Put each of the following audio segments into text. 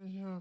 Yeah.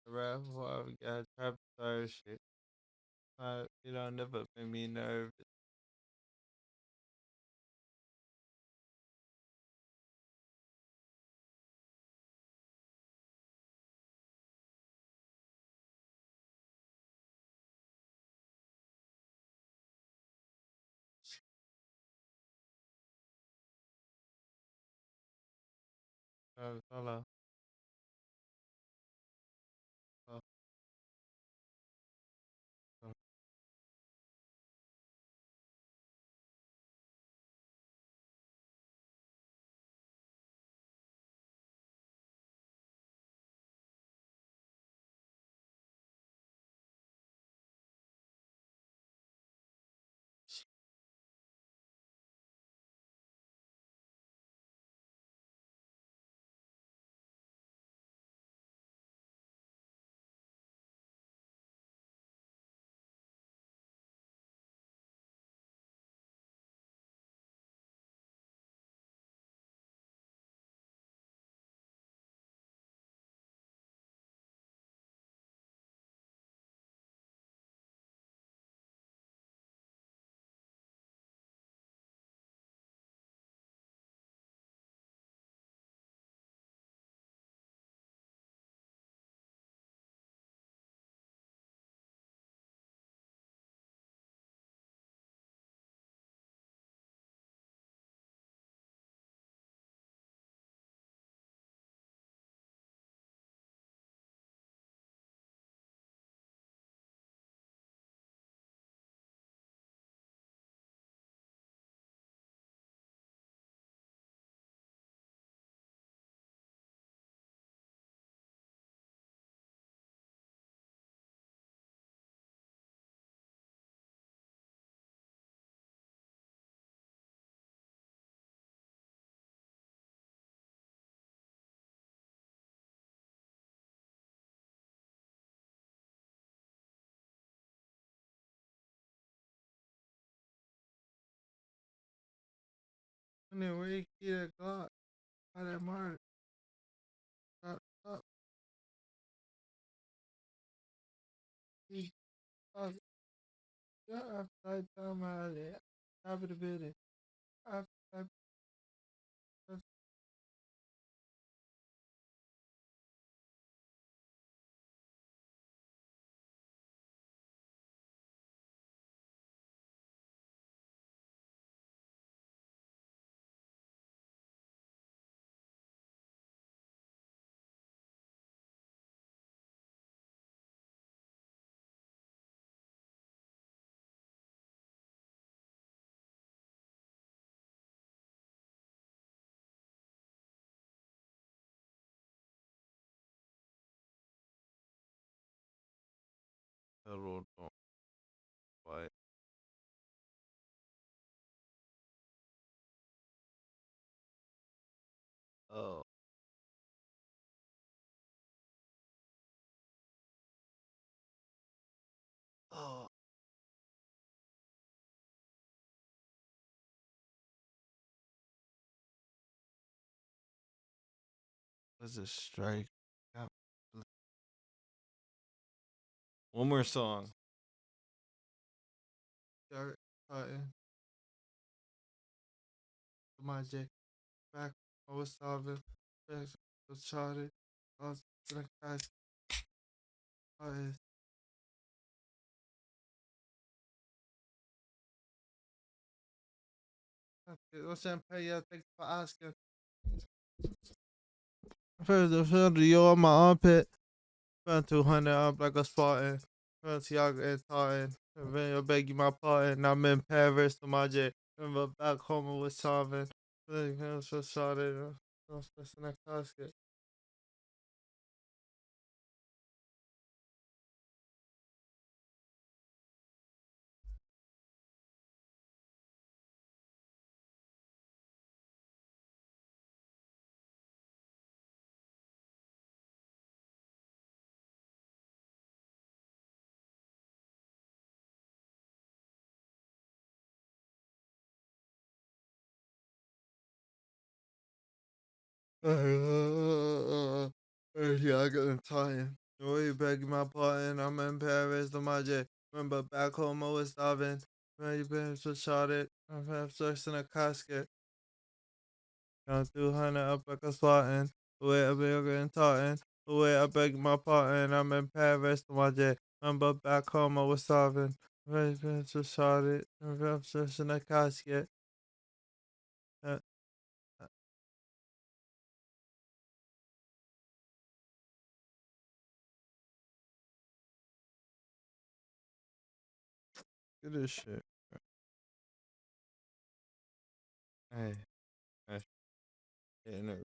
Rap, what we got trap star shit. You know, never made me nervous. Hello. Oh, oh. Where you keep that Glock? How that mark? Stop, stop, stop. Yeah, I time out there. Top of the building. I, I, Hello, don't fight. Oh, oh. Was a strike. God one more song. Start cutting my J back. I was solving. Was charted. I was in a class. What's that pay? Yeah, thanks for asking. First, the film, yo on my armpit. Found 200 up like a Spartan. Found Tiago and Tartan. And then I beg you my pardon. I'm in Paris to my jet. Remember back home I was solving. Then I was so sorry. I was in that casket. Tiago and Tartan. Way begging my pardon. I'm in Paris to my jet. Remember back home I was starving. When you been so shot. I'm first in a casket. Count 200 up like a Spartan. Way up here and tartan. Way I beg my pardon. I'm in Paris to my jet. Remember back home I was starving. Very been so shot. I'm first in a casket. Uh, uh, Get this shit. Hey, hey, getting it.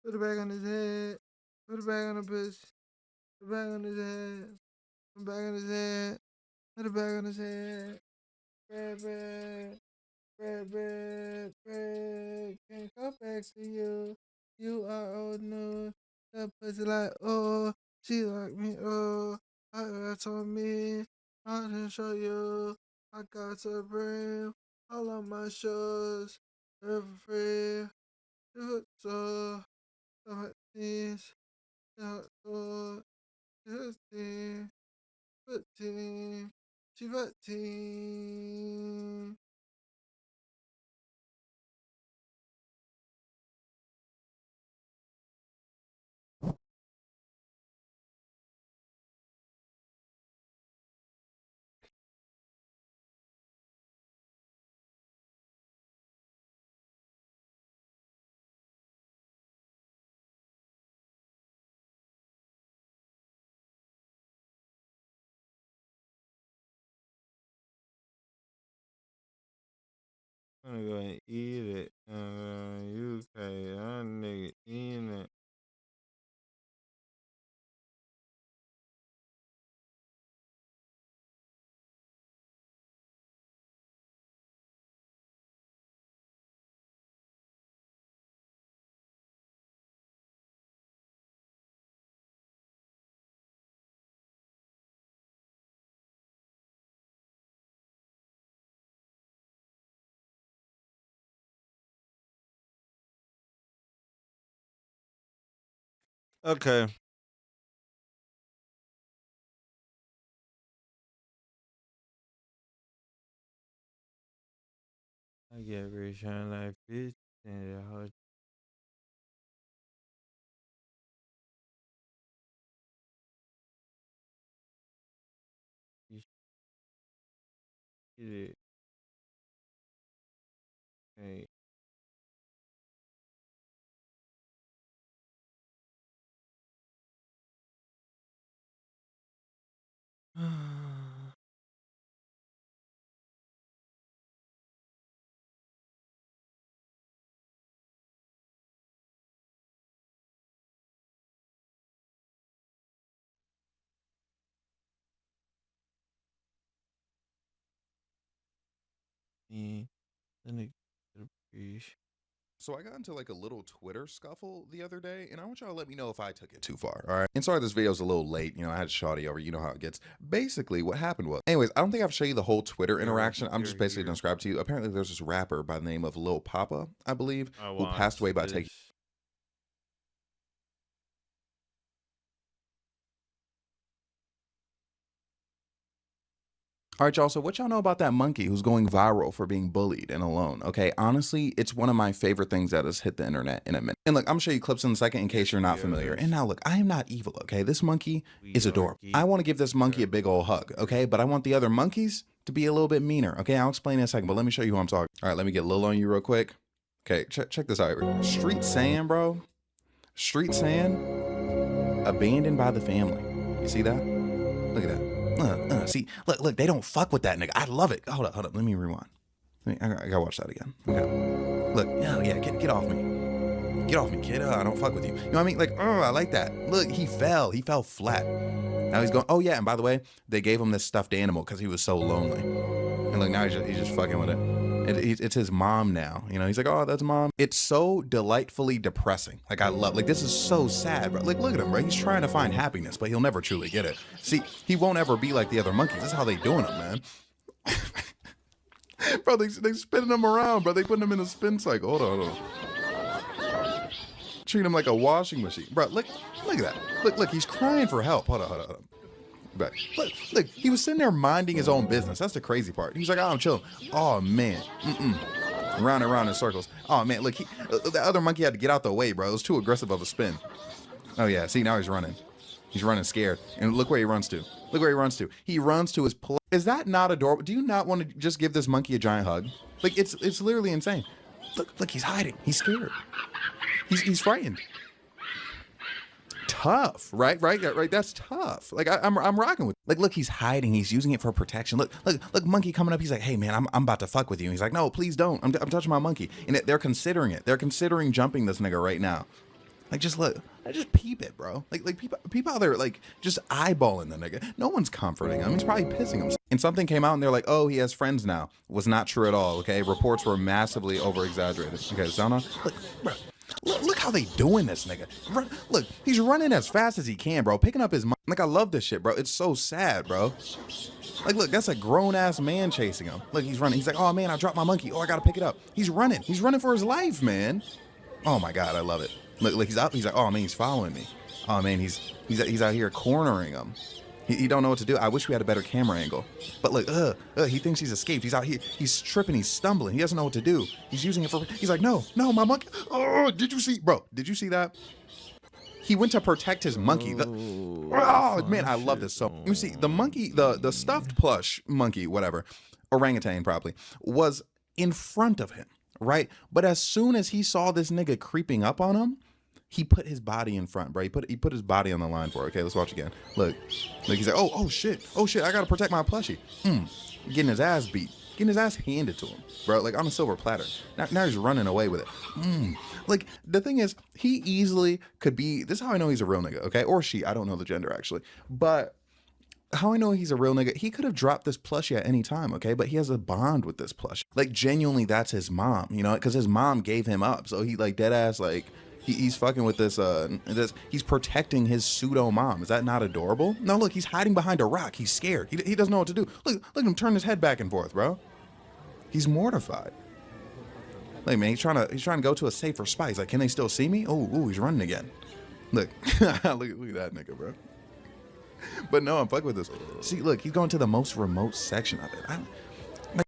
Put it back on his head. Put it back on the bitch. Put it back on his head. Put it back on his head. Put it back on his head. Red, red, red, red, red. Can't come back to you. You are old news. That pussy like, oh, she like me, oh. I told me, I didn't show you. I got to bring all of my shows. For free. So, these, so, 15, 15, 15. I'm gonna go and eat it. UK, that nigga eating it. Okay. I get rich on like bitch and the whole shit. Hey. Me, then it fish. So I got into like a little Twitter scuffle the other day, and I want y'all to let me know if I took it too far, all right? And sorry this video's a little late, I had Shawty over, you know how it gets. Basically, what happened was, anyways, I don't think I have to show you the whole Twitter interaction. I'm just basically gonna describe to you. Apparently there's this rapper by the name of Lil Papa, I believe, who passed away by taking... All right, y'all, so what y'all know about that monkey who's going viral for being bullied and alone? Okay, honestly, it's one of my favorite things that has hit the internet in a minute. And look, I'm gonna show you clips in a second in case you're not familiar. And now look, I am not evil, okay? This monkey is adorable. I want to give this monkey a big old hug, okay? But I want the other monkeys to be a little bit meaner, okay? I'll explain in a second, but let me show you who I'm talking. All right, let me get Lil on you real quick. Okay, check this out. Street sand, bro. Street sand abandoned by the family. You see that? Look at that. See, look, they don't fuck with that nigga. I love it. Hold up. Let me rewind. I gotta watch that again. Okay. Look, yeah, get off me. Get off me, kid. I don't fuck with you. You know what I mean? Like, I like that. Look, he fell flat. Now he's going, oh yeah, and by the way, they gave him this stuffed animal because he was so lonely. And look, now he's just fucking with it. It's his mom now. He's like, oh, that's mom. It's so delightfully depressing. Like, I love, like, this is so sad, bro. Like, look at him, bro. He's trying to find happiness, but he'll never truly get it. See, he won't ever be like the other monkeys. This is how they doing it, man. Bro, they spinning him around, bro. They putting him in a spin cycle. Hold on. Treat him like a washing machine. Bro, look at that. Look, he's crying for help. Hold on. Back. Look, he was sitting there minding his own business. That's the crazy part. He's like, oh, I'm chilling. Oh, man. Round and round in circles. Oh, man, look, the other monkey had to get out the way, bro. It was too aggressive of a spin. Oh, yeah, see, now he's running. He's running scared. And look where he runs to. Look where he runs to. He runs to his... Is that not adorable? Do you not want to just give this monkey a giant hug? Like, it's literally insane. Look, he's hiding. He's scared. He's frightened. Tough, right? That's tough. Like I'm rocking with. Like, look, he's hiding. He's using it for protection. Look, monkey coming up. He's like, hey man, I'm about to fuck with you. And he's like, no, please don't. I'm touching my monkey. And they're considering it. They're considering jumping this nigga right now. Like, just look, just peep it, bro. Like people out there, like, just eyeballing the nigga. No one's comforting him. He's probably pissing himself. And something came out and they're like, oh, he has friends now. Was not true at all, okay? Reports were massively over-exaggerated. Okay, Zona, look, bro. Look how they doing this, nigga. Look, he's running as fast as he can, bro. Picking up his mind. Like, I love this shit, bro. It's so sad, bro. Like, look, that's a grown-ass man chasing him. Look, he's running. He's like, oh, man, I dropped my monkey. Oh, I gotta pick it up. He's running. He's running for his life, man. Oh, my God, I love it. Look, he's out. He's like, oh, man, he's following me. Oh, man, he's out here cornering him. He don't know what to do. I wish we had a better camera angle. But look, he thinks he's escaped. He's out here. He's tripping. He's stumbling. He doesn't know what to do. He's using it for. He's like, no, my monkey. Oh, did you see, bro? Did you see that? He went to protect his monkey. Oh man, I love this. So you see, the monkey, the stuffed plush monkey, whatever, orangutan probably, was in front of him, right? But as soon as he saw this nigga creeping up on him, he put his body in front, bro. He put his body on the line for it. Okay, let's watch again. Look, he's like, oh shit, I gotta protect my plushie. Getting his ass beat, getting his ass handed to him, bro. Like on a silver platter. Now he's running away with it. Like the thing is, he easily could be. This is how I know he's a real nigga, okay, or she. I don't know the gender actually, but how I know he's a real nigga, he could have dropped this plushie at any time, okay? But he has a bond with this plushie. Like genuinely, that's his mom, you know, because his mom gave him up, so he like dead ass like. He's fucking with this, he's protecting his pseudo mom. Is that not adorable? No, look, he's hiding behind a rock. He's scared. He doesn't know what to do. Look at him turn his head back and forth, bro. He's mortified. Like, man, he's trying to go to a safer spot. He's like, can they still see me? Oh, he's running again. Look, look at that nigga, bro. But no, I'm fucking with this. See, look, he's going to the most remote section of it.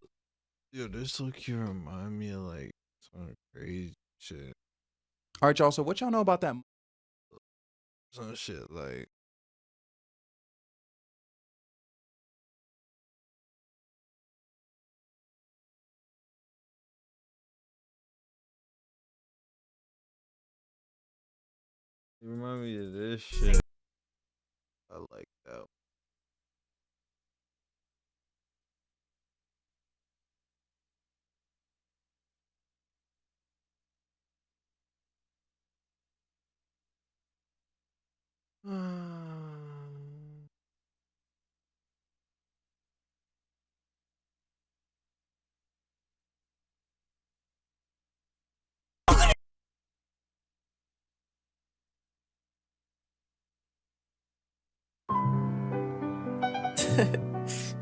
Yo, this look here remind me of like some crazy shit. All right, y'all. So what y'all know about that? Some shit like. You remind me of this shit. I like that.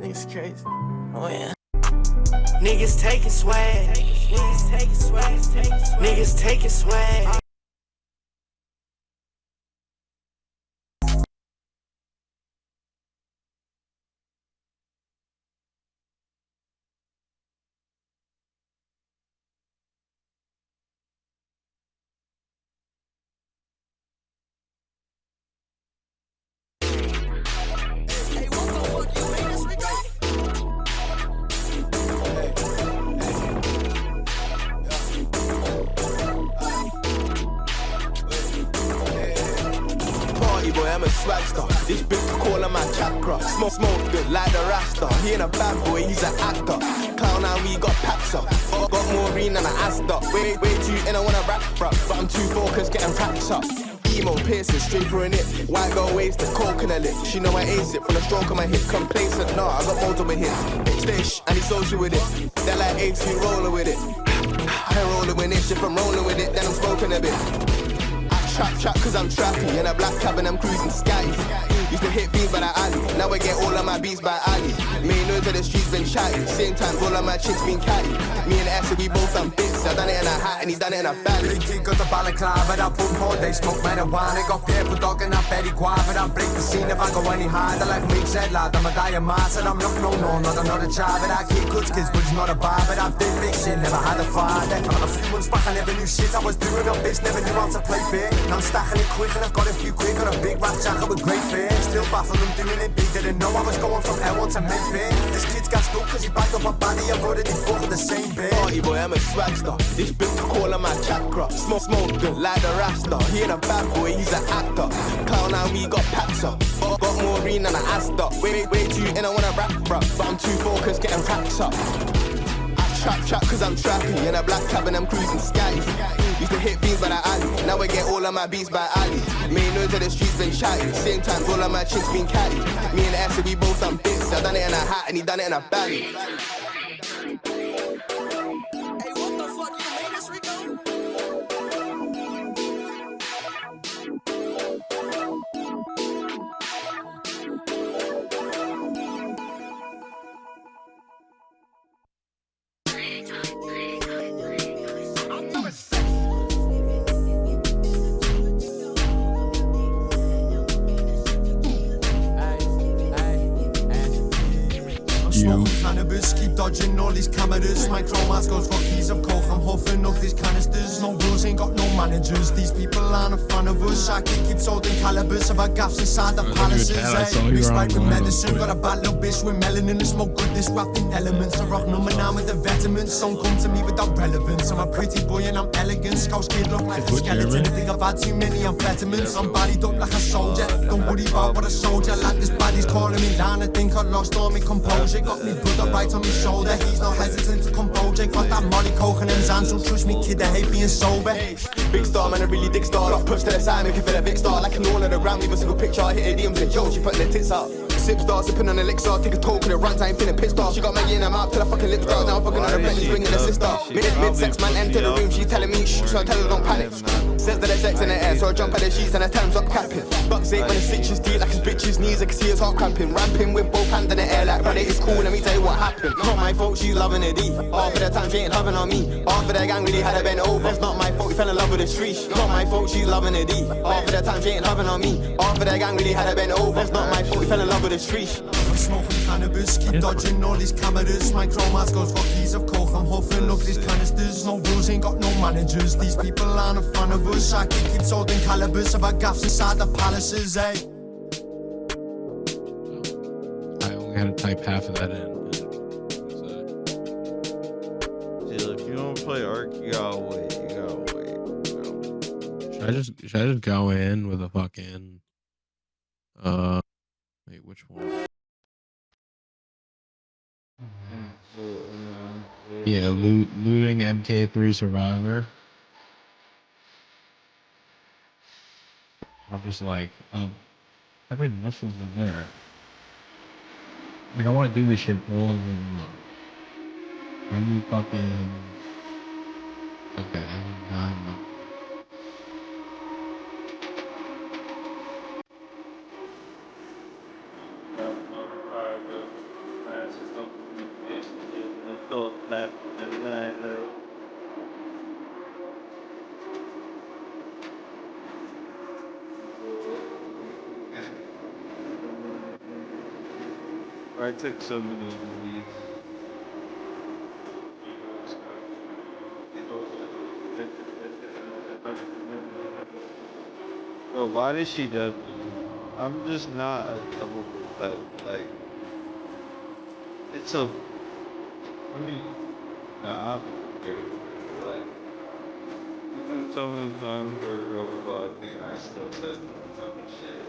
Niggas crazy. Oh yeah. Niggas taking swag. Niggas taking swag. Niggas taking swag. I'm a swagster. This bitch call him my chakra. Smoke good like the Rasta. He ain't a bad boy, he's an actor. Clown and we got packs up. Got more green than an Asda. Way too in, I wanna rap, bruh. But I'm too focused, getting racks up. Emo piercing, straight through it. White girl waist to coconut lip. She know I ace it from the stroke of my hip. Complacent, nah, I got multiple hits. Stay and he's social with it. They're like apes, you rolling with it. I ain't rolling with it, if I'm rolling with it, then I'm smoking a bit. Trap cause I'm trappy. In a black cabin I'm cruising skies. Used to hit beats by the alley. Now I get all of my beats by Ali. Main noise of the streets been chatty. Same time all of my chicks been catty. Me and Esile, we both done bits. I done it in a hat and he done it in a bag. Blinky got the balaclava, that boom all day smoke marijuana. Got purple dog and that Betty Guava. That break the scene if I go any harder. Like Mick said, lad, I'm a diamond. And I'm not a child. But I keep good kids, but it's not a bar. But I've did big shit, never had a father. On a few months back I never knew shit. I was doing up this, never knew how to play fair. Now I'm stacking it quick and I've got a few quick. Got a big rap jacket with great fear. Still baffled them doing it big. Didn't know I was going from L1 to Mayfair. This kid's got stuck cause he backed up my body. I've already fucked the same bed. Party boy, I'm a swagster. This bitch call him my chakra. Smoke good like the Rasta. He ain't a bad boy, he's an actor. Clown and we got packs up. Got more green than an Asda. Way too in, I wanna rap, bruh. But I'm too focused, getting racks up. trap, cause I'm trappy. In a black cab and I'm cruising sky. Used to hit beans by the alley. Now I get all of my beats by alley. Main noise of the streets been chatty. Same time, all of my chicks been catty. Me and Esile, we both done bits. I done it in a hat and he done it in a bally. Smoking cannabis, keep dodging all these cameras. My chromas goes for keys of coke. I'm huffing up these canisters. No rules, ain't got no managers. These people aren't a fan of us. I can keep holding calibers of our gaffs inside the palaces. Mixed right with medicine, got a bad little bitch with melanin and smoke good. This grafting elements. I rock number 9 with the vitamins. Don't come to me without relevance. I'm a pretty boy and I'm elegant. Scouse kid look like a skeleton. I think I've had too many amphetamines. I'm bodied up like a soldier. Don't worry about what a soldier. Like this body's calling me down. I think I lost all my composure. Got me brother right on my shoulder. He's not hesitant to compose. Got that Molly Coke and them Zans. So trust me, kid, I hate being sober. Big star, man, a really big star. Got pushed to the side, make it feel a big star. Like an all of the round, leave a single picture. I hit a DMs and yo, she putting her tits out. Sip star, sipping on elixir. Take a toke with a run time, feeling pissed off. She got Maggie in her mouth till I fucking lip start. Now I'm fucking on the Bentley, bringing a sister. Mid-sex, man, enter the room. She's telling me, shh, so I tell her don't panic. Says that there's sex in the air, so I jump at the sheets and her time's up capping. Bucks 8 when the stitches deep like his bitch's knees. I can see his heart cramping. Ramping with both hands in the air like, brother, it's cool, let me tell you what happened. Not my fault, she's loving it deep. Half of the time she ain't loving on me. Half of the gang really had her bent over. It's not my fault, he fell in love with the street. Not my fault, she's loving it deep. Half of the time she ain't loving on me. Half of the gang really had her bent over. It's not my fault, he fell in love with the street. I'm smoking cannabis, keep dodging all these cameras. My chromas goes for keys of coke. I'm huffing up these canisters. No rules, ain't got no managers. These people aren't a fan of us. I can keep holding calibers of our gaffs inside the palaces, eh? I only had to type half of that in. Dude, if you don't play Ark, you gotta wait. Should I just go in with a fucking wait, which one? Yeah, looting MK3 Survivor. I'm just like, I mean, nothing's in there. Like, I want to do this shit all in one. When you fucking... Okay, I'm... I took some of those weeds. Bro, why did she do? I'm just not a double type. Like, it's a. I mean, nah, I'm like, even some of the times where girls I think I still said some shit.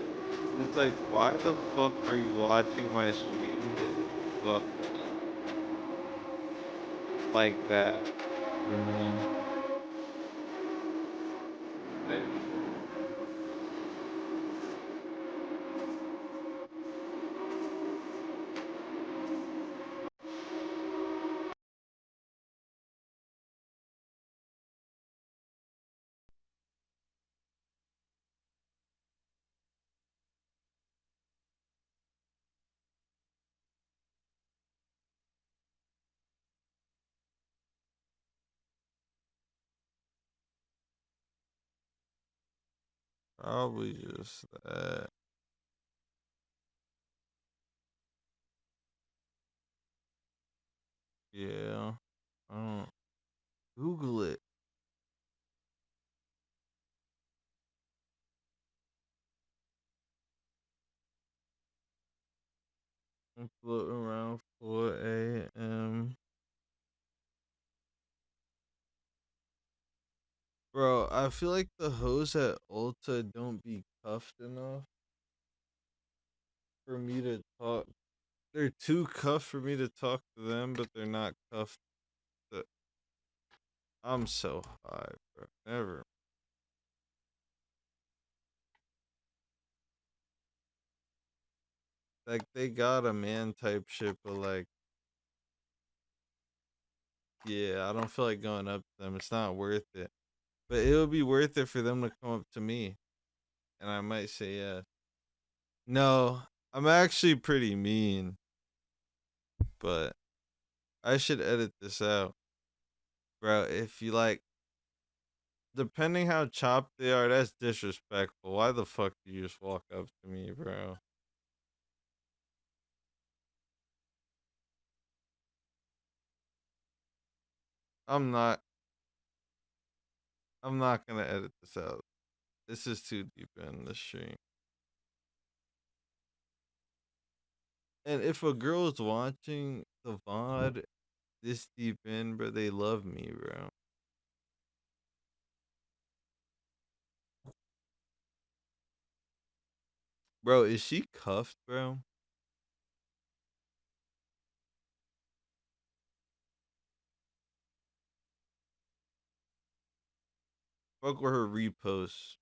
It's like, why the fuck are you watching my stream? Fuck like that. Probably just that. Yeah. I don't. Google it. I'm floating around 4 a.m. Bro, I feel like the hoes at Ulta don't be cuffed enough for me to talk. They're too cuffed for me to talk to them, but they're not cuffed I'm so high, bro. Never. Like they got a man type shit, but like, yeah, I don't feel like going up to them. It's not worth it. But it would be worth it for them to come up to me, and I might say yes. No, I'm actually pretty mean, but I should edit this out, bro. If you like, depending how chopped they are, that's disrespectful. Why the fuck do you just walk up to me, bro? I'm not. I'm not gonna edit this out. This is too deep in the stream. And if a girl's watching the VOD this deep in, bro, they love me, bro. Bro, is she cuffed, bro? Fuck with her reposts.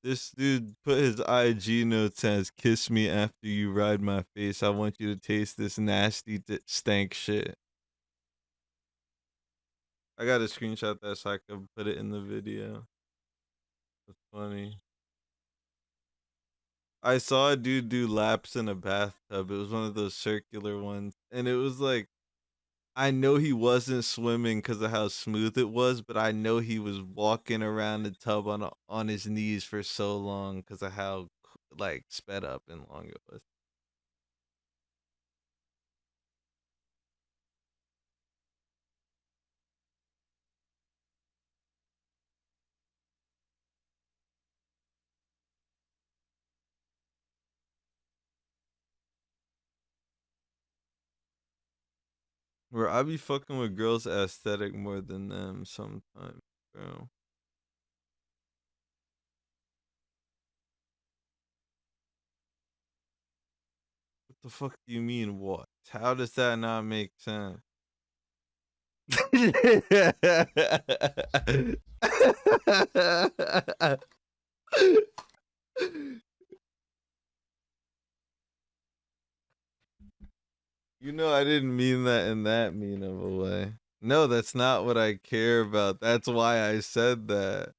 This dude put his IG notes as "Kiss me after you ride my face. I want you to taste this nasty stank shit." I gotta screenshot that so I can put it in the video. That's funny. I saw a dude do laps in a bathtub. It was one of those circular ones, and it was like, I know he wasn't swimming because of how smooth it was, but I know he was walking around the tub on his knees for so long because of how like sped up and long it was. Where I be fucking with girls' aesthetic more than them sometimes, bro. What the fuck do you mean, what? How does that not make sense? You know, I didn't mean that in that mean of a way. No, that's not what I care about. That's why I said that.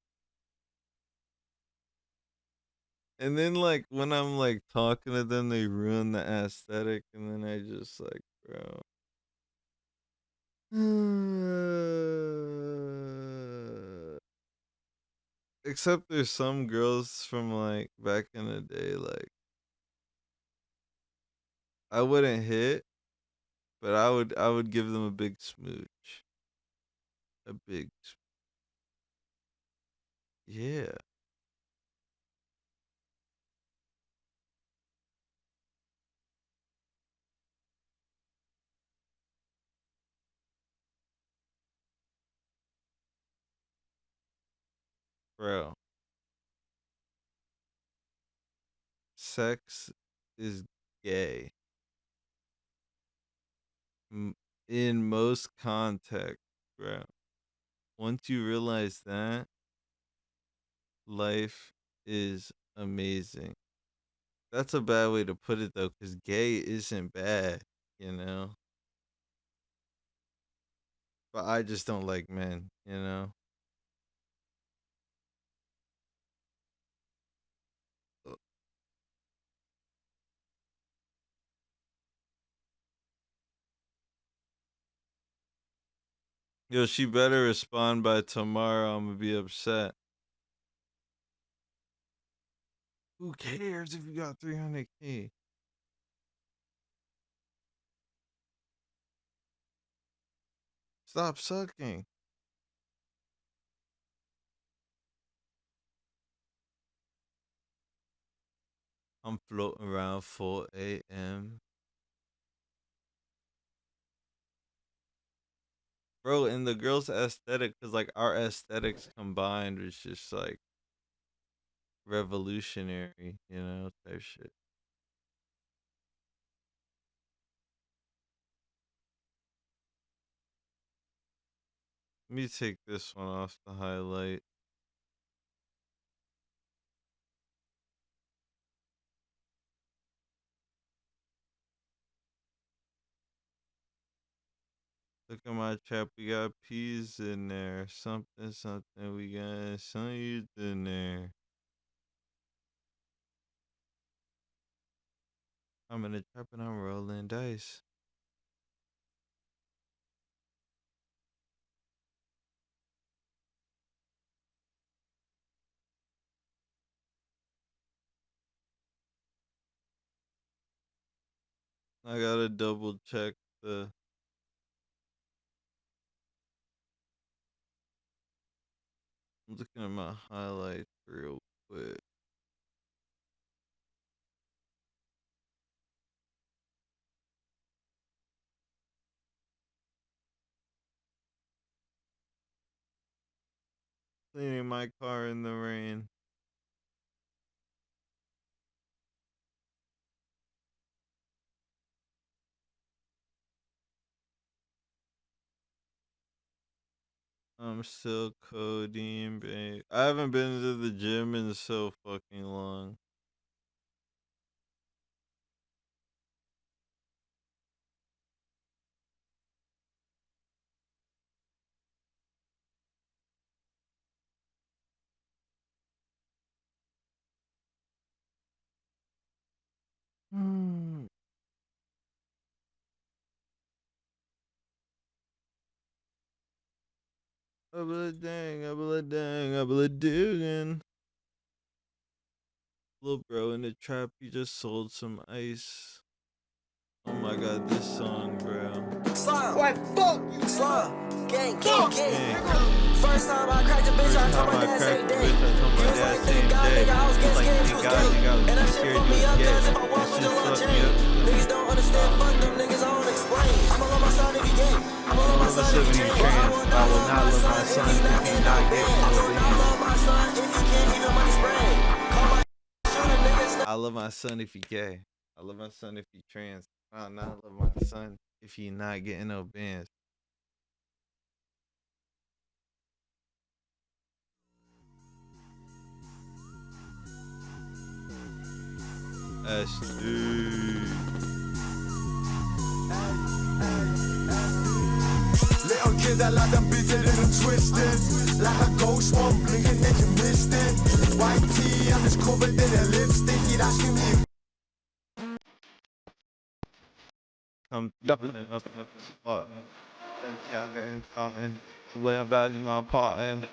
And then, like, when I'm like talking to them, they ruin the aesthetic, and then I just like, bro. Except there's some girls from like back in the day, like I wouldn't hit, but I would give them a big smooch. A big yeah, bro. Sex is gay. In most contexts, bro. Once you realize that, life is amazing. That's a bad way to put it though, because gay isn't bad, you know? But I just don't like men, you know? Yo, she better respond by tomorrow. I'm gonna be upset. Who cares if you got 300K? Stop sucking. I'm floating around 4 a.m. Bro, and the girl's aesthetic, because like our aesthetics combined is just like revolutionary, type shit. Let me take this one off the highlight. Look at my trap. We got peas in there. Something, something. We got some youth in there. I'm in the trap and I'm rolling dice. I gotta double check the. I'm looking at my highlights real quick. Cleaning my car in the rain. I'm still codeine, babe. I haven't been to the gym in so fucking long. Hmm. Abla dang, abla dang, abla diggin'. Little bro in the trap, he just sold some ice. Oh my god, this song, bro. Slime. Why fuck you? Slime. Gang, gang, gang. Dang. First time I cracked a bitch, First I told time my I dad cracked same the day. bitch, I told He my was dad like, thank same God, day. nigga, I was He was getting like, scared, you thank was God, gay. nigga, I was And that getting shit scared fucked you me was up, gay. cause if I That walk with shit a little fucked me chain. up. Niggas don't understand, fuck them niggas, I don't explain. I'ma love my son if he gay. I'ma love All my of a son if he sudden he trans. I trans. will I not will love not my love son my if he son not if he getting no not band. getting I no will not bands. love my son if he can't even money spread. Call my shooter niggas. I love my son if he gay. I love my son if he trans. I will not love my son if he not getting no bands. SD. Little kid, I like them bitter and twisted. Like a ghost one blinking, then you missed it. White tee and it's covered in a lipstick. He'd asking me. I'm dumping up in the spot. And getting talking. Way about in my part and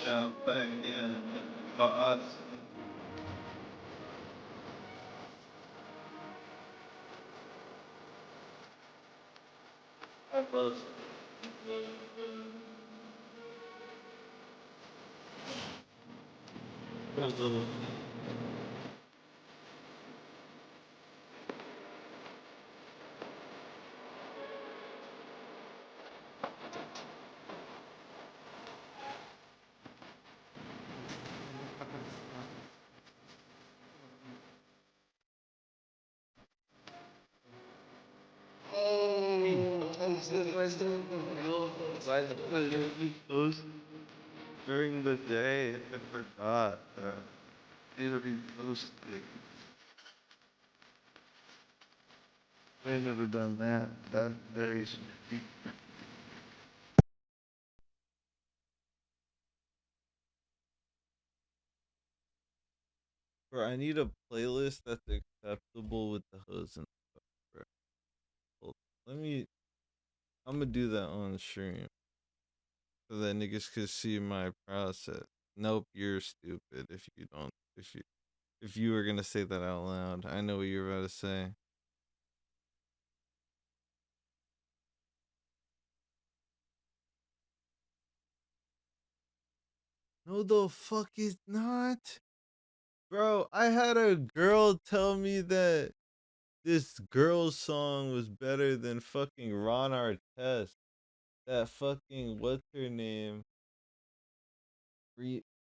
champagne for us. During the day, I forgot. These are be posted. I never done that. That very sweet. Bro, I need a playlist that's acceptable with the hoes and stuff, bro. Hold Let me. I'm gonna do that on stream so that niggas can see my process. Nope, you're stupid if you don't. If you were gonna say that out loud, I know what you're about to say. No, the fuck is not, bro. I had a girl tell me that this girl's song was better than fucking Ron Artest. That fucking what's her name?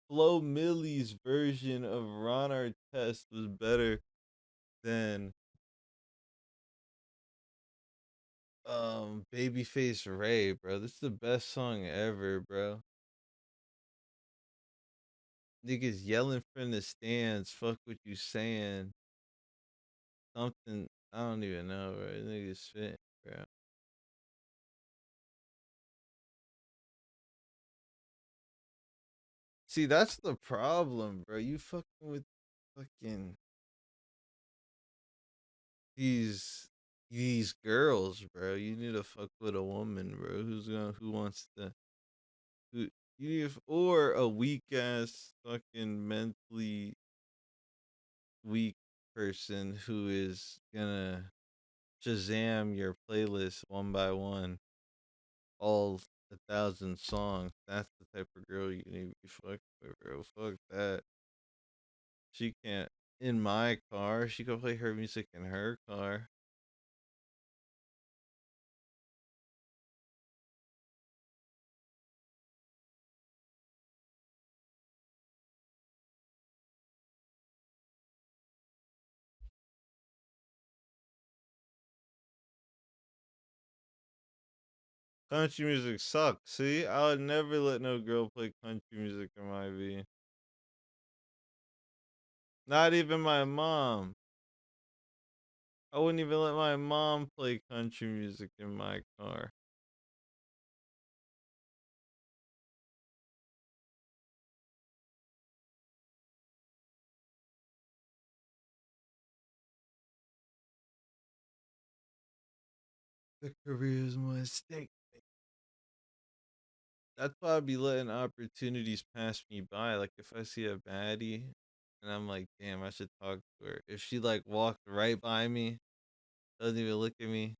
Flo Millie's version of Ron Artest was better than Babyface Ray, bro. This is the best song ever, bro. Niggas yelling from the stands, fuck what you saying. Something I don't even know, bro. Niggas spitting, bro. See, that's the problem, bro. You fucking with fucking these these girls, bro. You need to fuck with a woman, bro. Who wants to who you need or a weak ass fucking mentally weak person who is gonna Shazam your playlist one by one, all 1,000 songs. That's the type of girl you need to be fucking with, bro. Fuck that. She can't in my car. She can play her music in her car. Country music sucks. See, I would never let no girl play country music in my V. Not even my mom. I wouldn't even let my mom play country music in my car. The career's my stake. That's why I'd be letting opportunities pass me by. Like if I see a baddie and I'm like, damn, I should talk to her. If she like walked right by me, doesn't even look at me,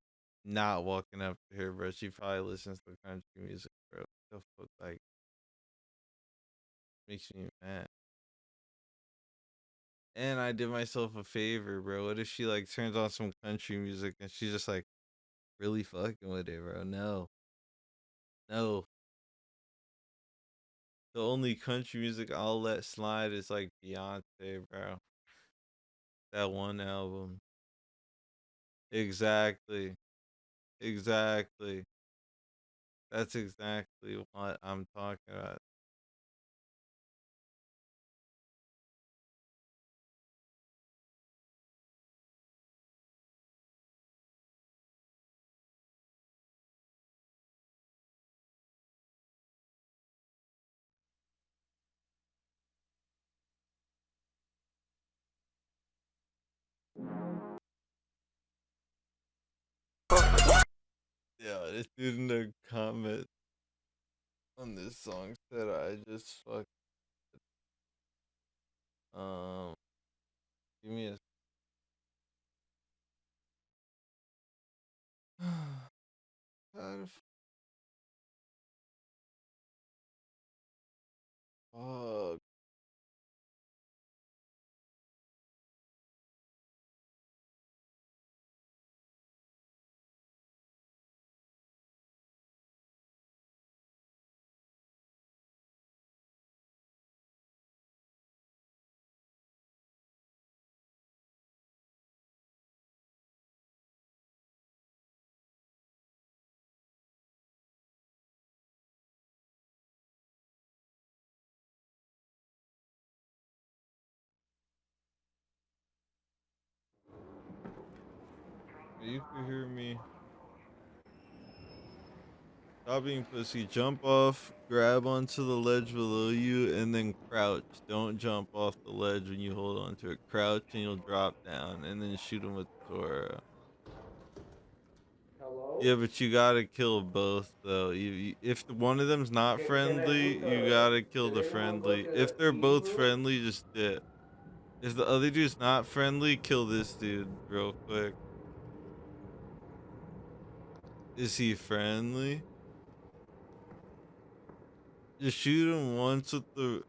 not walking up to her, bro. She probably listens to country music, bro. The fuck, like, makes me mad. And I did myself a favor, bro. What if she like turns on some country music and she's just like really fucking with it, bro? No, no. The only country music I'll let slide is like Beyonce, bro. That one album. Exactly. Exactly. That's exactly what I'm talking about. Yeah, this dude in the comment on this song said I just fuck um give me a how the fuck. You can hear me. Stop being pussy. Jump off, grab onto the ledge below you, and then crouch. Don't jump off the ledge when you hold onto it. Crouch and you'll drop down, and then shoot him with Tora. Hello? Yeah, but you gotta kill both though. If one of them's not friendly, you gotta kill the friendly. If they're both friendly, just dip. If the other dude's not friendly, kill this dude real quick. Is he friendly? Just shoot him once with the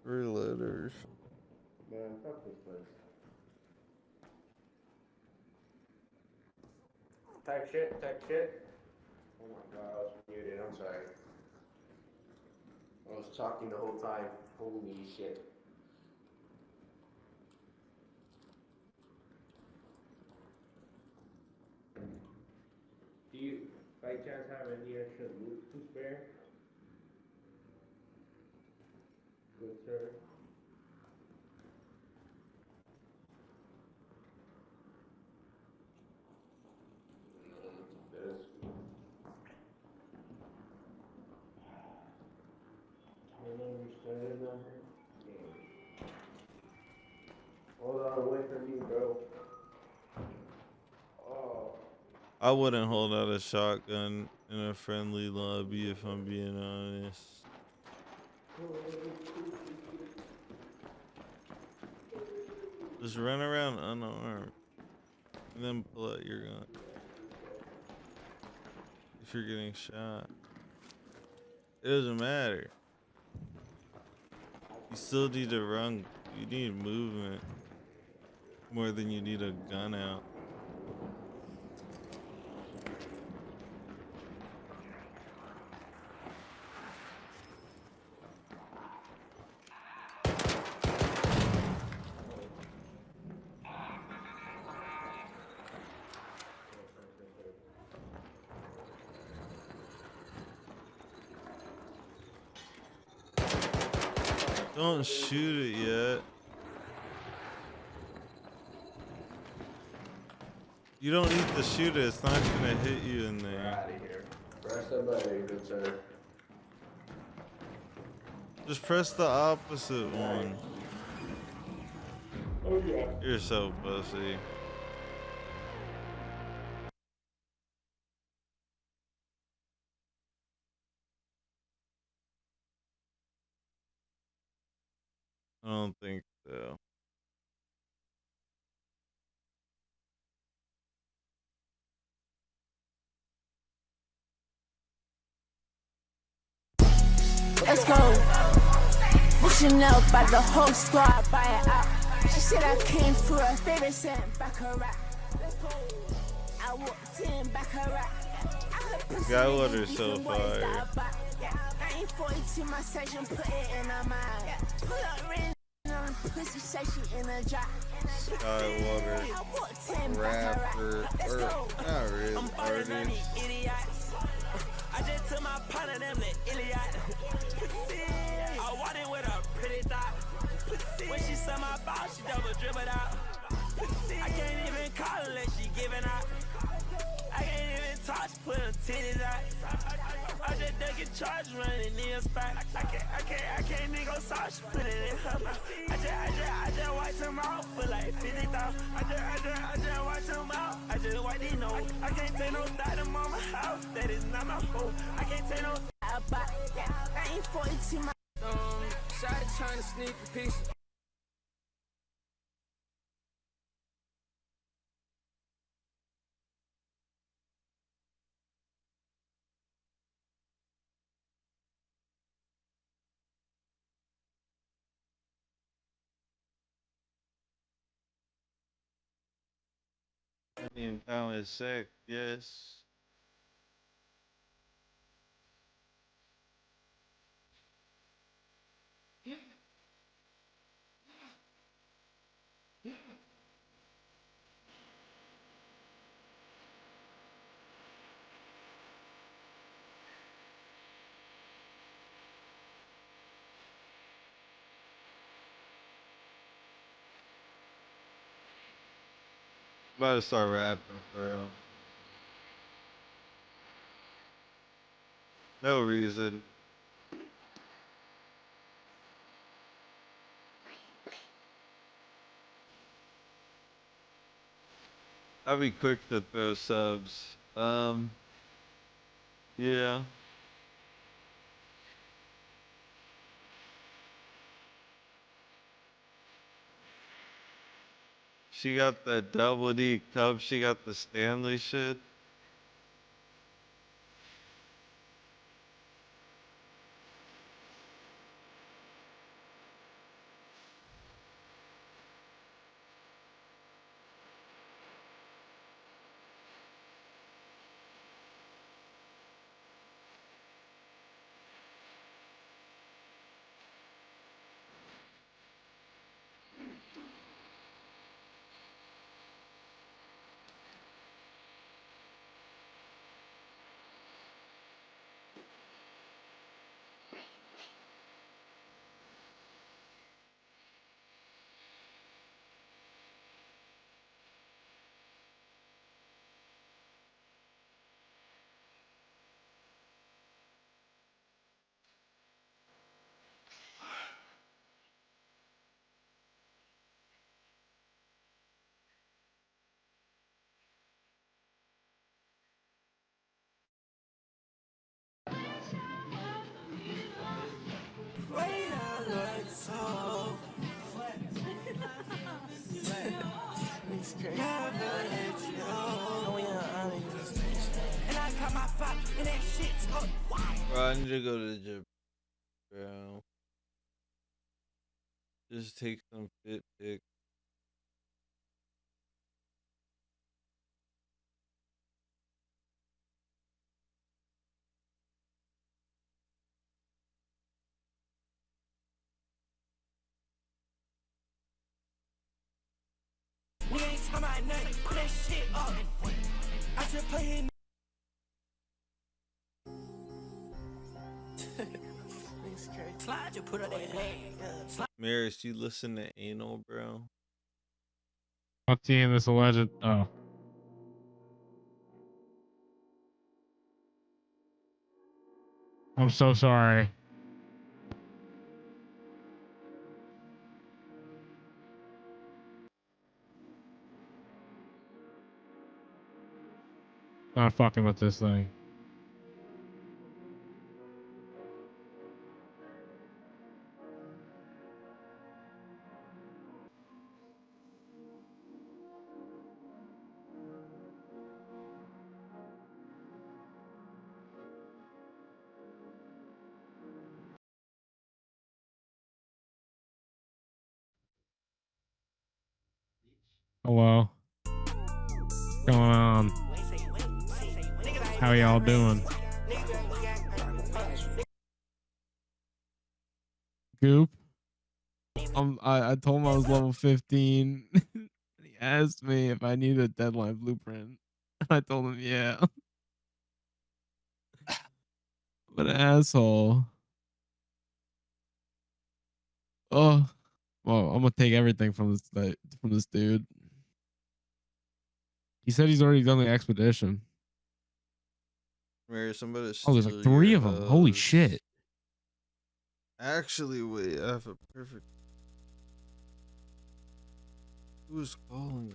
reloaders. Man, fuck this place. Type shit, type shit. Oh my god, I was muted, I'm sorry. I was talking the whole time. Holy shit. Do you, by chance, have any extra loot to spare? Good sir. This. I don't understand nothing. Hold on, wait for me, bro. Oh. I wouldn't hold out a shotgun in a friendly lobby if I'm being honest. Just run around unarmed and then pull out your gun if you're getting shot. It doesn't matter. You still need to run. You need movement more than you need a gun out. Don't shoot it yet. You don't need to shoot it. It's not gonna hit you in We're there. out of here. Press the button, good sir. Just press the opposite one. Oh yeah. You're so pussy. I don't think so. Let's go. Pushing out by the whole squad, buy it out. She said I came for her favorite scent, back her rack. Let's go. I walked in, back her rack. Guy water's so fire. I ain't 42, my section, put it in her mind. Pull up ring on pussy, say she in a drop. Sky water rapper, or not really, artist. I just took my partner, them the Iliad. I walked in with a pretty thought. When she saw my ball, she double dribbled out. I can't even call her unless she giving out. I can't even touch, put her titties out. I just ducking charge, running in a spot. I can't nigga sauce, put it in her mouth. I just wiped him out for like 50,000. I just wiped him out. I just wiped his nose. I can't take no thought in mama house. That is not my fault. I can't take no. I ain't 42, my Shawty trying to sneak a piece. Indian town is sick, yes. About to start rapping for real. No reason. I'll be quick to throw subs. Yeah. She got the double D cup. She got the Stanley shit. Bro, I need to go to the gym, bro. Just take some fit pics. Maris, you listen to Anal, bro? I'll team this alleged. Oh. I'm so sorry. Not fucking with this thing. Hello. What's going on? How y'all doing? Goop. I told him I was level 15. He asked me if I need a deadline blueprint. I told him yeah. What an asshole. Oh, well, I'm gonna take everything from this dude. He said he's already done the expedition. Maris, I'm about to Oh, there's like steal 3 your of them. Holy hose. shit. Actually, wait, I have a perfect. Who's calling?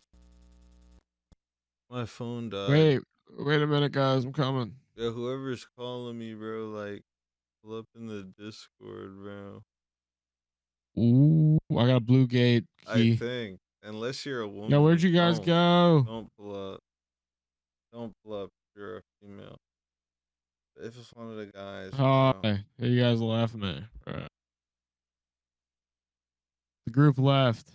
My phone died. Wait a minute, guys. I'm coming. Yeah, whoever's calling me, bro, like, pull up in the Discord, bro. Ooh, I got a blue gate I key. think, unless you're a Yeah, where'd woman, you guys go? don't pull up. Don't pull up. If you're a female. If it's one of the guys, bro. Hi. You guys left me. Right. The group left.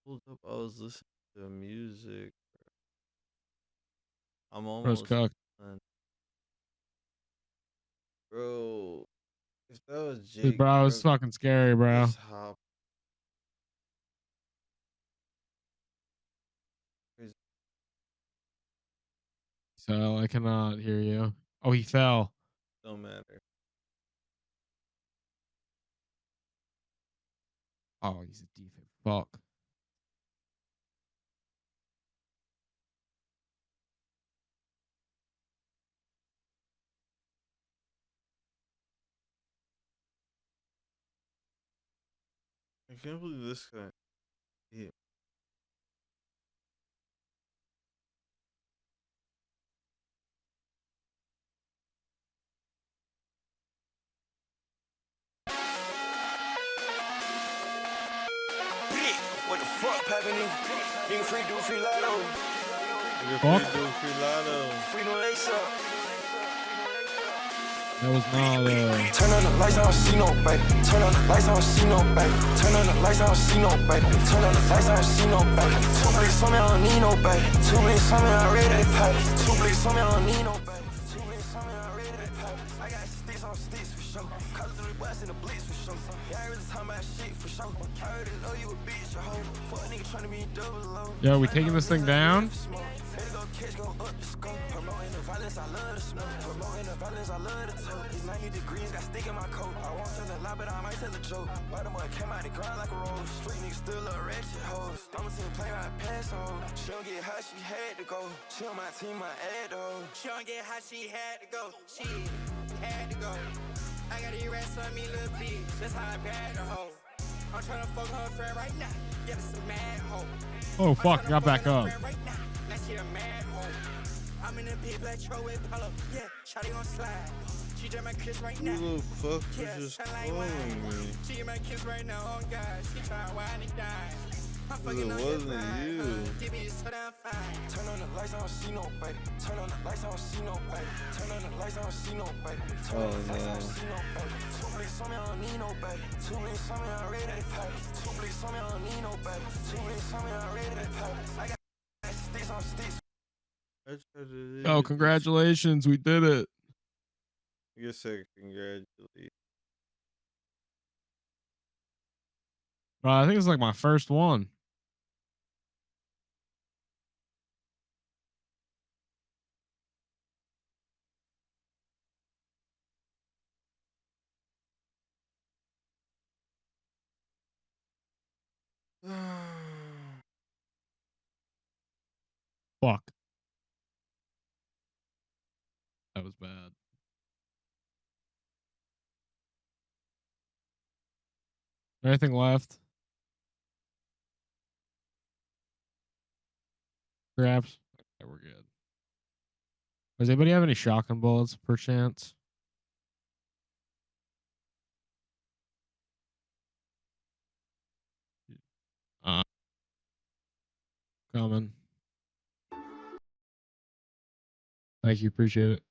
Pulled up. I was listening to music. I'm Bro's almost cooked. done, bro. If that was Dude, Jake, bro, it's bro, fucking scary, bro. just hop. Crazy. So I cannot hear you. Oh, he fell. Don't matter. Oh, he's a defense. Fuck. I can't believe this guy. Yeah. What the fuck happening? Nigga free do free lotto. Nigga Fuck. free do free lotto. Free no lace up. That was not Turn on the lights, I don't see no baby. Turn on the lights, I don't see no baby. Turn on the lights, I don't see no baby. Turn on the lights, I don't see no baby. Two blicks on me, I don't need no baby. Two blicks on me, I'm ready to pay. Two blicks on me, I don't need no baby. Two blicks on me, I'm ready to pay. I got sticks on sticks for sure. College 3 bucks in the blitz for sure. Yeah, I really talking about shit for sure. I already know you a bitch, a hoe. Fuck nigga trying to be double low. Yo, we taking this thing down? Go catch, go up the scope. Promoting the violence, I love the smoke. Promoting the violence, I love the tote. It's 90 degrees, got stick in my coat. I won't tell a lie, but I might tell a joke. Bottom boy came out the ground like a rose. Street niggas still a ratchet hoes. I'm a team player, I pass on. She don't get hot, she had to go. She on my team, my ad though. She don't get hot, she had to go. She had to go. I got these rats on me, little bitch. That's how I bad the hoe. I'm trying to fuck her friend right now. Yeah, this a mad hoe. Oh fuck, I got back up. Right now. That shit a mad hoe. I'm in a big black truck with Polo. Yeah, shawty on slide. She did my kiss right now. Who the fuck Yeah, was just sound like calling wine. me? She get my kiss right now. Oh God, she tryna wine and dine. I'm Cause fucking it on your wasn't grind, you. Give me so damn fine. Turn on the lights, I don't see no baby. Turn on the lights, I don't see no baby. Turn on the lights, I don't see no baby. Turn on the lights, I don't see no baby. Two blicks on me, I don't need no baby. Two blicks on me, I'm ready to pay. Two blicks on me, I don't need no baby. Two blicks on me, I'm ready to pay. I got sticks on sticks. I tried to Oh, congratulations, we did it. I guess I congratulate. I think it's like my first one. Fuck. That was bad. Anything left? Grabs? Okay, we're good. Does anybody have any shotgun bullets per chance? Coming. Thank you, appreciate it.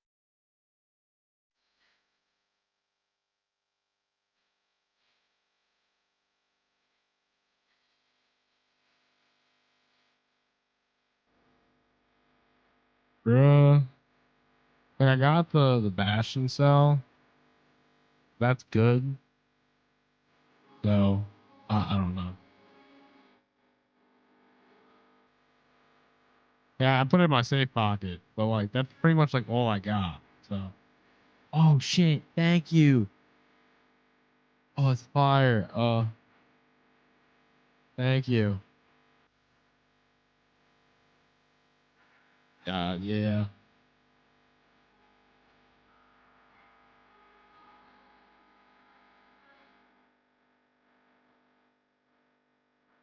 Bruh. Like I got the Bastion cell. That's good. So I don't know. Yeah, I put it in my safe pocket, but like that's pretty much like all I got. So oh shit, thank you. Oh, it's fire. Thank you. Yeah.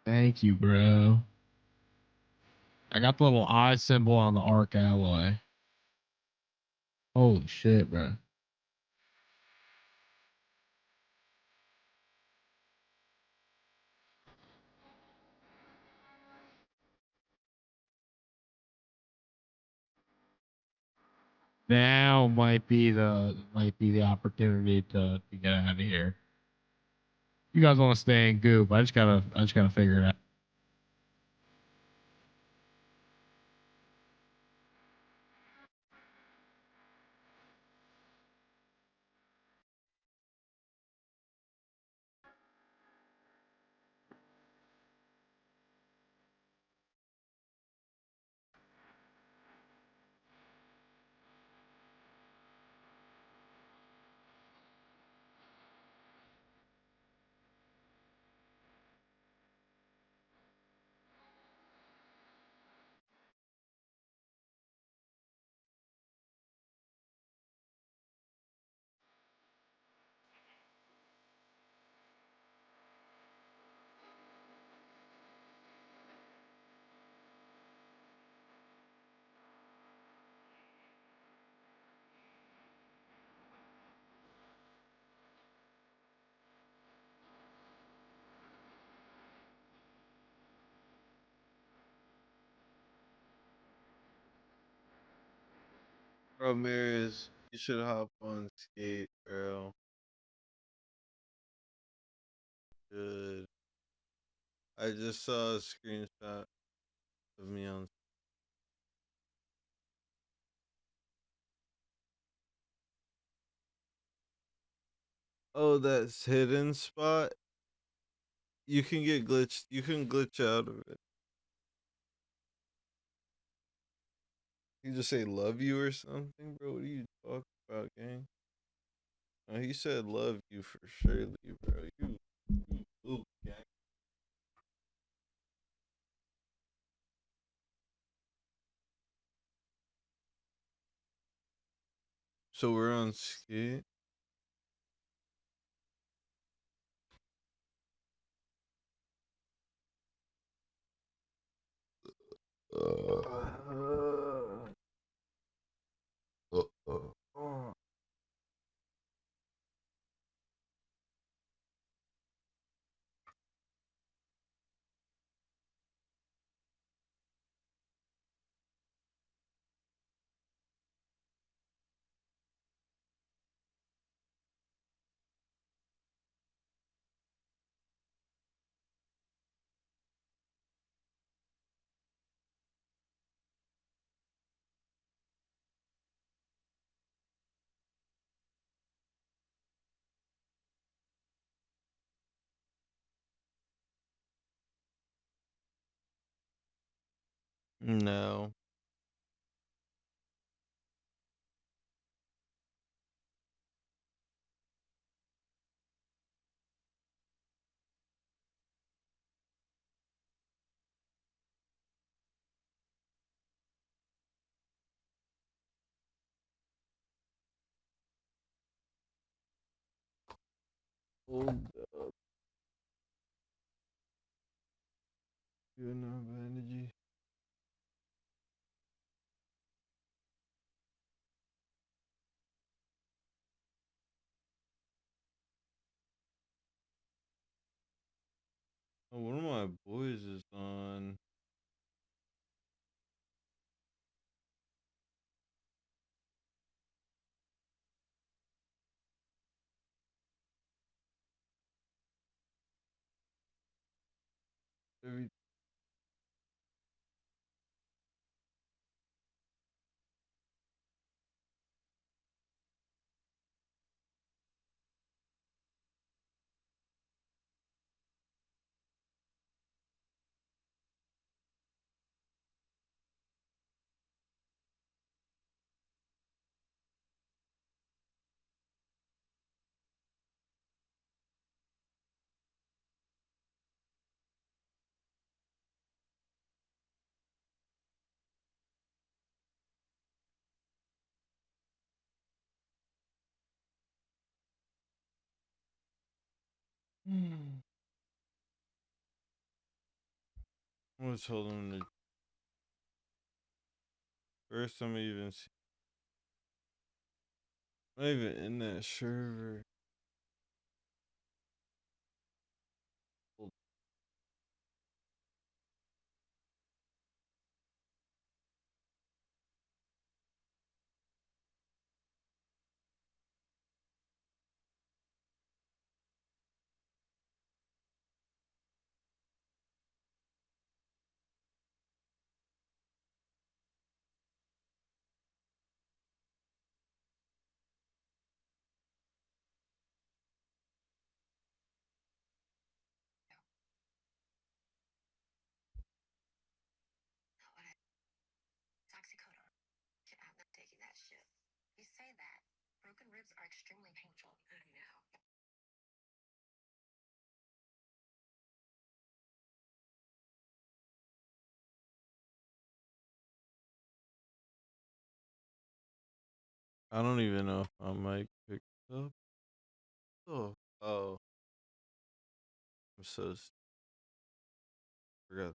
Thank you, bro. I got the little eye symbol on the arc alloy. Holy shit, bro. Now might be the opportunity to get out of here. You guys want to stay in goop? I just gotta figure it out. Bro, Marius, you should hop on skate, bro. Good. I just saw a screenshot of me on. Oh, that's hidden spot. You can get glitched. You can glitch out of it. You just say love you or something, bro. What are you talking about, gang? No, he said love you for surely, bro. You oop, gang. So we're on skate. Uh. No. Hold up. You enough energy. Oh, one of my boys is on. Every I was told him the first time I even see. Not even in that server. I don't even know if I might pick up. Oh, I'm so forgot.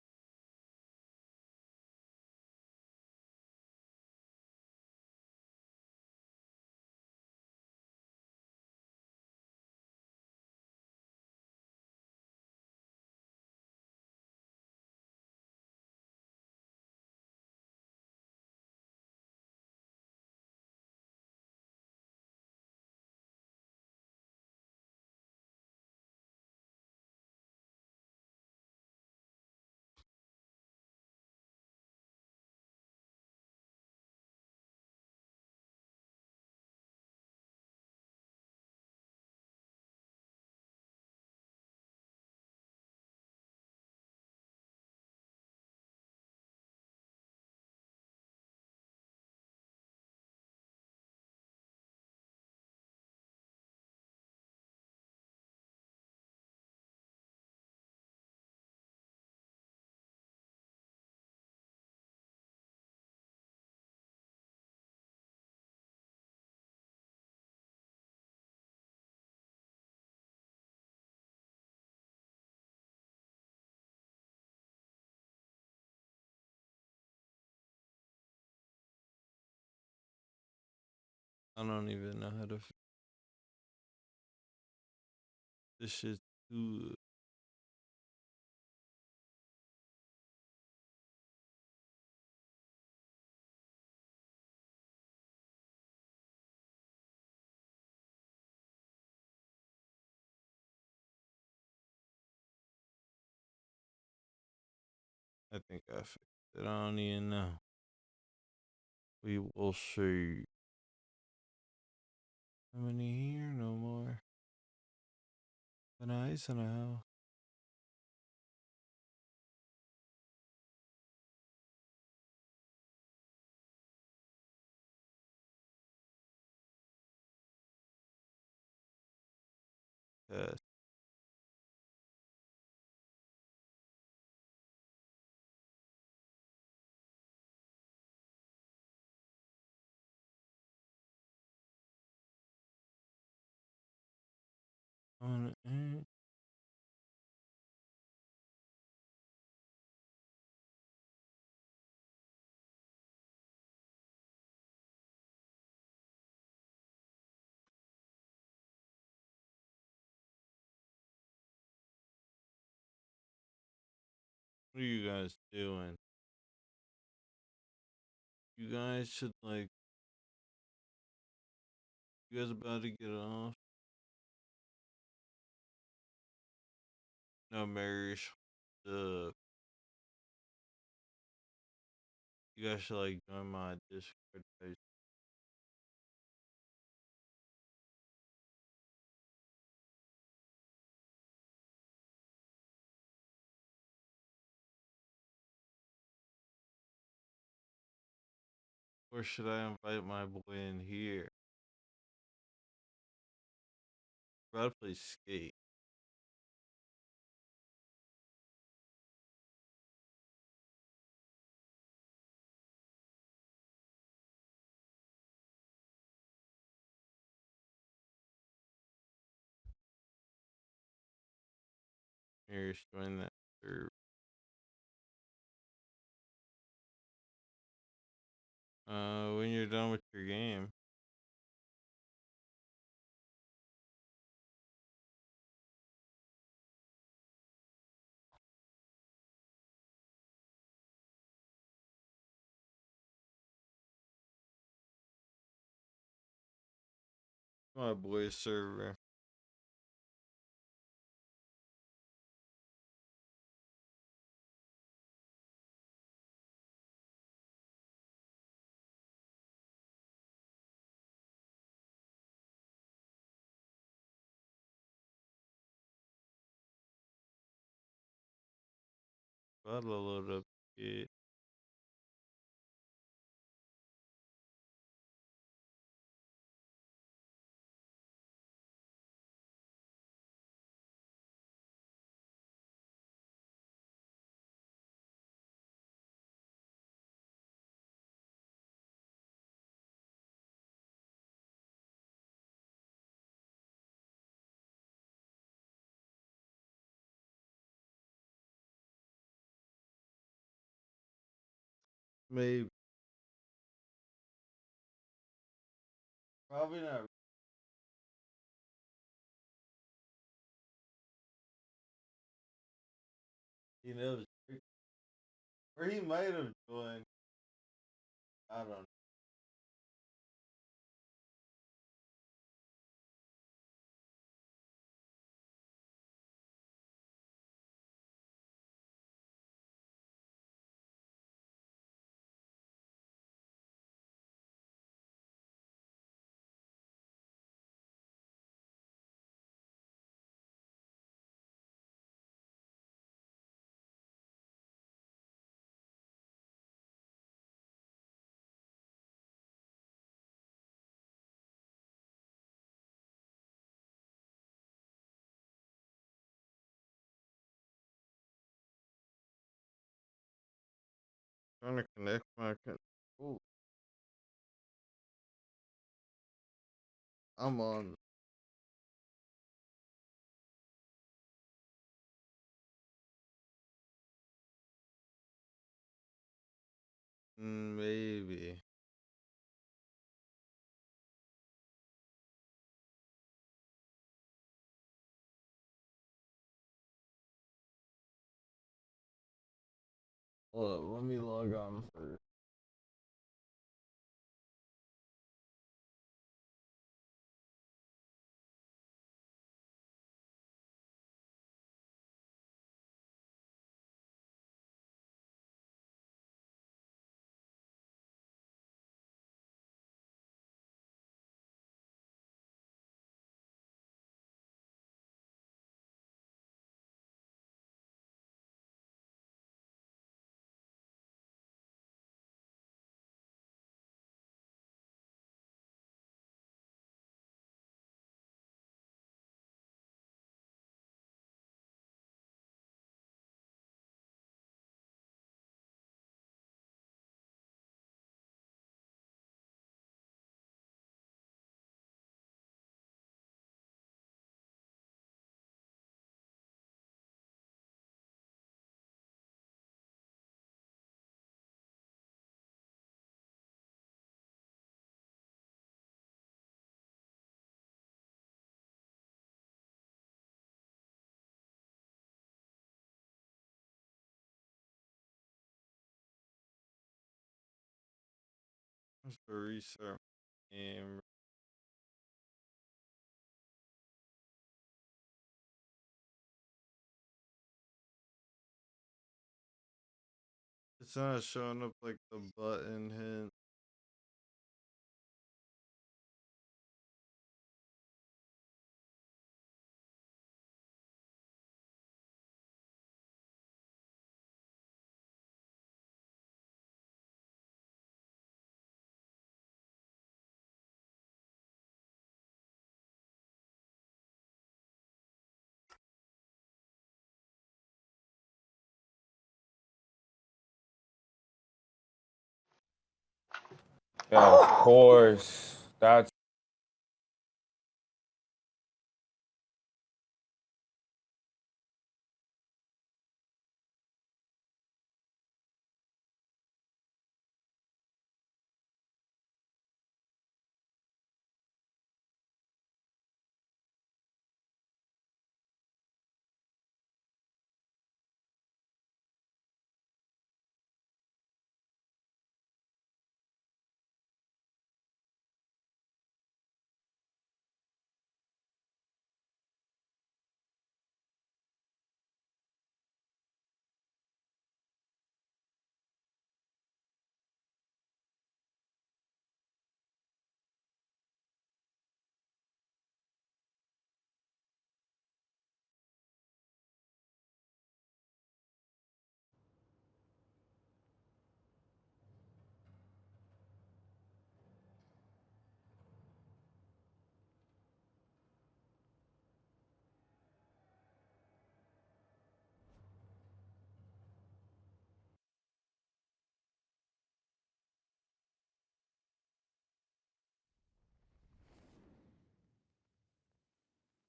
I don't even know how to. This shit too. I think I fixed it. I don't even know. We will see. How many here? No more. But ice in the house. Yes. On the What are you guys doing? You guys should like. You guys about to get off? No, Marish. The You guys should like join my Discord page. Or should I invite my boy in here? Bro, I play skate. Marish, join that server. When you're done with your game. My boy's server. Gotta load up it. Maybe. Probably not. He knows. Or he might have joined. I don't know. Trying to connect my. Ooh, I'm on. Maybe. Hold up, let me log on first. Let's restart game. It's not showing up like the button hint. Yeah, of course. That's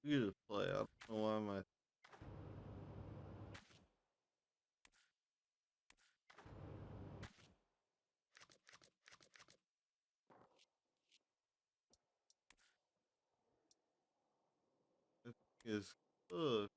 You just play. I don't know why my is cooked.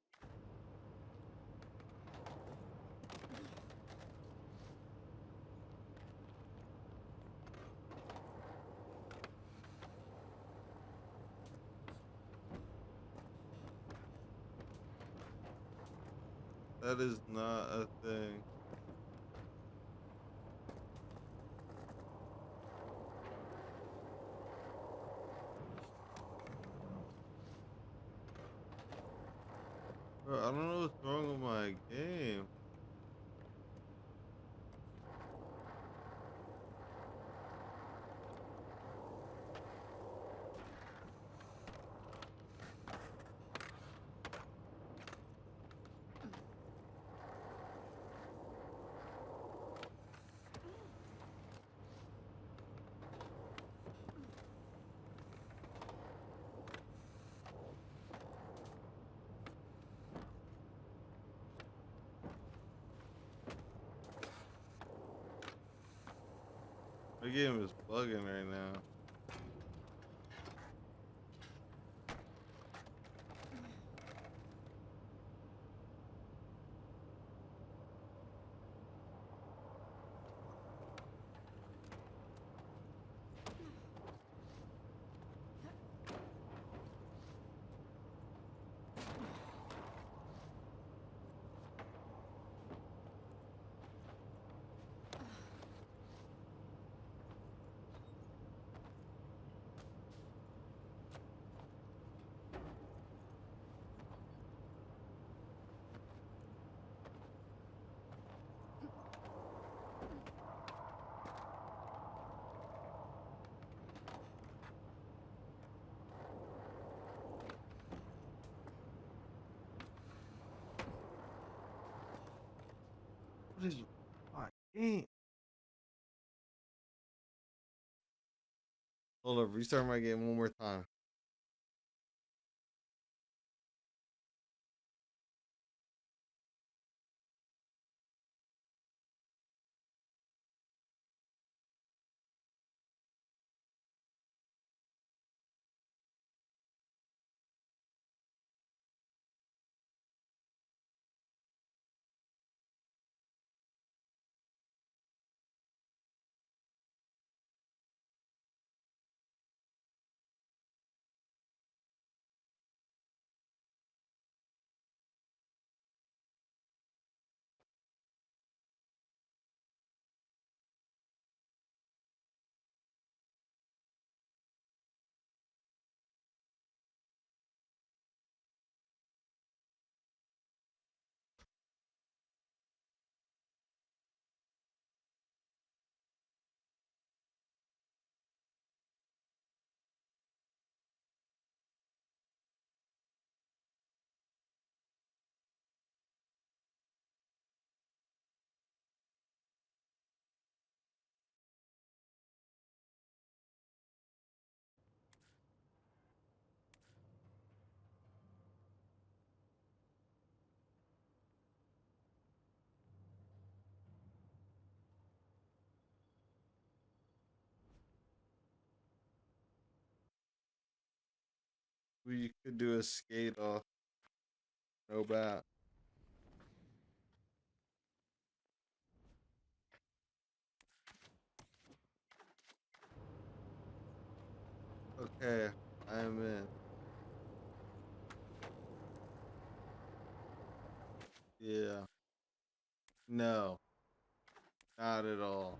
That is not a thing. Bro, I don't know what's wrong with my game. My game is bugging right now. is my game? Hold up, restart my game one more time. We could do a skate off. No bad. Okay, I am in. Yeah. No, not at all.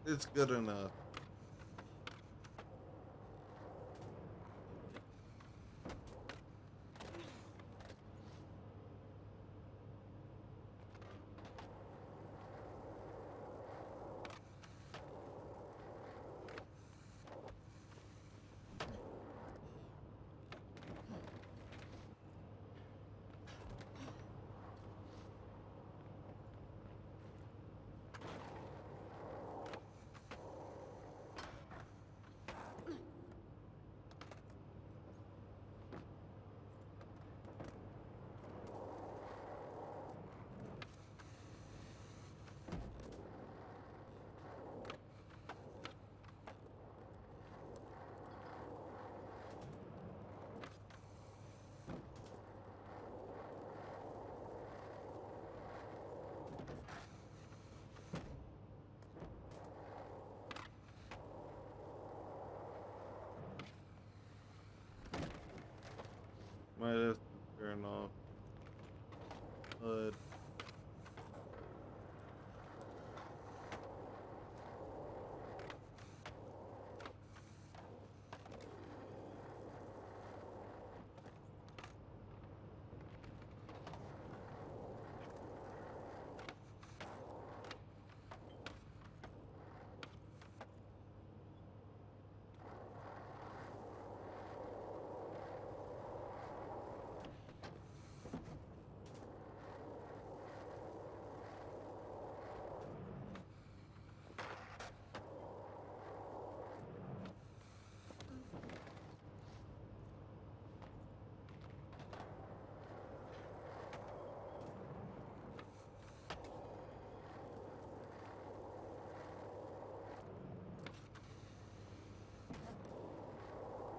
It's good enough. Might have to turn off HUD.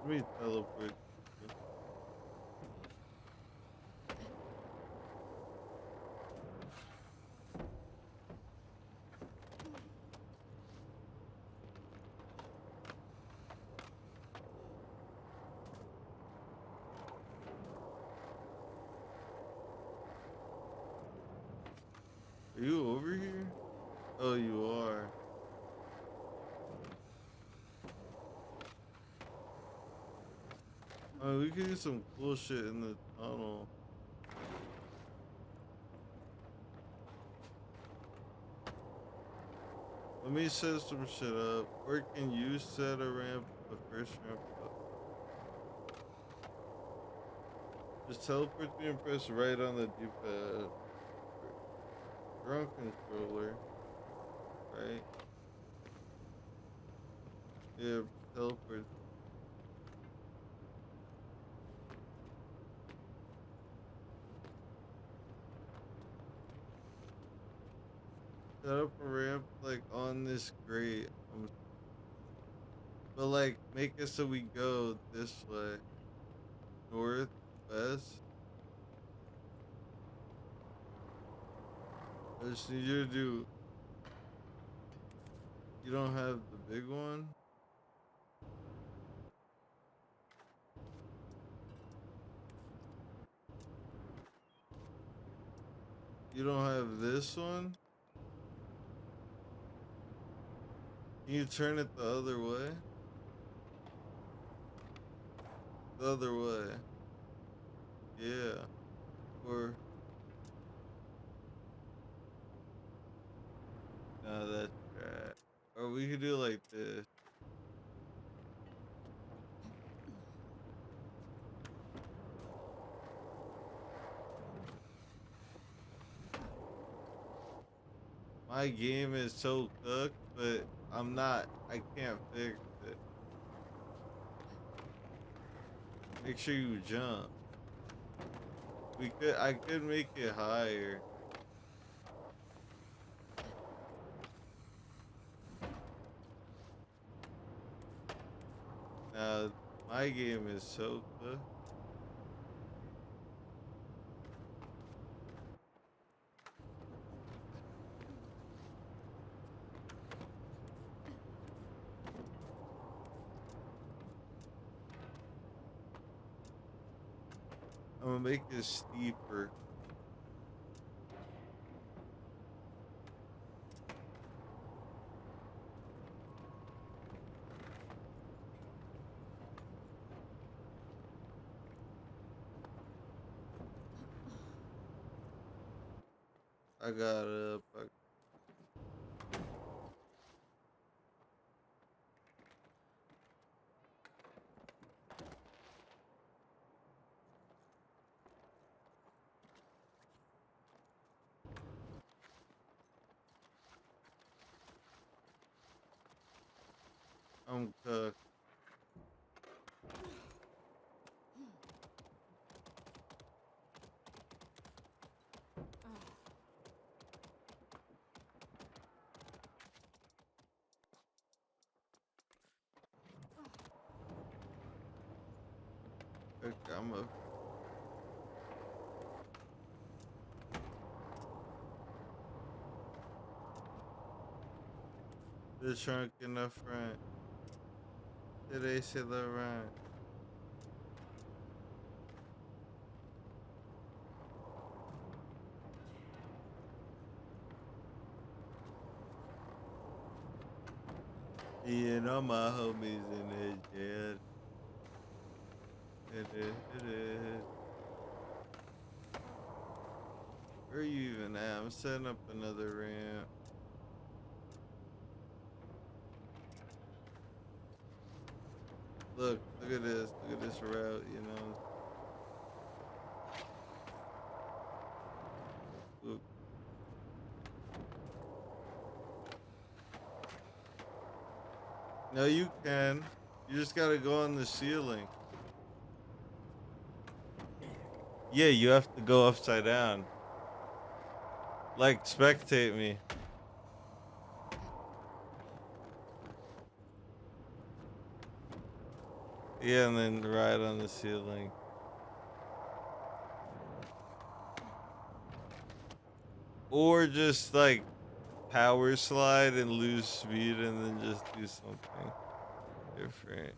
Let me teleport. Are you over here? Oh, you are. I mean, we could do some cool shit in the tunnel. Let me set some shit up. Or can you set a ramp, the first ramp up? Just teleport me and press right on the D-pad. Drone controller. Right? Yeah, teleport. Set up a ramp like on this grate. But like make it so we go this way. North, west. I just need you to do. You don't have the big one? You don't have this one? Can you turn it the other way? The other way. Yeah. Or no, that's right. Or we could do like this. My game is so cooked, but I can't fix it. Make sure you jump. I could make it higher. Now, my game is so cooked. I'm gonna make it steeper. I got it up. I'm cooked. Okay, I'm up. The trunk in the front. Did they say the right? Yeah, and all my homies in there, yeah. It is. Where are you even at? I'm setting up another ramp. Look at this. Look at this route, you know. Look. No, you can. You just gotta go on the ceiling. Yeah, you have to go upside down. Like, spectate me. Yeah, and then ride on the ceiling. Or just like power slide and lose speed and then just do something different.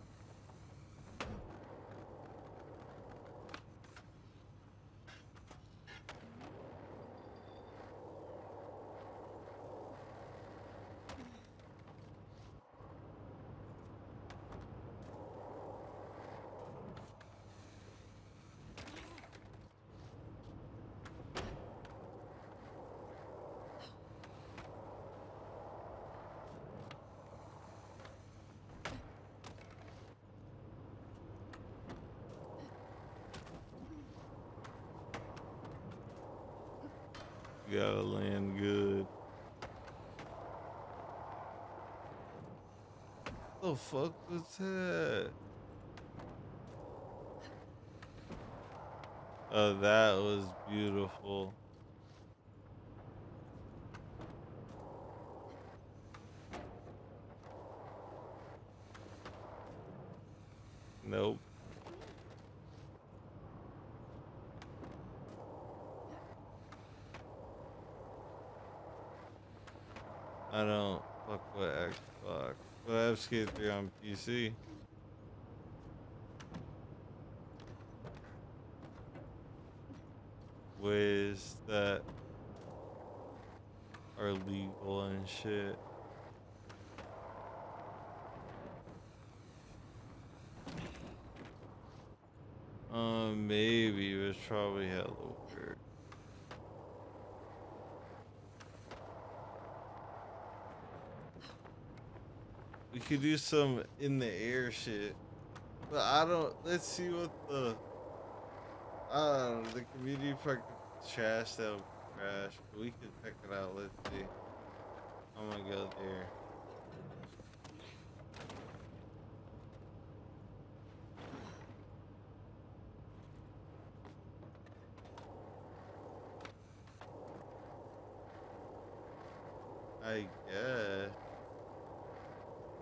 You gotta land good. The fuck was that? Oh, that was beautiful. Nope. I don't fuck with Xbox. But I have Skate 3 on PC. Ways that are legal and shit. Maybe it was probably hella weird. We could do some in the air shit. But I don't, let's see what the, I don't know, the community fucking trash that'll crash. But we could check it out, let's see. I'm gonna go there. I guess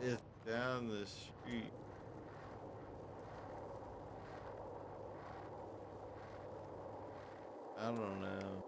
it's down the street. I don't know.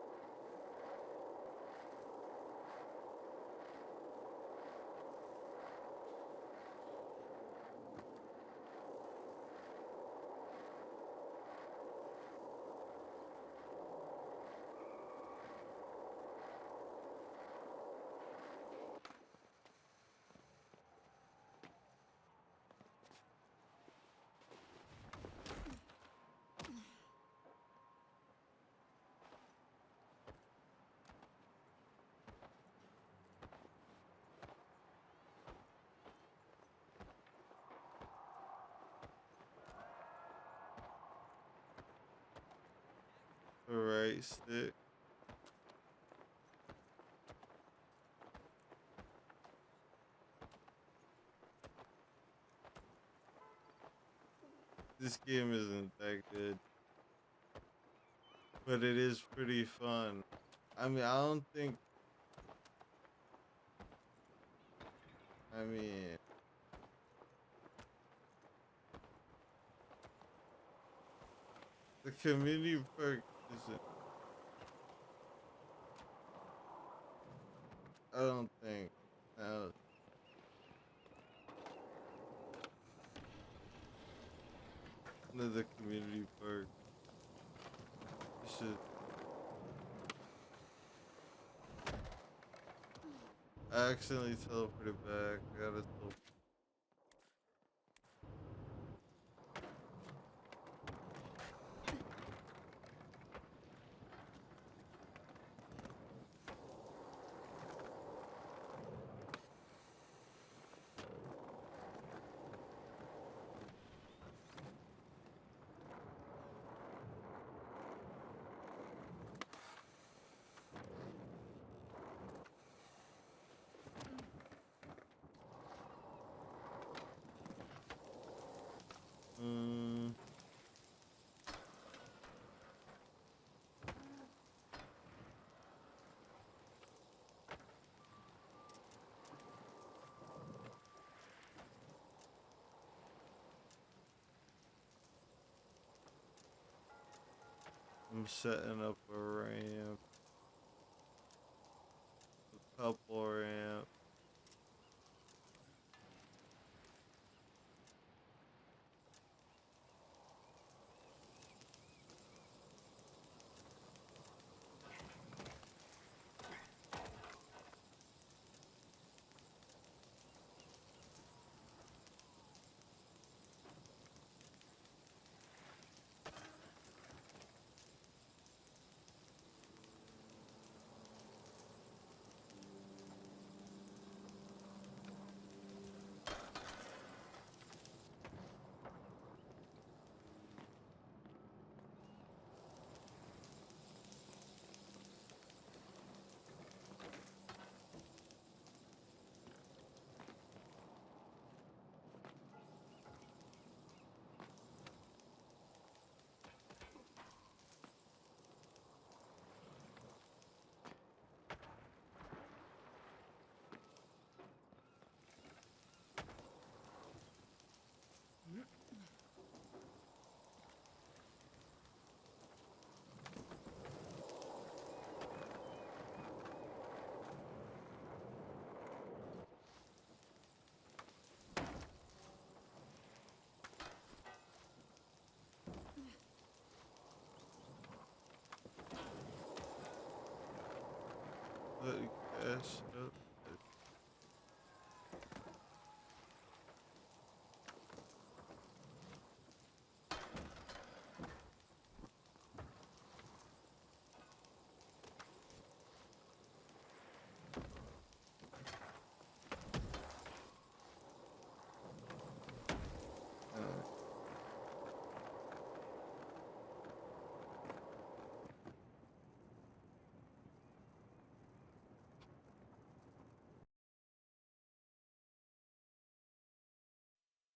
The right stick. This game isn't that good, but it is pretty fun. I mean, I mean, the community perk isn't, I don't think, no. The community perk. You should. I accidentally teleported back. I gotta teleport. I'm setting up a ramp, a couple ramp. cash up.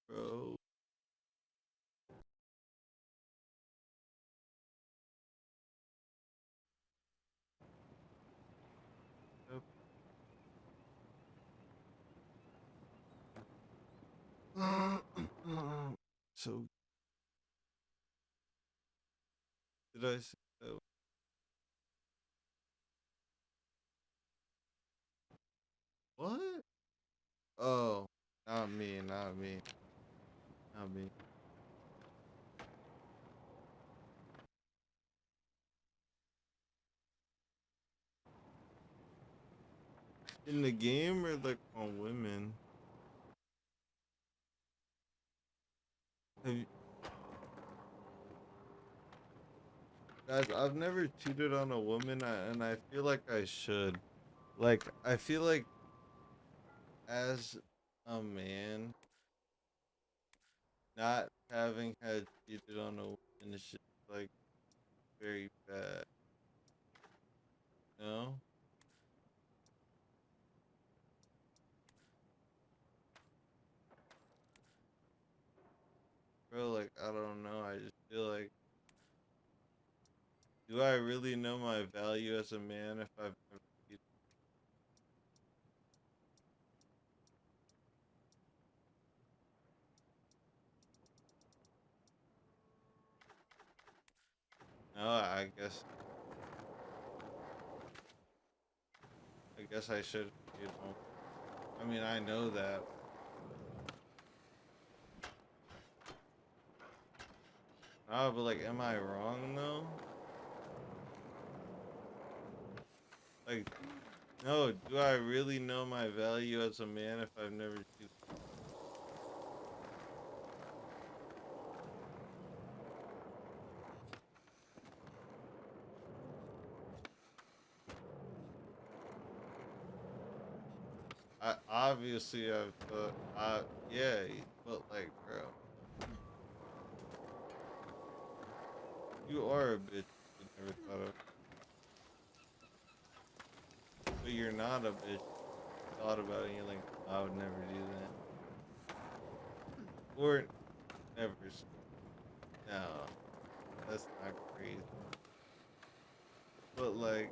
Bro. Yep. So did I say that? What? Oh, not me, not me, not me. In the game or like on women? Have you, guys, I've never cheated on a woman, and I feel like I should. Like, I feel like as a man, not having had cheated on a woman is just like very bad. No, bro. Like, I don't know. I just feel like, do I really know my value as a man if I've never cheated? No, I guess I should. You know, I mean, I know that. Oh, but like, am I wrong though? Like, no, do I really know my value as a man if I've never cheated? I obviously I've thought, yeah, but like, bro, you are a bitch. You never thought of, but you're not a bitch. You thought about it, and you're like, I would never do that, or never. No, that's not crazy. But like,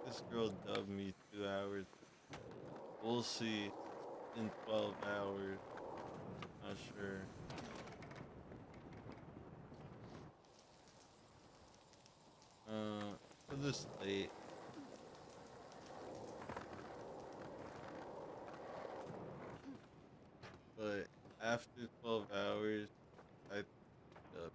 this girl dubbed me 2 hours. We'll see in 12 hours. Not sure. For this late. But after 12 hours, I up.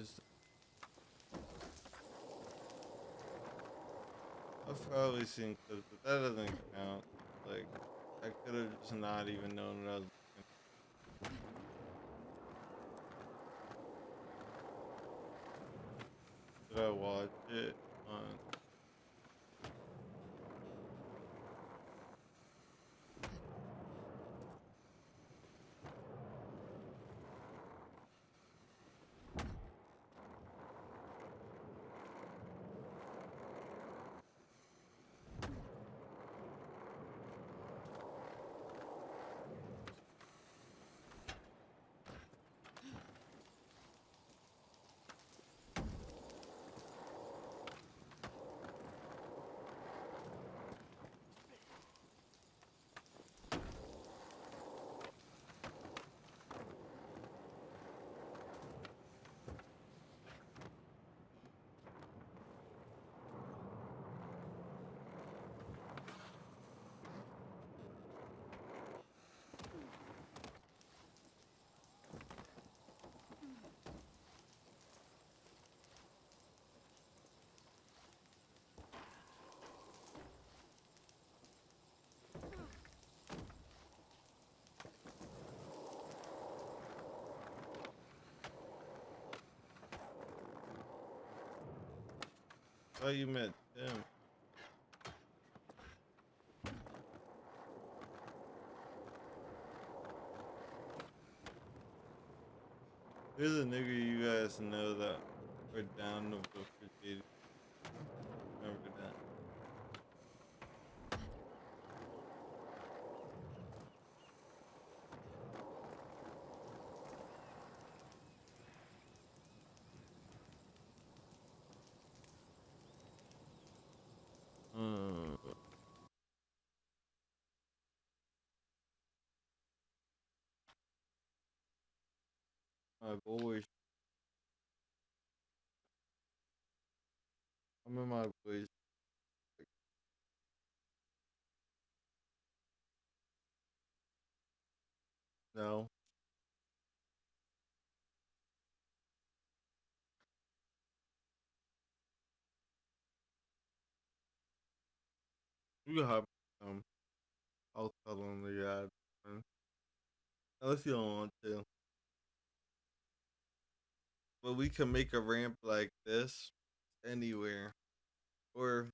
is. I've probably seen clips, but that doesn't count. Like, I could have just not even known what I was looking. Did I watch it on? Oh, you met Tim. There's a nigga you guys know that we're down to vote for JD. Remember that? My boys. I'm in my boys. No. You have I'll tell them the ad. Unless you don't want to. But we can make a ramp like this anywhere. Or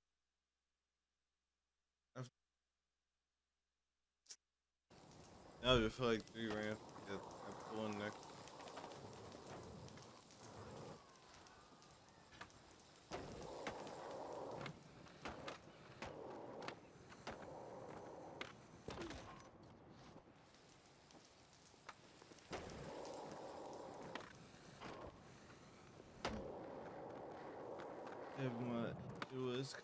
now I feel like 3 ramps. Yeah, I pull in next. If my it was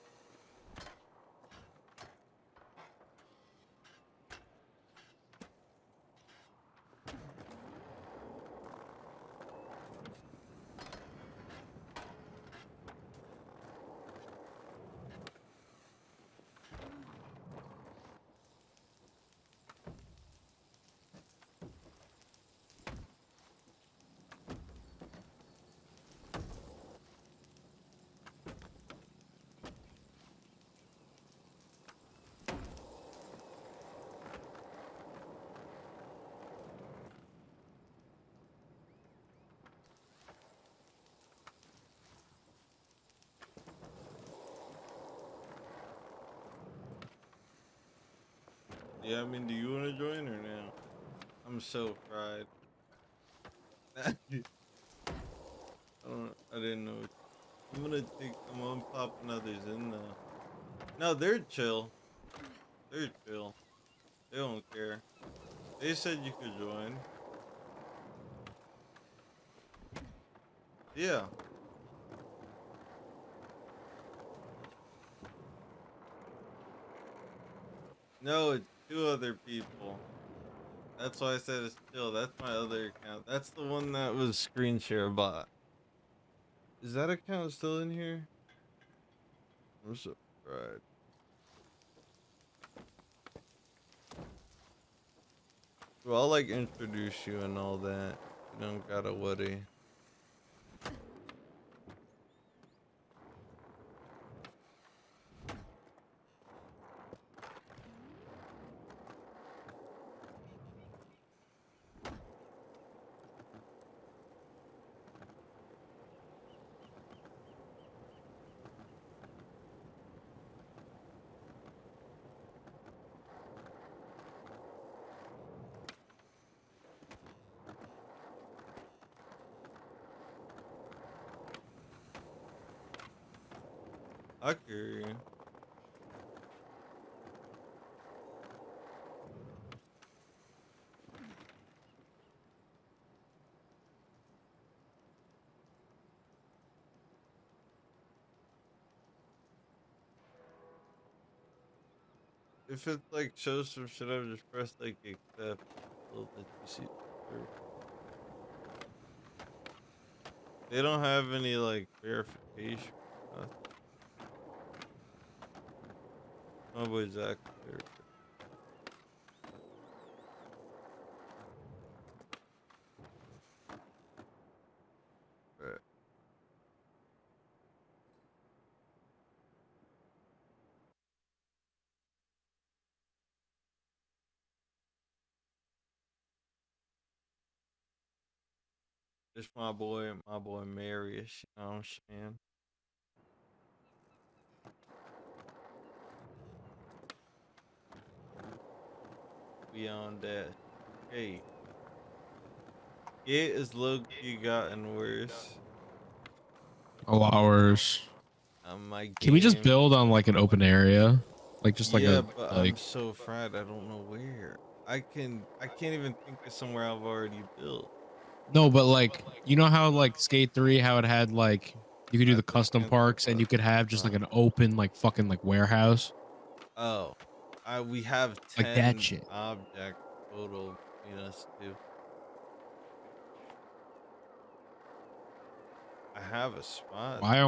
yeah, I mean, do you want to join or now? I'm so fried. I didn't know. I'm gonna pop others in now. No, they're chill. They're chill. They don't care. They said you could join. Yeah. No, it's 2 other people. That's why I said it's chill. That's my other account. That's the one that was screen share bot. Is that account still in here? I'm so fried. Well, I'll like introduce you and all that. You don't gotta worry. I hear you. If it like shows some shit, I would just press like accept. So that you see. They don't have any like verification. My boy Zach. Right. It's my boy Marius. You know what I'm saying? We on that. Hey, it is low key gotten worse. A lot worse. On my Can we just game. build on like an open area? Like just like Yeah, a but I'm so fried. I don't know where. I can't even think of somewhere I've already built. no, but like you know how like Skate 3, how it had like you could do I the just custom can't think parks and you of could have just uh, like an open like fucking like warehouse. Oh, we have Like that 10 shit. objects total between us two. I have a spot. I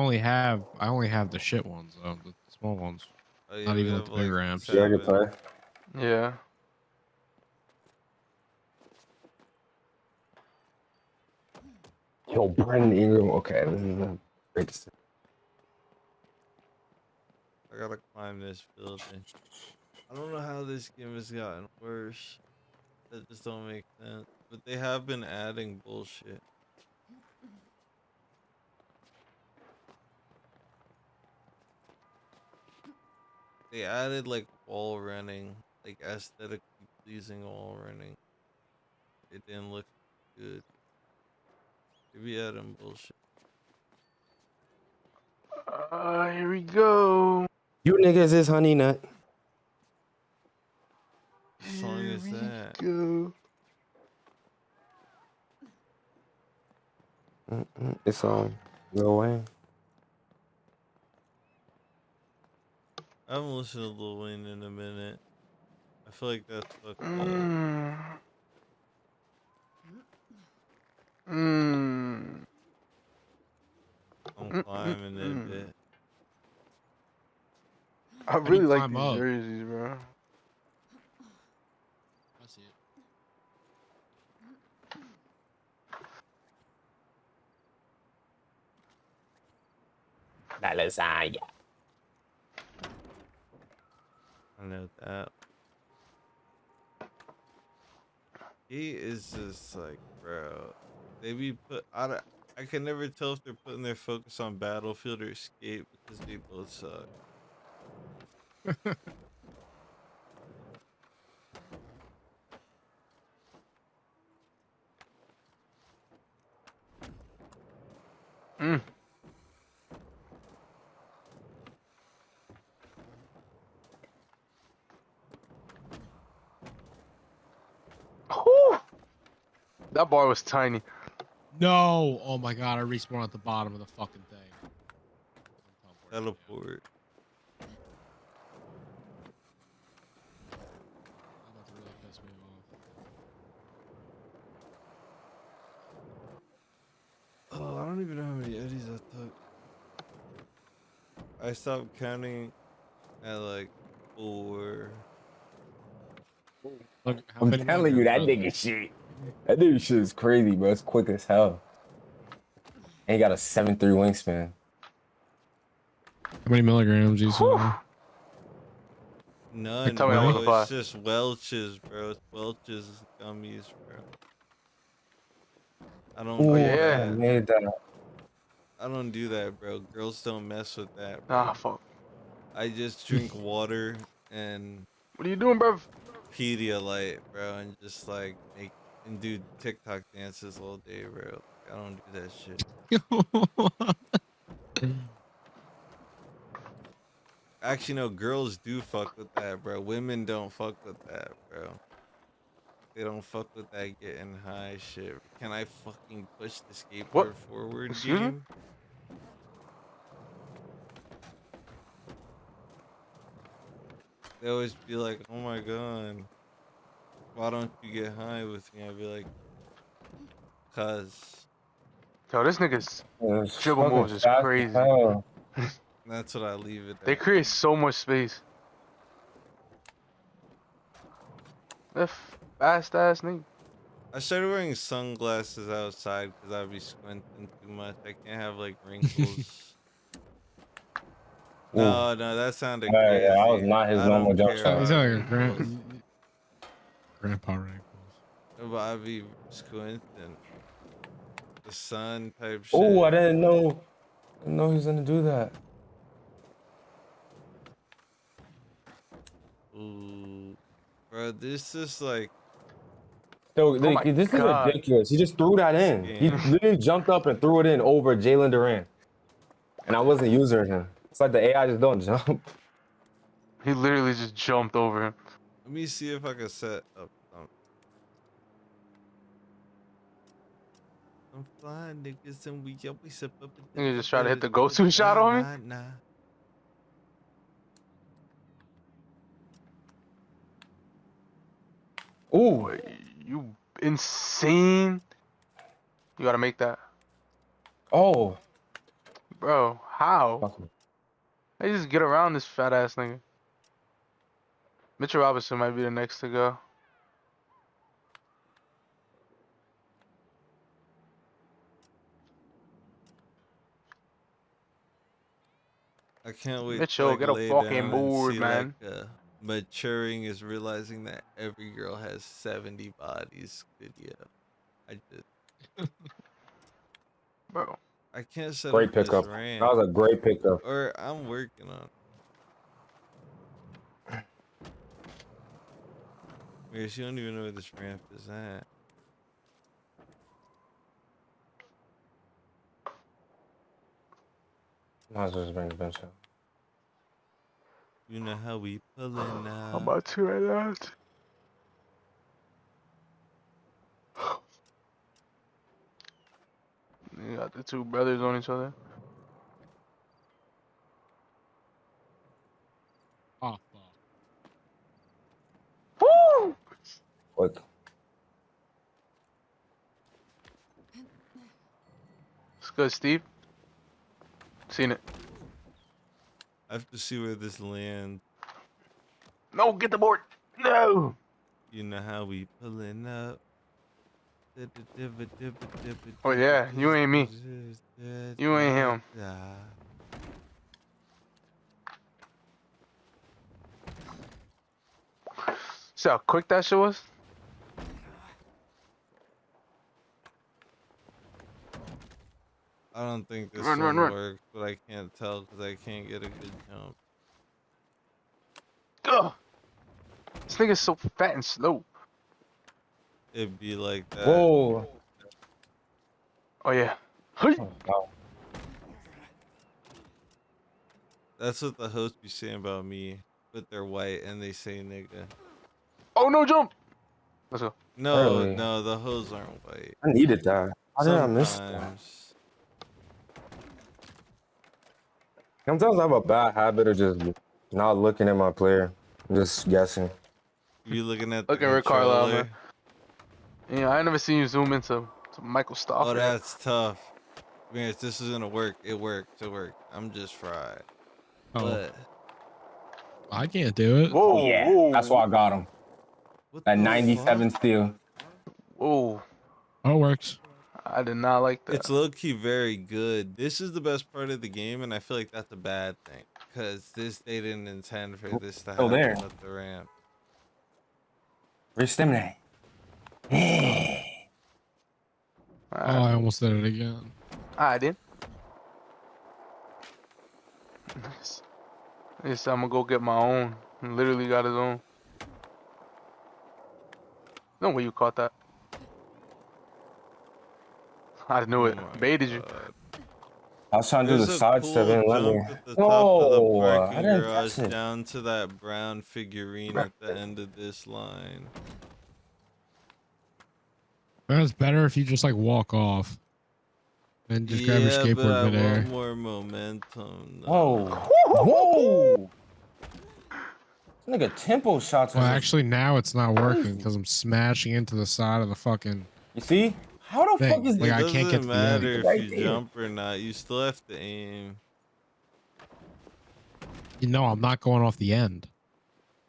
only have the shit ones though, the small ones. Oh yeah, Not we even with have the like big ramps. Yeah, I can 7. play. Yeah. Yo, Brandon Ingram. Okay, this is a great decision. I gotta climb this building. I don't know how this game has gotten worse. That just don't make sense. But they have been adding bullshit. They added like wall running, like aesthetically pleasing wall running. It didn't look good. They be adding bullshit. Here we go. You niggas is honey nut. What song Here is we that? go. It's on. No way. I haven't listened to Lil Wayne in a minute. I feel like that's fucked up. Mm. Mm. I'm Mm, mm, climbing it a mm. bit. I How do really you like climb these up? jerseys, bro. I see it. La lasagna. I know that. He is just like, bro. They be I can never tell if they're putting their focus on Battlefield or Escape because they both suck. Mm. Whew. That bar was tiny. No! Oh my god, I respawned at the bottom of the fucking thing. I'm teleporting, yeah. Teleport. That's about to really piss me off. Oh, I don't even know how many eddies I took. I stopped counting at like 4. Look, how I'm many telling you, that milligrams nigga shit. That nigga shit is crazy, bro. It's quick as hell. And he got a 7'3" wingspan. How many milligrams do you Whew. say? None, tell me I'm bro. on the fly. It's just Welch's, bro. It's Welch's gummies, bro. I don't Oh, do yeah. that. I made that. I don't do that, bro. Girls don't mess with that, bro. Ah, fuck. I just drink water and What are you doing, bruv? Pedialyte, bro, and just like make and do TikTok dances all day, bro. I don't do that shit. Actually, no, girls do fuck with that, bro. Women don't fuck with that, bro. They don't fuck with that getting high shit. Can I fucking push the What? skateboard forward Excuse me? game? They always be like, oh my god, why don't you get high with me? I'd be like, cuz. Yo, this nigga's It's dribble fucking moves is fast as crazy. hell. That's what I leave it They at. create so much space. That fast ass nigga. I started wearing sunglasses outside because I'd be squinting too much. I can't have like wrinkles. Ooh. No, that sounded Yeah, that was crazy. not his I normal don't jump care shot. He's about like a wrinkles. grandpa wrinkles. But I be squinting. The sun type Oh, I shit. didn't know. I didn't know he was gonna do that. Ooh. Bro, this is like So, Oh my this is god. ridiculous. He just threw that in. He scam. literally jumped up and threw it in over Jalen Durant. And I wasn't using him. It's like the AI just don't jump. He literally just jumped over him. Let me see if I can set up some fly niggas and we always up. Nigga just tried to hit the go-to shot on me. Nah. Ooh. Boy, you insane. You gotta make that. Oh. Bro, how? Fucking- They just get around this fat ass nigga. Mitchell Robinson might be the next to go. I can't wait to Mitchell, like get a lay fucking down and board, see man. like maturing is realizing that every girl has 70 bodies video. I just Bro. I can't set Great up this pickup. That ramp. was a great pickup. Or I'm working on it. Wait, you don't even know where this ramp is at. Might as well just bring the bench up. You know how we pulling I'm up. about to right now. You got the two brothers on each other. Oh, fuck. Woo! Quick. It's good, Steve. Seen it. I have to see where this lands. No, get the board. No. You know how we pulling up. Oh yeah, you ain't me. You ain't him. See how quick that shit was? I don't think this Run, one run. works, but I can't tell because I can't get a good jump. Ugh. This nigga's so fat and slow. It'd be like that. Whoa. Oh yeah. Hey. Oh, wow. That's what the host be saying about me, but they're white and they say nigga. Oh no, jump. Let's go. No, Really? no, the hoes aren't white. I needed that. How did I miss that? Sometimes. Sometimes I have a bad habit of just not looking at my player, just guessing. You looking at Look the at Rick Carlisle, controller? man. Yeah, I never seen you zoom into Michael Stock. Oh, that's tough. Man, if this is gonna work, it worked. It worked. I'm just fried. Oh, But I can't do it. Whoa, Yeah, whoa. that's why I got him. what That the 97 fuck? steal. Whoa. Oh, it works. I did not like that. It's low key very good. This is the best part of the game, and I feel like that's a bad thing because they didn't intend for this to Still happen there. with the ramp. Where's Stimine? Oh, I almost did it again. I did. Yes, I'm gonna go get my own. He literally got his own. No way you caught that. I knew it. Oh my Baited you. God. I was trying to do the There's a side step cool and let me. jump at the top of the No, I parking didn't garage catch it. down to that brown figurine at the end of this line. It's better if you just like walk off and just grab your Yeah, but skateboard I midair. want more momentum. Whoa. though. Whoa. This nigga tempo shots. Well, are actually, now it's not working crazy. because I'm smashing into the side of the fucking You see? How the fuck thing. is Like It I can't get doesn't to the end. matter if right you there? jump or not. You still have to aim. You know, I'm not going off the end.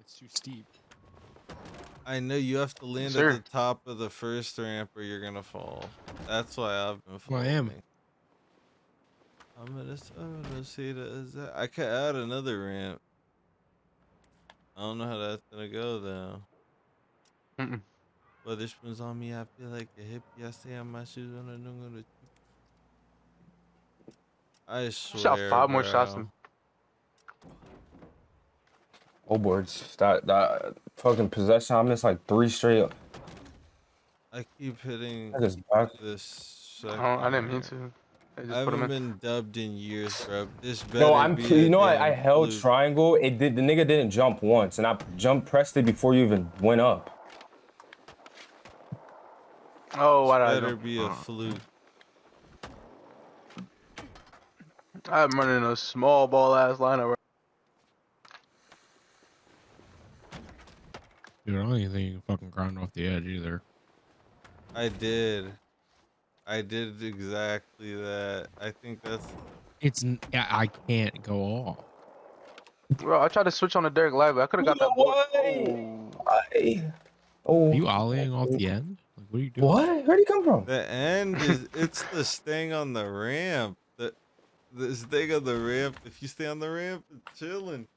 It's too steep. I know you have to land at Sir. the top of the first ramp or you're gonna fall. That's why I've been Well, I falling. am. I'm gonna see that. I could add another ramp. I don't know how that's gonna go though. Mm-mm. Weather spins on me. I feel like a hippie. I stay on my shoes on a new. I swear, Shot 5 more bro. shots than Oh, boards. That fucking possession. I missed like 3 straight. I keep hitting That is back. this. I didn't mean to. I I just put him haven't in. been dubbed in years, bro. This better No, I'm. be You a know, I damn held fluke. triangle. It did. The nigga didn't jump once, and I pressed it before you even went up. Oh, why did I Better jump? be a fluke. I'm running a small ball ass lineup. Dude, I don't even think you can fucking grind off the edge either. I did exactly that. I think that's. I can't go off. Bro, I tried to switch on the Derek Live, but I could have got that ball. Oh. Are you ollieing off the end? Like, what are you doing? What? Where'd he come from? The end is it's the staying on the ramp. The staying on the ramp. If you stay on the ramp, it's chilling.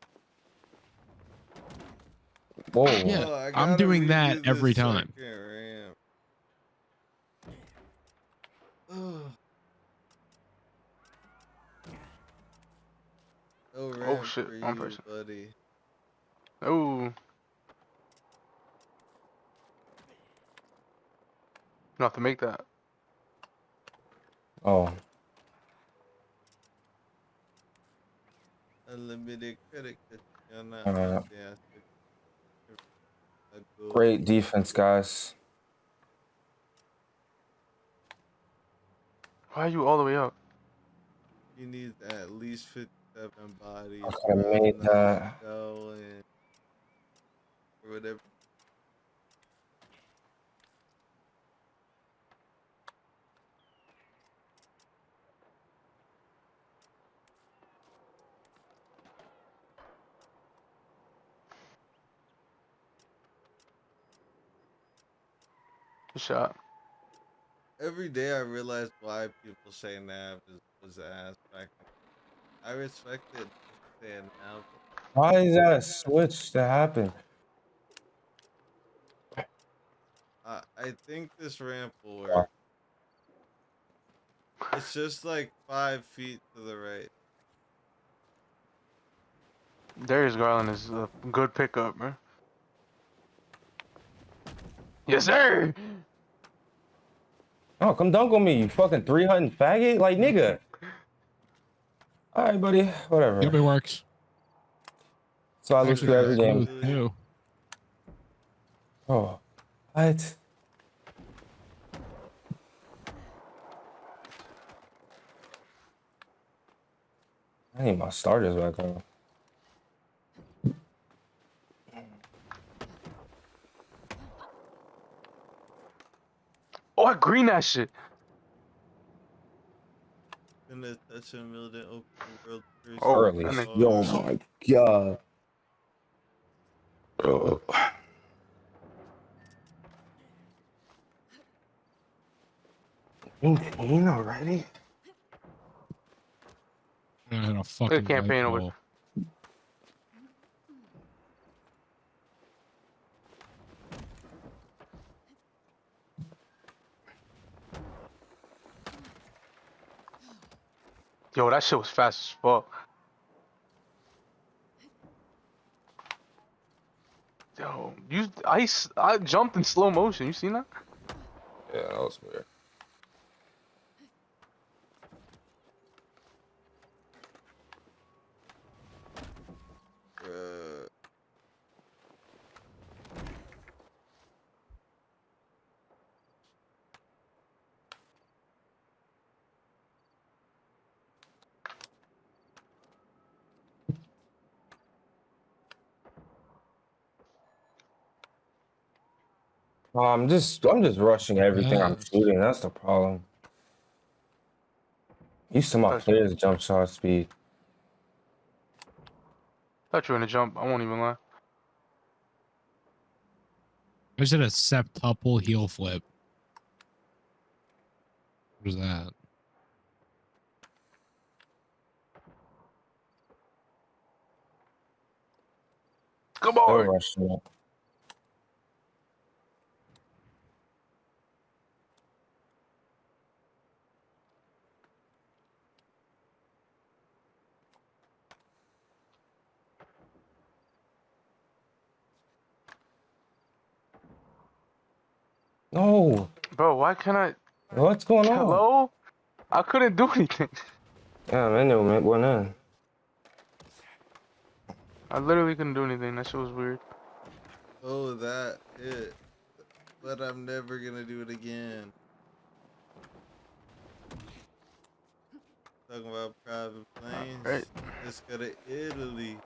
Whoa. Yeah, Oh, I I'm gotta doing that redo every this time. second ramp. Ugh. No ramp shit, for wrong you, person. buddy. Oh. You have to make that. Oh. Unlimited credit. Great defense, guys. Why are you all the way up? You need at least 57 bodies. I could have made that. Going or whatever. Good shot. Every day I realize why people say Nav was ass back then. I respect it saying Nav. Why is that a switch to happen? I think this ramp will work. It's just like 5 feet to the right. Darius Garland is a good pickup, bro. Yes, sir. Oh, come dunk on me, you fucking 300 faggot. Like, nigga. All right, buddy. Whatever. It works. So I lose to every game. Ew. Oh, what? I need my starters back on. Oh, I green that shit. Gonna touch a million open world. Oh, Early. that nigga- Yo, my God. Oh. 18 already? I had a fucking campaign light over. bulb. Yo, that shit was fast as fuck. Yo, I jumped in slow motion. You seen that? Yeah, that was weird. I'm just rushing everything I'm shooting. That's the problem. Used to my players' jump shot speed. Thought you were gonna jump. I won't even lie. I said a septuple heel flip. What is that? Come Still on. rushing it. No. Bro, why can't I? What's going on? Hello? I couldn't do anything. Yeah, man, they went in. I literally couldn't do anything. That shit was weird. Oh, that hit. But I'm never gonna do it again. Talking about private planes. Right. Let's go to Italy.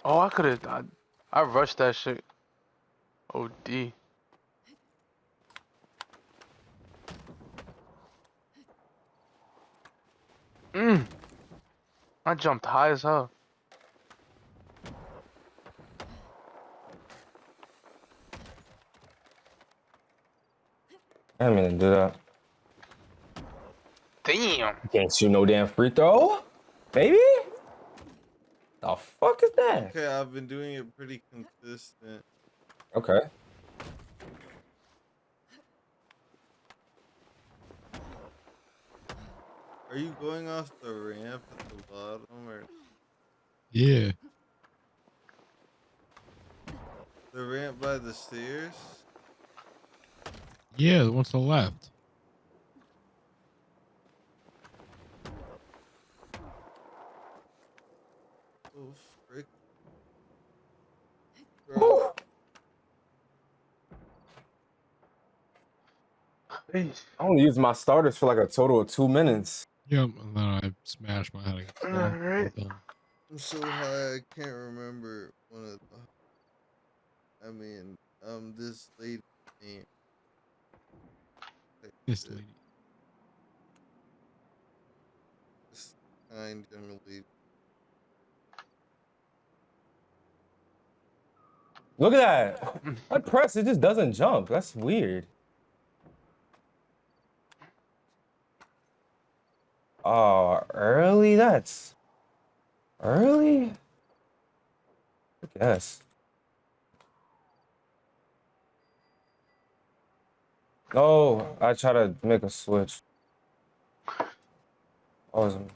Oh, I could have. I rushed that shit. OD. I jumped high as hell. I didn't mean to do that. Damn. You can't shoot no damn free throw? Maybe? The fuck is that? Okay, I've been doing it pretty consistent. Okay. Are you going off the ramp at the bottom or Yeah. the ramp by the stairs? Yeah, the one to the left. Oh, frick. Bro. Hey. I only used my starters for like a total of 2 minutes. Yep, and then I smashed my head against the wall. Alright. I'm so high I can't remember one of the, I mean, this lady's name. This lady. This kind young lady. Look at that. I press, it just doesn't jump. That's weird. Oh, early? That's early? I guess. Oh, I try to make a switch. Awesome.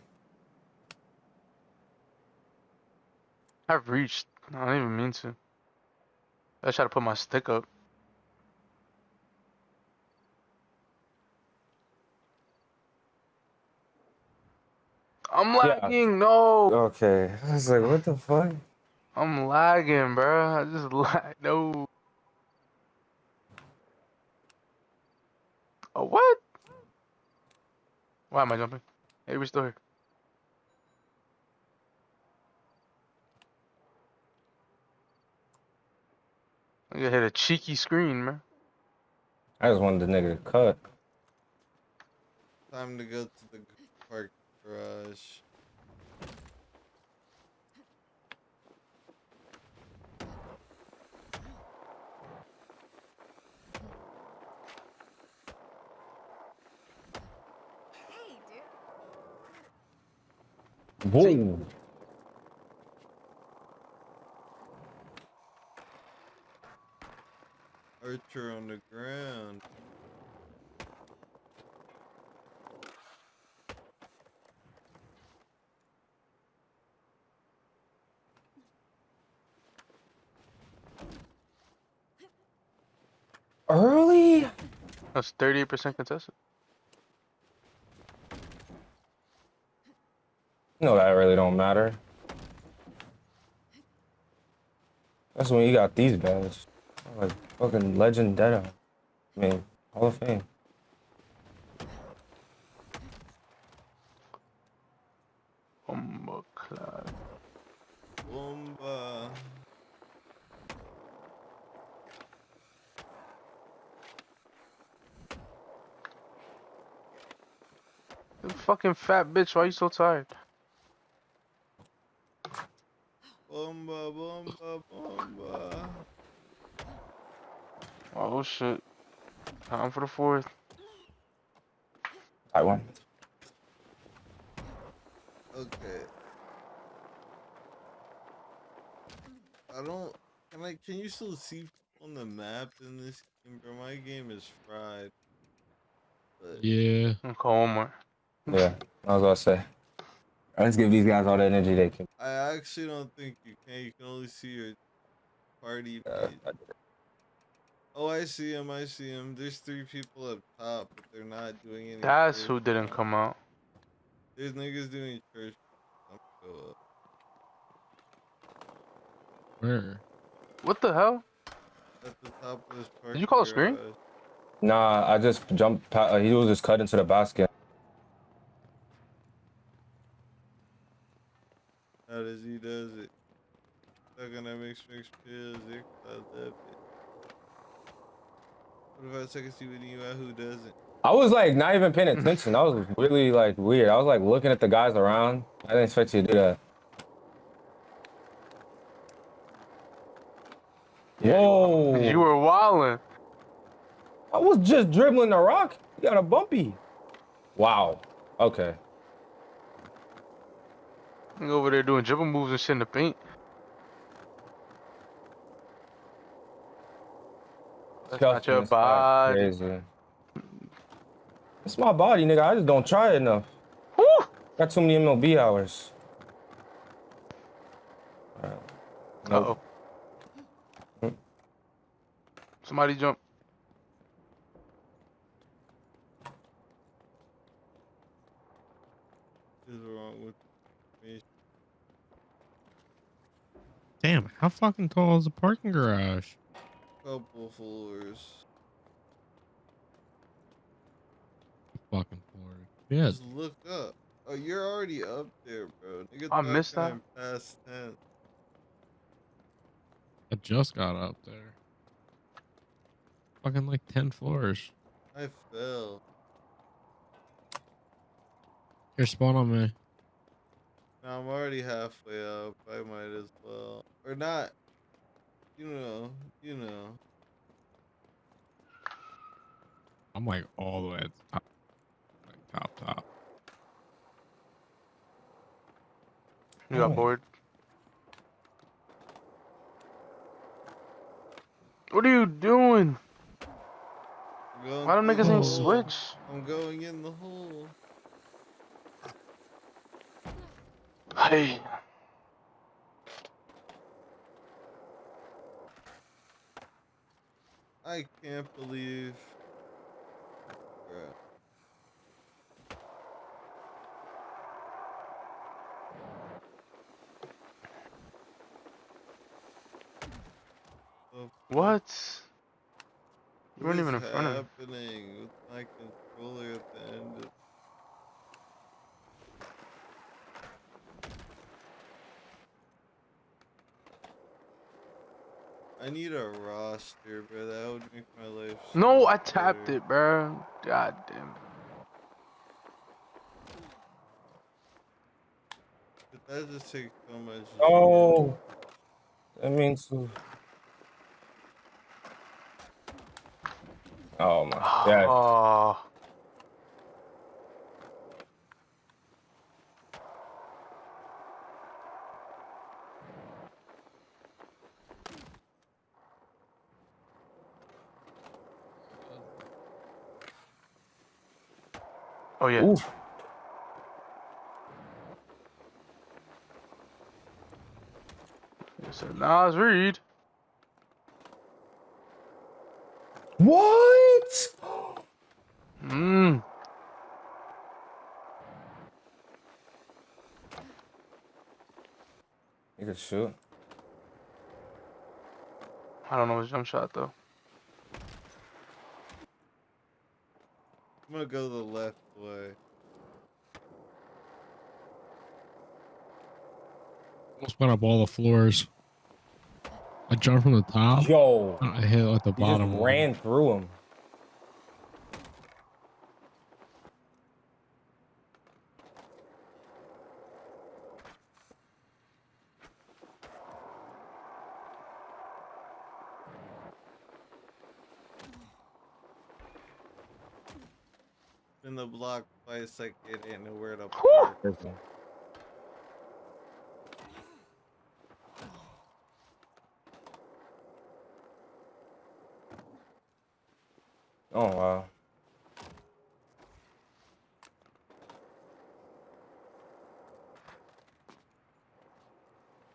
I've reached. I don't even mean to. I try to put my stick up. I'm lagging. No. Okay. I was like, what the fuck? I'm lagging, bro. I just lag. No. Oh, what? Why am I jumping? Hey, we're still here. I hit a cheeky screen, man. I just wanted the nigga to cut. Time to go to the park garage. Whoa. Archer on the ground. Early? That's 38% contested. No, that really don't matter. That's when you got these badges. Like fucking Legend Dead. I mean, Hall of Fame. Bomba clad. Bomba. fucking fat bitch. Why you so tired? Bomba, bomba, bomba. Oh shit. Time for the fourth. I won. Okay. I don't. Can you still see on the map in this game, bro? My game is fried. But Yeah. Coma. Yeah, I was gonna say. Let's give these guys all the energy they can. I actually don't think you can. You can only see your party Uh, page. Oh, I see him. I see him. There's 3 people up top, but they're not doing any That's church who didn't stuff. come out. There's niggas doing church. I'm gonna go up. Where? What the hell? At the top of this parking Did you call a screen? garage. Nah, I just jumped. He was just cut into the basket. How does he does it? Stuck that mix pills. What if I take a see with you out who doesn't? I was like not even paying attention. That was really like weird. I was like looking at the guys around. I didn't expect you to do that. Whoa! You were wildin'. I was just dribbling the rock. You got a bumpy. Wow. Okay. You over there doing dribble moves and shit in the paint. That's not your body. Crazy. It's my body, nigga. I just don't try it enough. Woo! Got too many MLB hours. Uh-oh. Somebody jump. What is wrong with me? Damn, how fucking tall is the parking garage? Couple floors. Fucking floor. Yeah. Just look up. Oh, you're already up there, bro. Nigga, I missed that. I'm past 10. I just got up there. Fucking like 10 floors. I fell. Here, spawn on me. Now I'm already halfway up. I might as well. Or not. You know. You know. I'm like all the way at the top. Like top. You got bored. What are you doing? Why them niggas ain't switch? I'm going in the hole. Hey. I can't believe. Bruh. What? You weren't What even in is front of me. happening with my controller at the end of... I need a roster, bro. That would make my life so No, I much tapped better. it, bro. God damn it. But that just takes so much. Oh, that means to. Oh my god. Oh. Oh yeah. Oof. Yes, sir. Nas Reed. What? Mmm. You could shoot. I don't know his jump shot though. I'm gonna go the left way. Almost went up all the floors. I jumped from the top. Yo. I hit at the He bottom. just ran through him. in the block twice, like it ain't nowhere to Whew. park. Okay. Oh wow.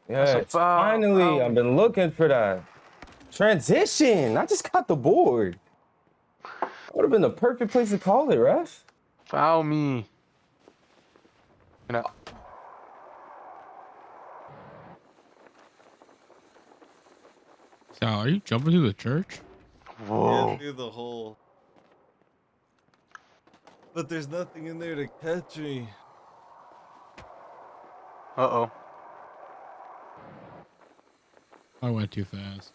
That's a Yes, foul. finally. Foul I've me. been looking for that. Transition. I just got the board. That would have been the perfect place to call it, ref. Foul me. You know, Sal, are you jumping through the church? Yeah, whoa. through the hole. But there's nothing in there to catch me. Uh-oh. I went too fast.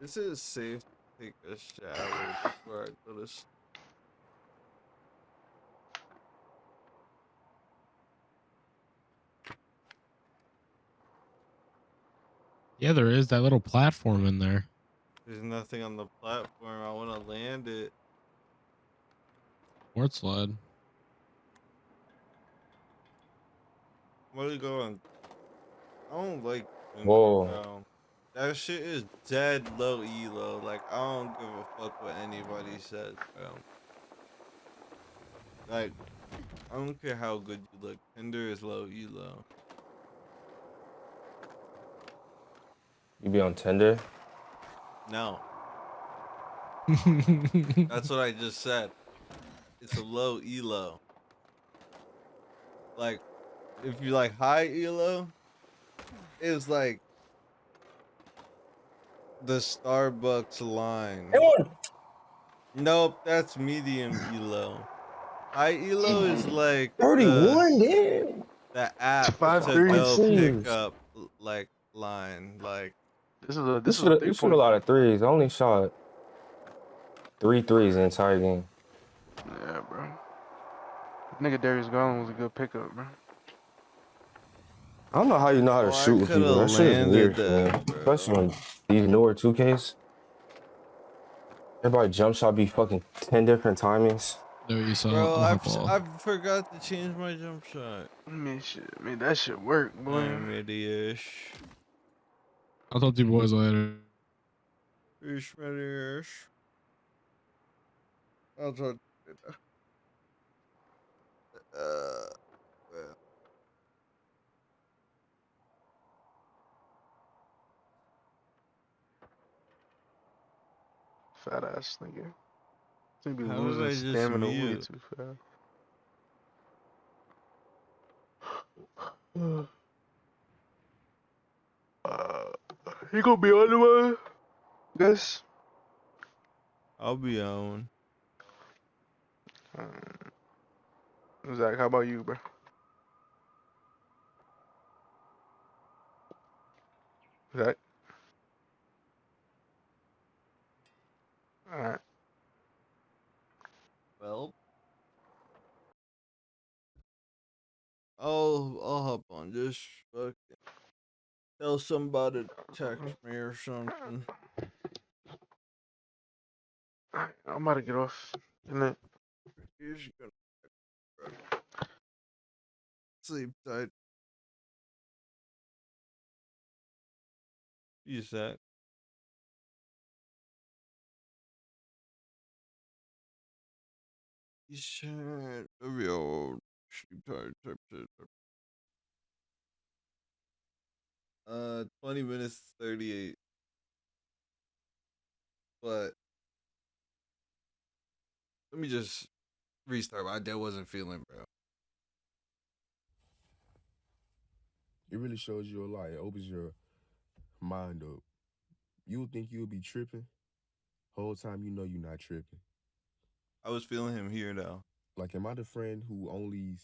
This is safe to take a shower before I go to sleep. Yeah, there is that little platform in there. There's nothing on the platform. I want to land it. Board sled. What are you going? I don't like doing that, Whoa. bro. That shit is dead low elo. Like, I don't give a fuck what anybody says, bro. Like, I don't care how good you look. Tinder is low elo. You be on Tinder? No, that's what I just said. It's a low elo. Like, if you like high elo, it's like the Starbucks line. Nope, that's medium elo. High elo is like 31, damn. the It's app five to threes. go pick Jeez. up like line. Like, This You is a you shoot a 3-point. lot of threes. I only shot 3 threes the entire game. Yeah, bro. Nigga Darius Garland was a good pickup, bro. I don't know how you know how to oh, I shoot with could people. have That shit is landed weird, that, man. Especially bro. on these newer 2Ks. Everybody jump shot be fucking 10 different timings. There you saw. Bro, I'm gonna hop I off. forgot to change my jump shot. I mean, shit. I mean, that shit work, boy. I'm idiot-ish. I'll talk to you boys later. Ish, ish. I'll talk to you later. Well. Fat ass nigga. He be How did losing I just stamina way mute? too fast. He gonna be on the way? Guess. I'll be on. Zach, how about you, bro? Zach? Alright. Well, I'll hop on. Just fucking tell somebody to text me or something. Alright, I'm about to get off. Good night. He's gonna sleep tight. You said. You said a real sleep tight type shit. 20 minutes 38. But let me just restart. My dad wasn't feeling, bro. It really shows you a lot. It opens your mind up. You would think you would be tripping. Whole time you know you're not tripping. I was feeling him here though. Like, am I the friend who only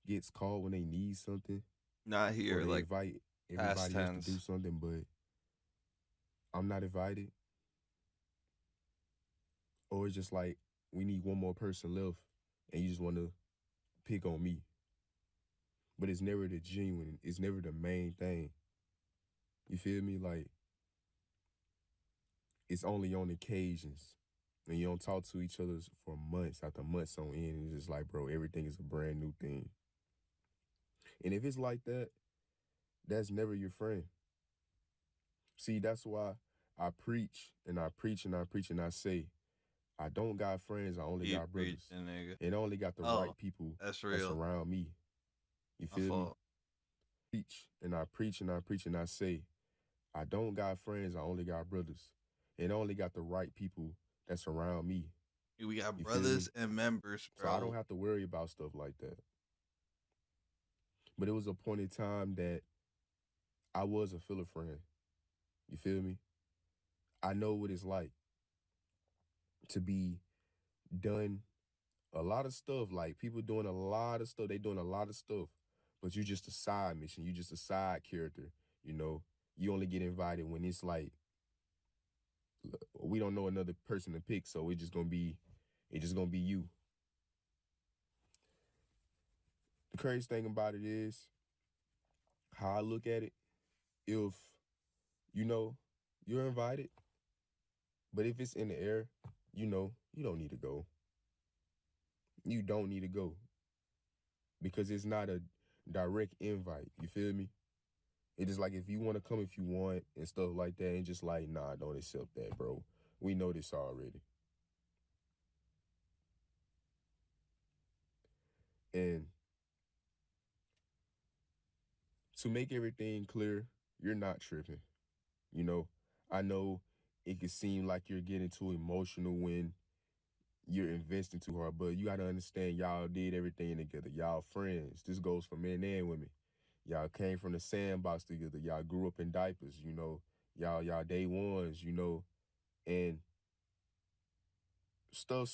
gets called when they need something? Not Or here, they like invite past everybody else to do tense. something, but I'm not invited? Or it's just like, we need one more person left, and you just want to pick on me. But it's never the genuine. It's never the main thing. You feel me? Like, it's only on occasions. And you don't talk to each other for months after months on end. And it's just like, bro, everything is a brand new thing. And if it's like that, that's never your friend. See, that's why I preach and I preach and I preach and I say, I don't got friends, I only got brothers. Nigga. And I only got the right people That's that's real. around me. You My feel me? fault. Preach and I preach and I preach and I say, I don't got friends, I only got brothers. And I only got the right people that's around me. We got You brothers and members, bro. So I don't have to worry about stuff like that. But it was a point in time that I was a filler friend. You feel me? I know what it's like to be done a lot of stuff. Like people doing a lot of stuff. They doing a lot of stuff. But you just a side mission. You just a side character. You know, you only get invited when it's like, we don't know another person to pick. So it's just gonna be you. The crazy thing about it is how I look at it. If, you know, you're invited, but if it's in the air, you know, you don't need to go. You don't need to go. Because it's not a direct invite. You feel me? It is like if you want to come if you want and stuff like that, and just like, nah, don't accept that, bro. We know this already. And to make everything clear, you're not tripping. You know, I know it could seem like you're getting too emotional when you're investing too hard, but you got to understand y'all did everything together. Y'all friends. This goes for men and women. Y'all came from the sandbox together. Y'all grew up in diapers, you know. Y'all day ones, you know. And stuff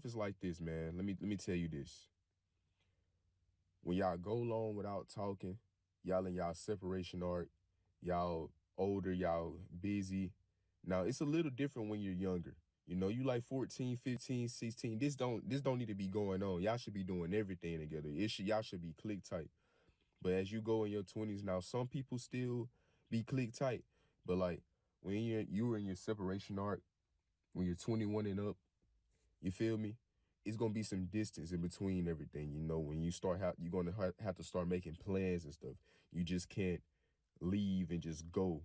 is like this, man. Let me tell you this. When y'all go long without talking, y'all in y'all separation arc, y'all older, y'all busy. Now, it's a little different when you're younger. You know, you like 14, 15, 16. This don't need to be going on. Y'all should be doing everything together. Y'all should be click tight. But as you go in your 20s now, some people still be click tight. But like when you were in your separation arc, when you're 21 and up, you feel me? It's gonna be some distance in between everything. You know, when you start you're gonna have to start making plans and stuff. You just can't leave and just go.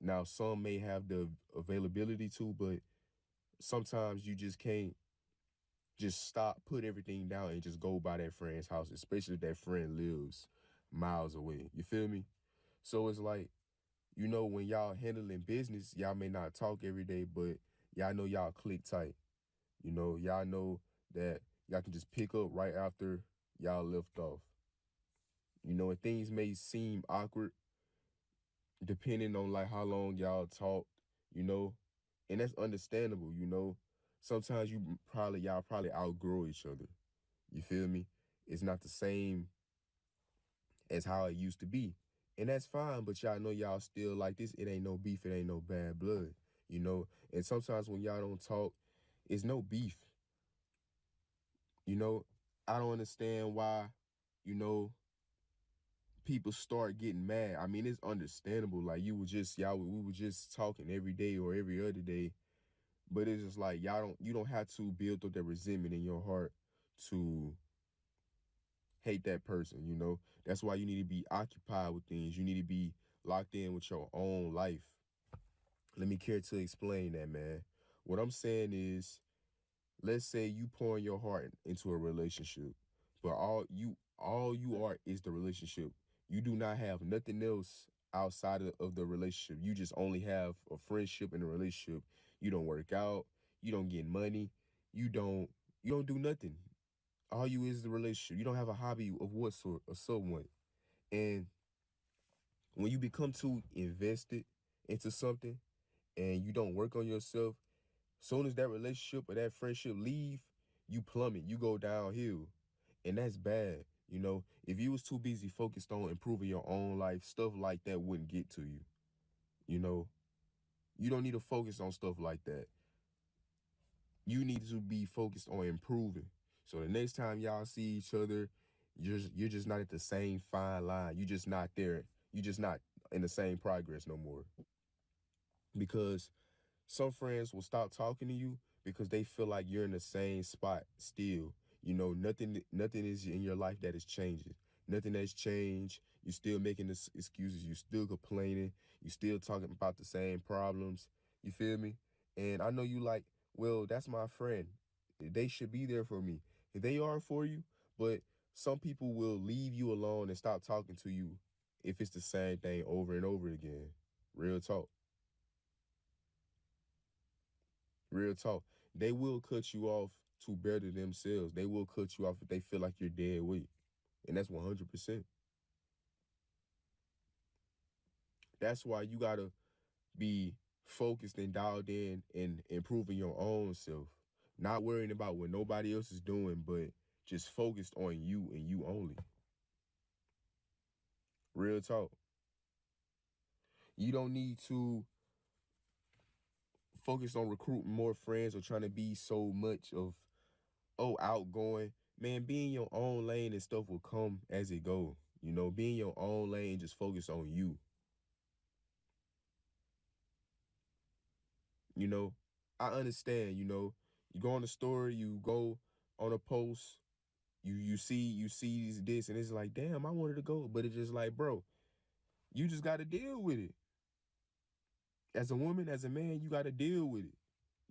Now, some may have the availability to, but sometimes you just can't just stop, put everything down, and just go by that friend's house, especially if that friend lives miles away. You feel me? So it's like, you know, when y'all handling business, y'all may not talk every day, but y'all know y'all click tight. You know, y'all know that y'all can just pick up right after y'all left off. You know, and things may seem awkward depending on like how long y'all talked, you know, and that's understandable, you know. Sometimes y'all probably outgrow each other. You feel me? It's not the same as how it used to be. And that's fine, but y'all know y'all still like this. It ain't no beef, it ain't no bad blood, you know. And sometimes when y'all don't talk, it's no beef. You know, I don't understand why, you know, people start getting mad. I mean, it's understandable. Like we were just talking every day or every other day. But it's just like you don't have to build up that resentment in your heart to hate that person, you know? That's why you need to be occupied with things. You need to be locked in with your own life. Let me care to explain that, man. What I'm saying is, let's say you pouring your heart into a relationship, but all you are is the relationship. You do not have nothing else outside of the relationship. You just only have a friendship and a relationship. You don't work out. You don't get money. You don't do nothing. All you is the relationship. You don't have a hobby of what sort or someone. And when you become too invested into something and you don't work on yourself, soon as that relationship or that friendship leave, you plummet, you go downhill. And that's bad. You know, if you was too busy focused on improving your own life, stuff like that wouldn't get to you. You know, you don't need to focus on stuff like that. You need to be focused on improving. So the next time y'all see each other, you're just not at the same fine line. You're just not there. You're just not in the same progress no more. Because Some friends will stop talking to you because they feel like you're in the same spot still. You know, nothing is in your life that is changing. Nothing has changed. You're still making excuses. You're still complaining. You're still talking about the same problems. You feel me? And I know you like, well, that's my friend. They should be there for me. They are for you, but some people will leave you alone and stop talking to you if it's the same thing over and over again. Real talk. Real talk. They will cut you off to better themselves. They will cut you off if they feel like you're dead weight. And that's 100%. That's why you got to be focused and dialed in and improving your own self. Not worrying about what nobody else is doing, but just focused on you and you only. Real talk. You don't need to focus on recruiting more friends or trying to be so much of, outgoing. Man, be in your own lane and stuff will come as it go. You know, be in your own lane and just focus on you. You know, I understand, you know, you go on the story, you go on a post, you see this, and it's like, damn, I wanted to go. But it's just like, bro, you just gotta deal with it. As a woman, as a man, you gotta deal with it.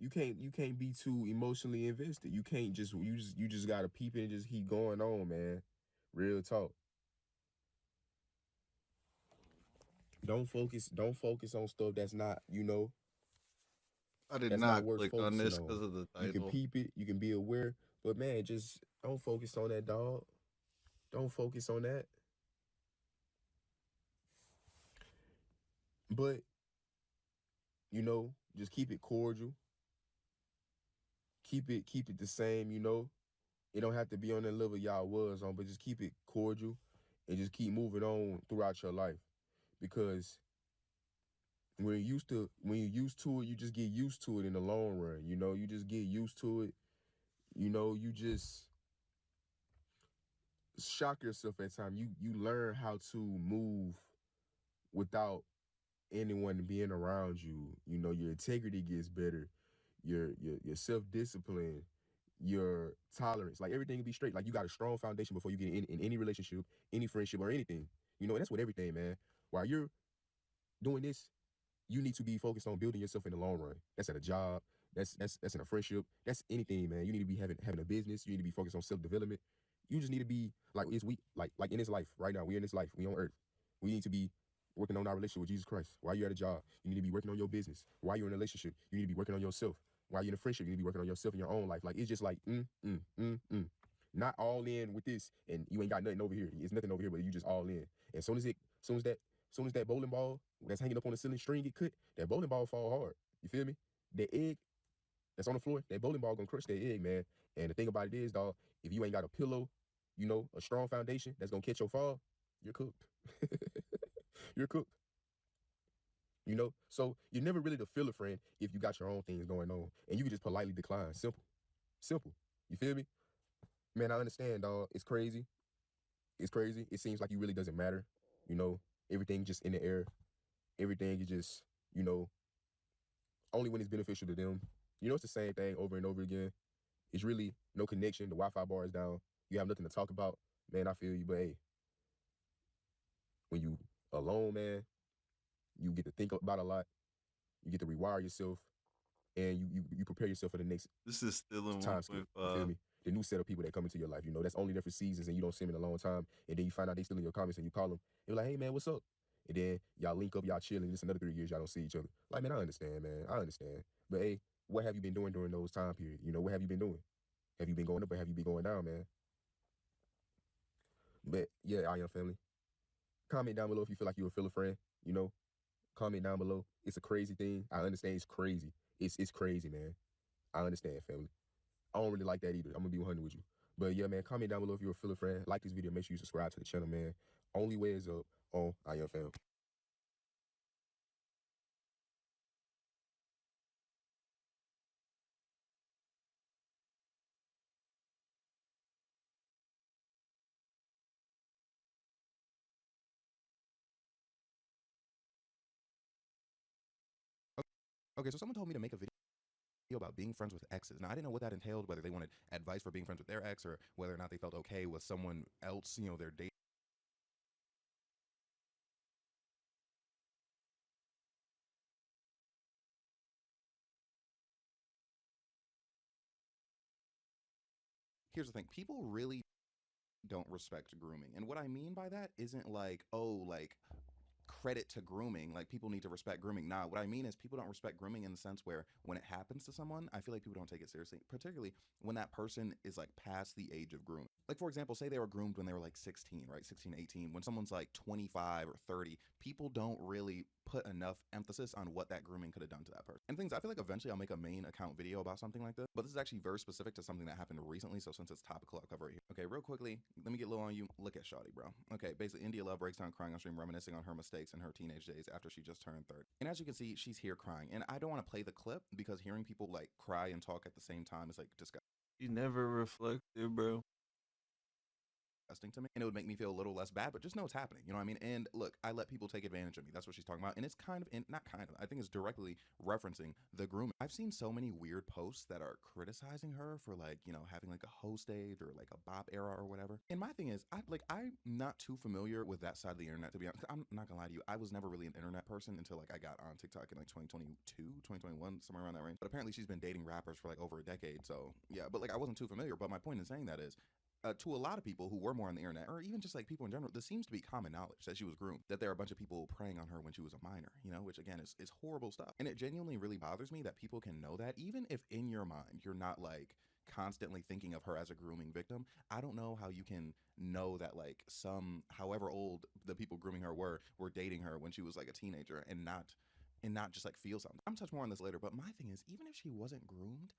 You can't be too emotionally invested. You can't just you just gotta peep it and just keep going on, man. Real talk. Don't focus on stuff that's not, you know, I did that's not not worth click on focusing this on. because of the You can title. peep it, you can be aware, but man, just don't focus on that, dog. Don't focus on that. But, you know, just keep it cordial. Keep it the same, you know. It don't have to be on the level y'all was on, but just keep it cordial and just keep moving on throughout your life. Because when you're used to it, you just get used to it in the long run. You know, you just get used to it. You know, you just shock yourself at times. You learn how to move without anyone being around you. You know, your integrity gets better. Your self-discipline, your tolerance, like everything will be straight. Like you got a strong foundation before you get in any relationship, any friendship or anything. You know, and that's with everything, man. While you're doing this, you need to be focused on building yourself in the long run. That's at a job. That's in a friendship. That's anything, man. You need to be having a business. You need to be focused on self-development. You just need to be like like in this life right now. We're in this life. We on earth. We need to be working on our relationship with Jesus Christ. While you're at a job, you need to be working on your business. While you're in a relationship, you need to be working on yourself. While you're in a friendship, you need to be working on yourself in your own life. Like it's just like not all in with this, and you ain't got nothing over here. It's nothing over here, but you just all in. And soon as that bowling ball that's hanging up on the ceiling string get cut, that bowling ball fall hard. You feel me? The egg that's on the floor, that bowling ball gonna crush that egg, man. And the thing about it is, dog, if you ain't got a pillow, you know, a strong foundation that's gonna catch your fall, you're cooked. You're cooked. You know? So you're never really the filler friend if you got your own things going on. And you can just politely decline. Simple. Simple. You feel me? Man, I understand, dog. It's crazy. It's crazy. It seems like you really doesn't matter. You know, everything just in the air. Everything is just, you know, only when it's beneficial to them. You know, it's the same thing over and over again. It's really no connection. The Wi-Fi bar is down. You have nothing to talk about. Man, I feel you. But hey, when you alone, man, you get to think about a lot. You get to rewire yourself. And you prepare yourself for the next This is still in time skip. You feel 1.5. me? The new set of people that come into your life. You know, that's only there for seasons and you don't see them in a long time. And then you find out they still in your comments and you call them. You're like, hey, man, what's up? And then y'all link up, y'all chill, and just another 3 years, y'all don't see each other. Like, man, I understand, man. I understand. But hey, what have you been doing during those time periods? You know, what have you been doing? Have you been going up or have you been going down, man? But yeah, I am family. Comment down below if you feel like you're a filler friend. You know, comment down below. It's a crazy thing. I understand it's crazy. It's crazy, man. I understand, family. I don't really like that either. I'm gonna be 100 with you. But yeah, man, comment down below if you're a filler friend. Like this video. Make sure you subscribe to the channel, man. Only way is up on I Am Fam. Okay, so someone told me to make a video about being friends with exes. Now, I didn't know what that entailed, whether they wanted advice for being friends with their ex or whether or not they felt okay with someone else, you know, their date. Here's the thing, people really don't respect grooming. And what I mean by that isn't like, oh, like credit to grooming, like people need to respect grooming. Nah, what I mean is people don't respect grooming in the sense where when it happens to someone, I feel like people don't take it seriously, particularly when that person is like past the age of grooming. Like, for example, say they were groomed when they were like 16, right? 16, 18. When someone's like 25 or 30, people don't really put enough emphasis on what that grooming could have done to that person. And things, I feel like eventually I'll make a main account video about something like this, but this is actually very specific to something that happened recently. So since it's topical, I'll cover it here. Okay, real quickly, let me get low on you. Look at Shawty, bro. Okay, basically, India Love breaks down crying on stream, reminiscing on her mistakes in her teenage days after she just turned 30. And as you can see, she's here crying. And I don't want to play the clip because hearing people like cry and talk at the same time is like disgusting. He never reflected, bro. To me, and it would make me feel a little less bad, but just know it's happening, you know what I mean? And look, I let people take advantage of me. That's what she's talking about. And it's kind of, not kind of, I think it's directly referencing the grooming. I've seen so many weird posts that are criticizing her for like, you know, having like a hoe stage or like a bop era or whatever. And my thing is, I'm not too familiar with that side of the internet, to be honest. I'm not gonna lie to you. I was never really an internet person until like I got on TikTok in like 2022, 2021, somewhere around that range. But apparently she's been dating rappers for like over a decade. So yeah, but like I wasn't too familiar. But my point in saying that is, to a lot of people who were more on the internet, or even just like people in general, this seems to be common knowledge that she was groomed, that there are a bunch of people preying on her when she was a minor, you know, which again is horrible stuff. And it genuinely really bothers me that people can know that, even if in your mind you're not like constantly thinking of her as a grooming victim. I don't know how you can know that like however old the people grooming her were dating her when she was like a teenager and not just like feel something. I'm touch more on this later, but my thing is, even if she wasn't groomed,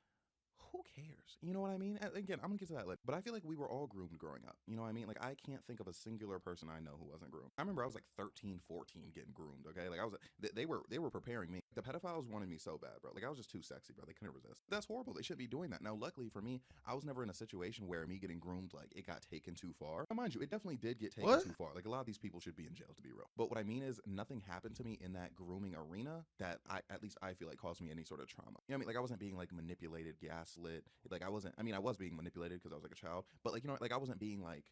who cares? You know what I mean? Again, I'm gonna get to that later. But I feel like we were all groomed growing up. You know what I mean? Like, I can't think of a singular person I know who wasn't groomed. I remember I was like 13, 14 getting groomed, okay? Like, I was, they were preparing me. The pedophiles wanted me so bad, bro. Like, I was just too sexy, bro. They couldn't resist. That's horrible. They shouldn't be doing that. Now, luckily for me, I was never in a situation where me getting groomed, like, it got taken too far. Now, mind you, it definitely did get taken too far. Like, a lot of these people should be in jail, to be real. But what I mean is, nothing happened to me in that grooming arena that at least I feel like caused me any sort of trauma. You know what I mean? Like, I wasn't being like manipulated, gaslit. Like, I was being manipulated because I was like a child, but like, you know, like I wasn't being like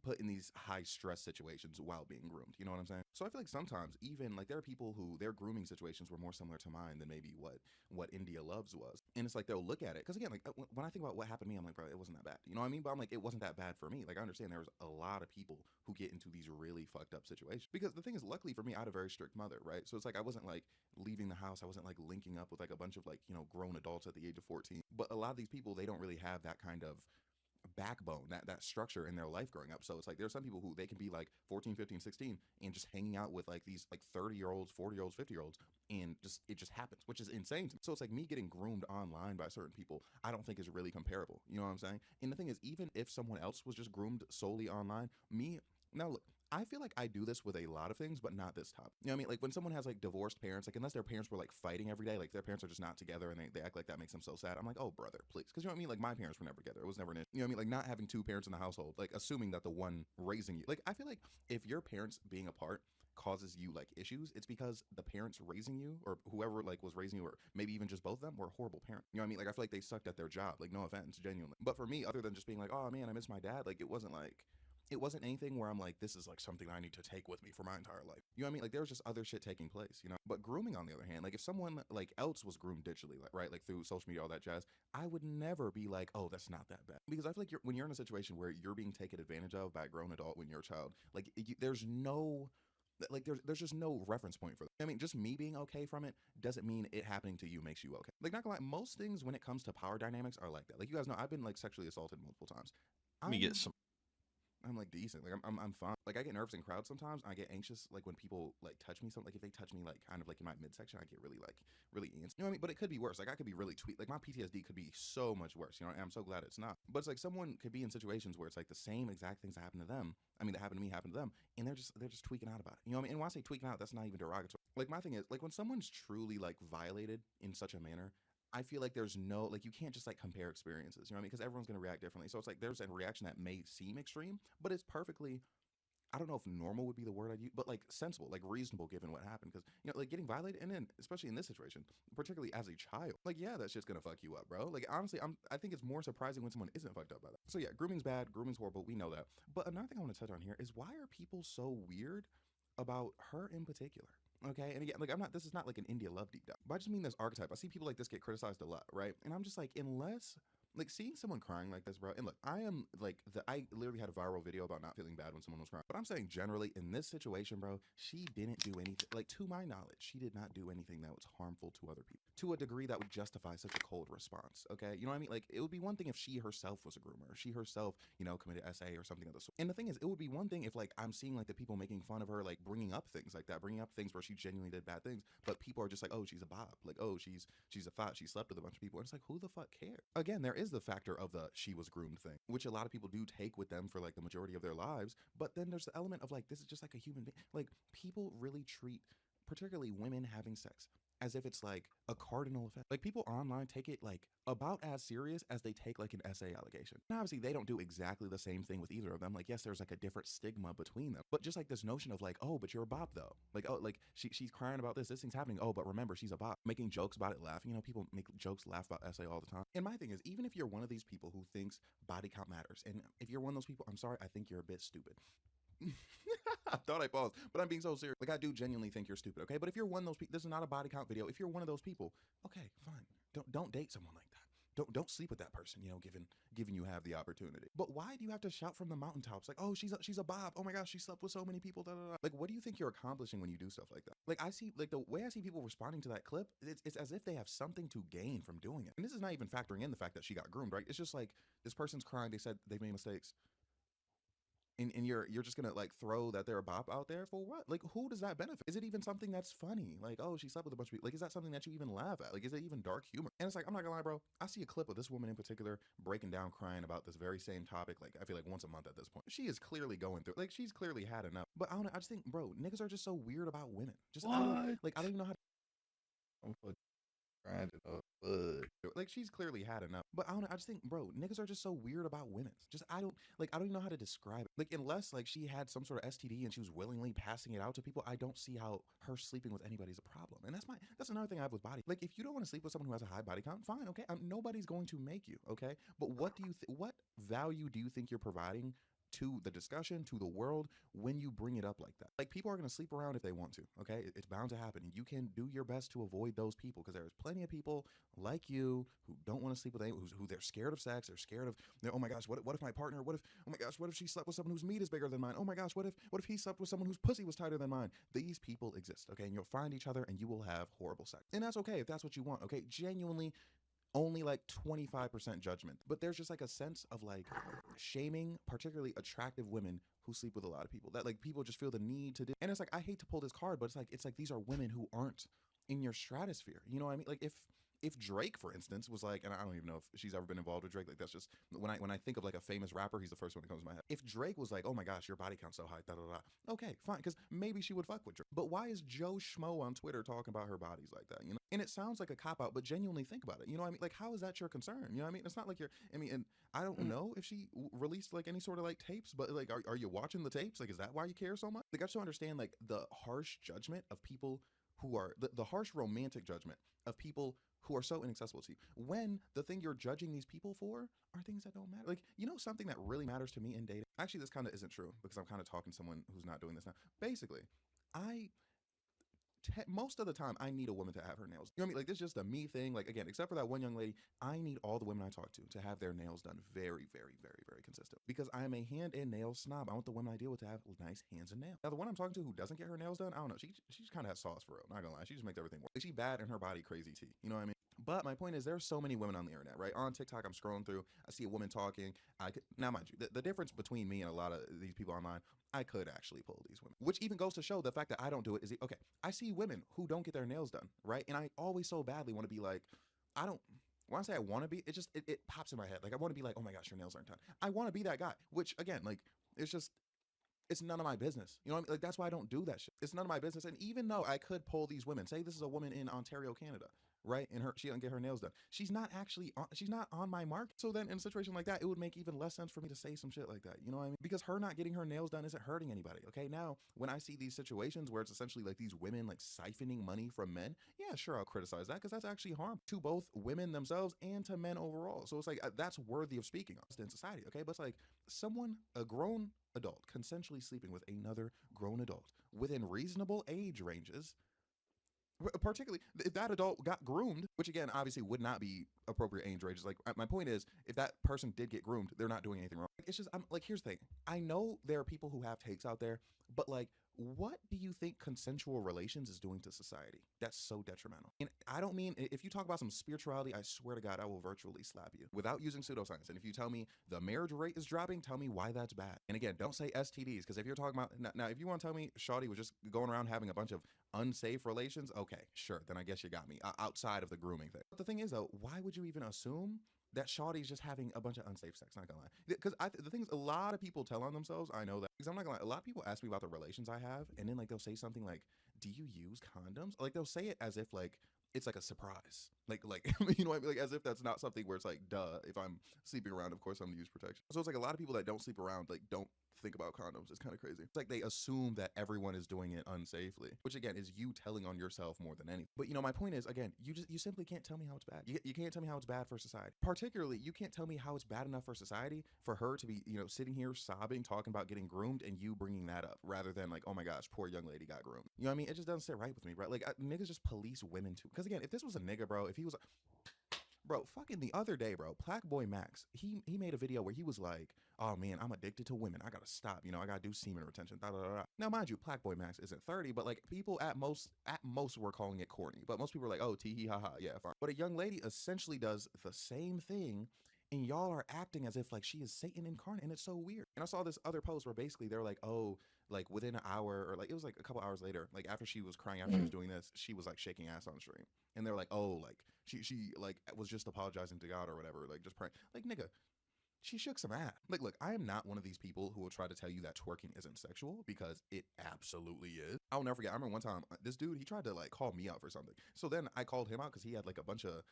put in these high stress situations while being groomed. You know what I'm saying? So I feel like sometimes even like there are people who their grooming situations were more similar to mine than maybe what India Loves was. And it's like they'll look at it because again, like when I think about what happened to me, I'm like, bro, it wasn't that bad. You know what I mean? But I'm like, it wasn't that bad for me. Like I understand there's a lot of people who get into these really fucked up situations because the thing is, luckily for me, I had a very strict mother, right? So it's like I wasn't like leaving the house. I wasn't like linking up with like a bunch of like, you know, grown adults at the age of 14. But a lot of these people, they don't really have that kind of backbone, that structure in their life growing up. So it's like there's some people who they can be like 14, 15, 16 and just hanging out with like these like 30-year-olds, 40-year-olds, 50-year-olds, and just it just happens, which is insane to me. So it's like me getting groomed online by certain people, I don't think is really comparable. You know what I'm saying? And the thing is, even if someone else was just groomed solely online, now look, I feel like I do this with a lot of things, but not this topic. You know what I mean? Like when someone has like divorced parents, like unless their parents were like fighting every day, like their parents are just not together and they act like that makes them so sad. I'm like, oh brother, please. Because you know what I mean? Like my parents were never together. It was never an issue. You know what I mean? Like not having two parents in the household, like assuming that the one raising you, like I feel like if your parents being apart causes you like issues, it's because the parents raising you or whoever like was raising you or maybe even just both of them were a horrible parent. You know what I mean? Like I feel like they sucked at their job. Like no offense, genuinely. But for me, other than just being like, oh man, I miss my dad, like it wasn't anything where I'm like, this is like something I need to take with me for my entire life. You know what I mean? Like there was just other shit taking place, you know? But grooming on the other hand, like if someone like else was groomed digitally, like, right? Like through social media, all that jazz, I would never be like, oh, that's not that bad. Because I feel like when you're in a situation where you're being taken advantage of by a grown adult when you're a child, like there's no, like there's just no reference point for that. I mean, just me being okay from it doesn't mean it happening to you makes you okay. Like not gonna lie, most things when it comes to power dynamics are like that. Like you guys know, I've been like sexually assaulted multiple times. Let me get some. I'm like decent. Like I'm fine. Like I get nervous in crowds sometimes. I get anxious like when people like touch me. Something like if they touch me like kind of like in my midsection, I get really antsy. You know what I mean? But it could be worse. Like I could be really tweaked. Like my PTSD could be so much worse. You know, and I'm so glad it's not. But it's like someone could be in situations where it's like the same exact things that happen to them. I mean, that happened to me, happened to them, and they're just tweaking out about it. You know what I mean? And when I say tweaking out, that's not even derogatory. Like my thing is like when someone's truly like violated in such a manner, I feel like there's no, like, you can't just like compare experiences, you know what I mean? Because everyone's going to react differently. So it's like there's a reaction that may seem extreme, but it's perfectly I don't know if normal would be the word I'd use, but like sensible, like reasonable given what happened. Because, you know, like getting violated, and then especially in this situation, particularly as a child, like, yeah, that shit's gonna fuck you up, bro. Like, honestly, I think it's more surprising when someone isn't fucked up by that. So yeah, grooming's bad, grooming's horrible, we know that. But another thing I want to touch on here is, why are people so weird about her in particular? Okay, and again, like, this is not like an India love deep dive, but I just mean this archetype. I see people like this get criticized a lot, right? And I'm just like, unless, like, seeing someone crying like this, bro. And look, I literally had a viral video about not feeling bad when someone was crying. But I'm saying generally in this situation, bro, she didn't do anything, like, to my knowledge, she did not do anything that was harmful to other people to a degree that would justify such a cold response. Okay, you know what I mean? Like, it would be one thing if she herself was a groomer, or she herself, you know, committed SA or something of the sort. And the thing is, it would be one thing if, like, I'm seeing like the people making fun of her, like bringing up things like that, bringing up things where she genuinely did bad things, but people are just like, oh, she's a bob, like, oh, she's a thought, she slept with a bunch of people. And it's like, who the fuck cares? Again, there is the factor of the she was groomed thing, which a lot of people do take with them for like the majority of their lives. But then there's the element of like, this is just like a human being. Like, people really treat particularly women having sex as if it's like a cardinal offense. Like, people online take it like about as serious as they take like an SA allegation. And obviously they don't do exactly the same thing with either of them. Like, yes, there's like a different stigma between them, but just like this notion of like, oh, but you're a bop though. Like, oh, like she's crying about this thing's happening. Oh, but remember, she's a bop. Making jokes about it, laughing. You know, people make jokes, laugh about SA all the time. And my thing is, even if you're one of these people who thinks body count matters, and if you're one of those people, I'm sorry, I think you're a bit stupid. I thought I paused, but I'm being so serious. Like, I do genuinely think you're stupid, okay? But if you're one of those people, this is not a body count video. If you're one of those people, okay, fine. Don't date someone like that. Don't sleep with that person, you know, given you have the opportunity. But why do you have to shout from the mountaintops like, oh, she's a bob. Oh my gosh, she slept with so many people. Da, da, da. Like, what do you think you're accomplishing when you do stuff like that? Like, I see, like, the way I see people responding to that clip, it's as if they have something to gain from doing it. And this is not even factoring in the fact that she got groomed, right? It's just like, this person's crying. They said they've made mistakes. And you're just gonna like throw that they're a bop out there for what? Like, who does that benefit? Is it even something that's funny? Like, oh, she slept with a bunch of people. Like, is that something that you even laugh at? Like, is it even dark humor? And it's like, I'm not gonna lie, bro. I see a clip of this woman in particular breaking down, crying about this very same topic. Like, I feel like once a month at this point. She is clearly going through. Like, she's clearly had enough. But I don't know. I just think, bro, niggas are just so weird about women. Just I don't even know how. I'm fucking grinding up. Like, she's clearly had enough. But I don't know, I just think, bro, niggas are just so weird about women. Just I don't even know how to describe it. Like, unless like she had some sort of STD and she was willingly passing it out to people, I don't see how her sleeping with anybody is a problem. And that's another thing I have with body. Like, if you don't want to sleep with someone who has a high body count, fine, okay. Nobody's going to make you, okay. But what value do you think you're providing to the discussion, to the world, when you bring it up like that? Like, people are going to sleep around if they want to, okay? It's bound to happen. And you can do your best to avoid those people, because there's plenty of people like you who don't want to sleep with anyone, who they're scared of sex, they're scared of, oh my gosh, what if my partner, oh my gosh, what if she slept with someone whose meat is bigger than mine? Oh my gosh, what if he slept with someone whose pussy was tighter than mine? These people exist, okay? And you'll find each other and you will have horrible sex. And that's okay if that's what you want, okay? Genuinely, only like 25% judgment. But there's just like a sense of like shaming particularly attractive women who sleep with a lot of people, that like people just feel the need to do. And it's like, I hate to pull this card, but it's like these are women who aren't in your stratosphere. You know what I mean? Like, if Drake, for instance, was like, and I don't even know if she's ever been involved with Drake, like, that's just when I think of like a famous rapper, he's the first one that comes to my head. If Drake was like, oh my gosh, your body count's so high, da da da, okay, fine, because maybe she would fuck with Drake. But why is Joe Schmo on Twitter talking about her bodies like that? You know, and it sounds like a cop out, but genuinely think about it. You know what I mean? Like, how is that your concern? You know what I mean? It's not like and I don't know if she released like any sort of like tapes, but like, are you watching the tapes? Like, is that why you care so much? Like, I just don't understand like the harsh judgment of people who are the harsh romantic judgment of people who are so inaccessible to you, when the thing you're judging these people for are things that don't matter. Like, you know, something that really matters to me in dating. Actually, this kind of isn't true, because I'm kind of talking to someone who's not doing this now. Basically, most of the time I need a woman to have her nails. You know what I mean? Like, this is just a me thing. Like, again, except for that one young lady, I need all the women I talk to have their nails done very, very, very, very consistent, because I am a hand and nail snob. I want the women I deal with to have nice hands and nails. Now, the one I'm talking to who doesn't get her nails done, I don't know. She just kind of has sauce, for real. Not gonna lie. She just makes everything work. Like, she bad in her body, crazy tea. You know what I mean? But my point is, there's so many women on the internet, right? On TikTok, I'm scrolling through, I see a woman talking. Now, mind you, the difference between me and a lot of these people online, I could actually pull these women, which even goes to show the fact that I don't do it is, okay, I see women who don't get their nails done, right? And I always so badly want to be like, when I say I want to be, it pops in my head. Like, I want to be like, oh my gosh, your nails aren't done. I want to be that guy, which again, like, it's none of my business. You know what I mean? Like, that's why I don't do that shit. It's none of my business. And even though I could pull these women, say this is a woman in Ontario, Canada, right? And she doesn't get her nails done. She's not actually she's not on my market. So then in a situation like that, it would make even less sense for me to say some shit like that. You know what I mean? Because her not getting her nails done isn't hurting anybody. Okay. Now, when I see these situations where it's essentially like these women like siphoning money from men, yeah, sure, I'll criticize that because that's actually harm to both women themselves and to men overall. So it's like that's worthy of speaking in society. Okay. But it's like someone, a grown adult, consensually sleeping with another grown adult within reasonable age ranges, particularly if that adult got groomed, which again obviously would not be appropriate age ranges. Like my point is, if that person did get groomed, they're not doing anything wrong. It's just I'm like, here's the thing. I know there are people who have takes out there, but like, what do you think consensual relations is doing to society? That's so detrimental. And I don't mean, if you talk about some spirituality, I swear to God, I will virtually slap you without using pseudoscience. And if you tell me the marriage rate is dropping, tell me why that's bad. And again, don't say STDs, because if you're talking about now, if you want to tell me Shawty was just going around having a bunch of unsafe relations, okay, sure, then I guess you got me outside of the grooming thing. But the thing is though, why would you even assume that Shawty's just having a bunch of unsafe sex? Not gonna lie, because the thing is, a lot of people tell on themselves. I know that because I'm not gonna lie. A lot of people ask me about the relations I have, and then like they'll say something like, "Do you use condoms?" Like they'll say it as if like it's like a surprise, like you know what I mean? Like as if that's not something where it's like, duh, if I'm sleeping around, of course I'm gonna use protection. So it's like a lot of people that don't sleep around like don't think about condoms. It's kind of crazy. It's like they assume that everyone is doing it unsafely, which again is you telling on yourself more than anything. But you know, my point is, again, you simply can't tell me how it's bad. You can't tell me how it's bad for society. Particularly, you can't tell me how it's bad enough for society for her to be, you know, sitting here sobbing, talking about getting groomed, and you bringing that up rather than like, oh my gosh, poor young lady got groomed. You know what I mean? It just doesn't sit right with me, right? Like niggas just police women too. Because again, if this was a nigga, bro, if he was bro, fucking the other day, bro, Plaque Boy Max, he made a video where he was like, oh man, I'm addicted to women. I gotta stop. You know, I gotta do semen retention. Da, da, da, da. Now, mind you, Plaque Boy Max isn't 30, but like people at most were calling it corny. But most people were like, oh, tee hee ha ha, yeah, fine. But a young lady essentially does the same thing, and y'all are acting as if like she is Satan incarnate, and it's so weird. And I saw this other post where basically they're like, oh, like within an hour, or like it was like a couple hours later, like after she was crying, after she was doing this, she was like shaking ass on the stream. And they're like, oh, like she like was just apologizing to God or whatever, like just praying. Like nigga, she shook some ass. Like, look, I am not one of these people who will try to tell you that twerking isn't sexual, because it absolutely is. I'll never forget. I remember one time this dude, he tried to like call me out for something. So then I called him out because he had like a bunch of,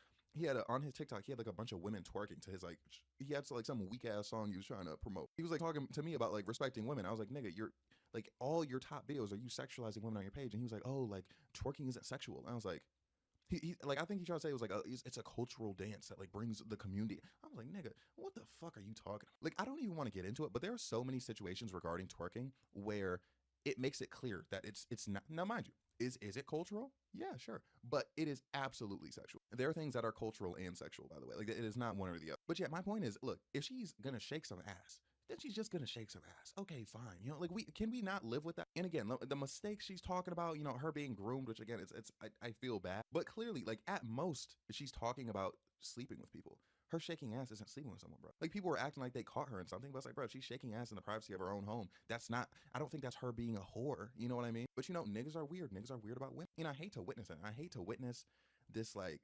on his TikTok, he had like a bunch of women twerking to his like, he had like some weak ass song he was trying to promote. He was like talking to me about like respecting women. I was like, nigga, you're like, all your top videos are you sexualizing women on your page. And he was like, oh, like twerking isn't sexual. And I was like, he like, I think he tried to say it was like it's a cultural dance that like brings the community. I was like, nigga, what the fuck are you talking about? Like, I don't even want to get into it, but there are so many situations regarding twerking where it makes it clear that it's not. Now, mind you, is it cultural? Yeah, sure, but it is absolutely sexual. There are things that are cultural and sexual, by the way. Like, it is not one or the other. But yeah, my point is, look, if she's gonna shake some ass, then she's just gonna shake some ass. Okay, fine. You know, like can we not live with that? And again, the mistakes she's talking about, you know, her being groomed, which again, I feel bad, but clearly, like at most, she's talking about sleeping with people. Her shaking ass isn't sleeping with someone, bro. Like people were acting like they caught her in something, but it's like, bro, she's shaking ass in the privacy of her own home. That's not. I don't think that's her being a whore. You know what I mean? But you know, niggas are weird. Niggas are weird about women. You know, I hate to witness it. I hate to witness this like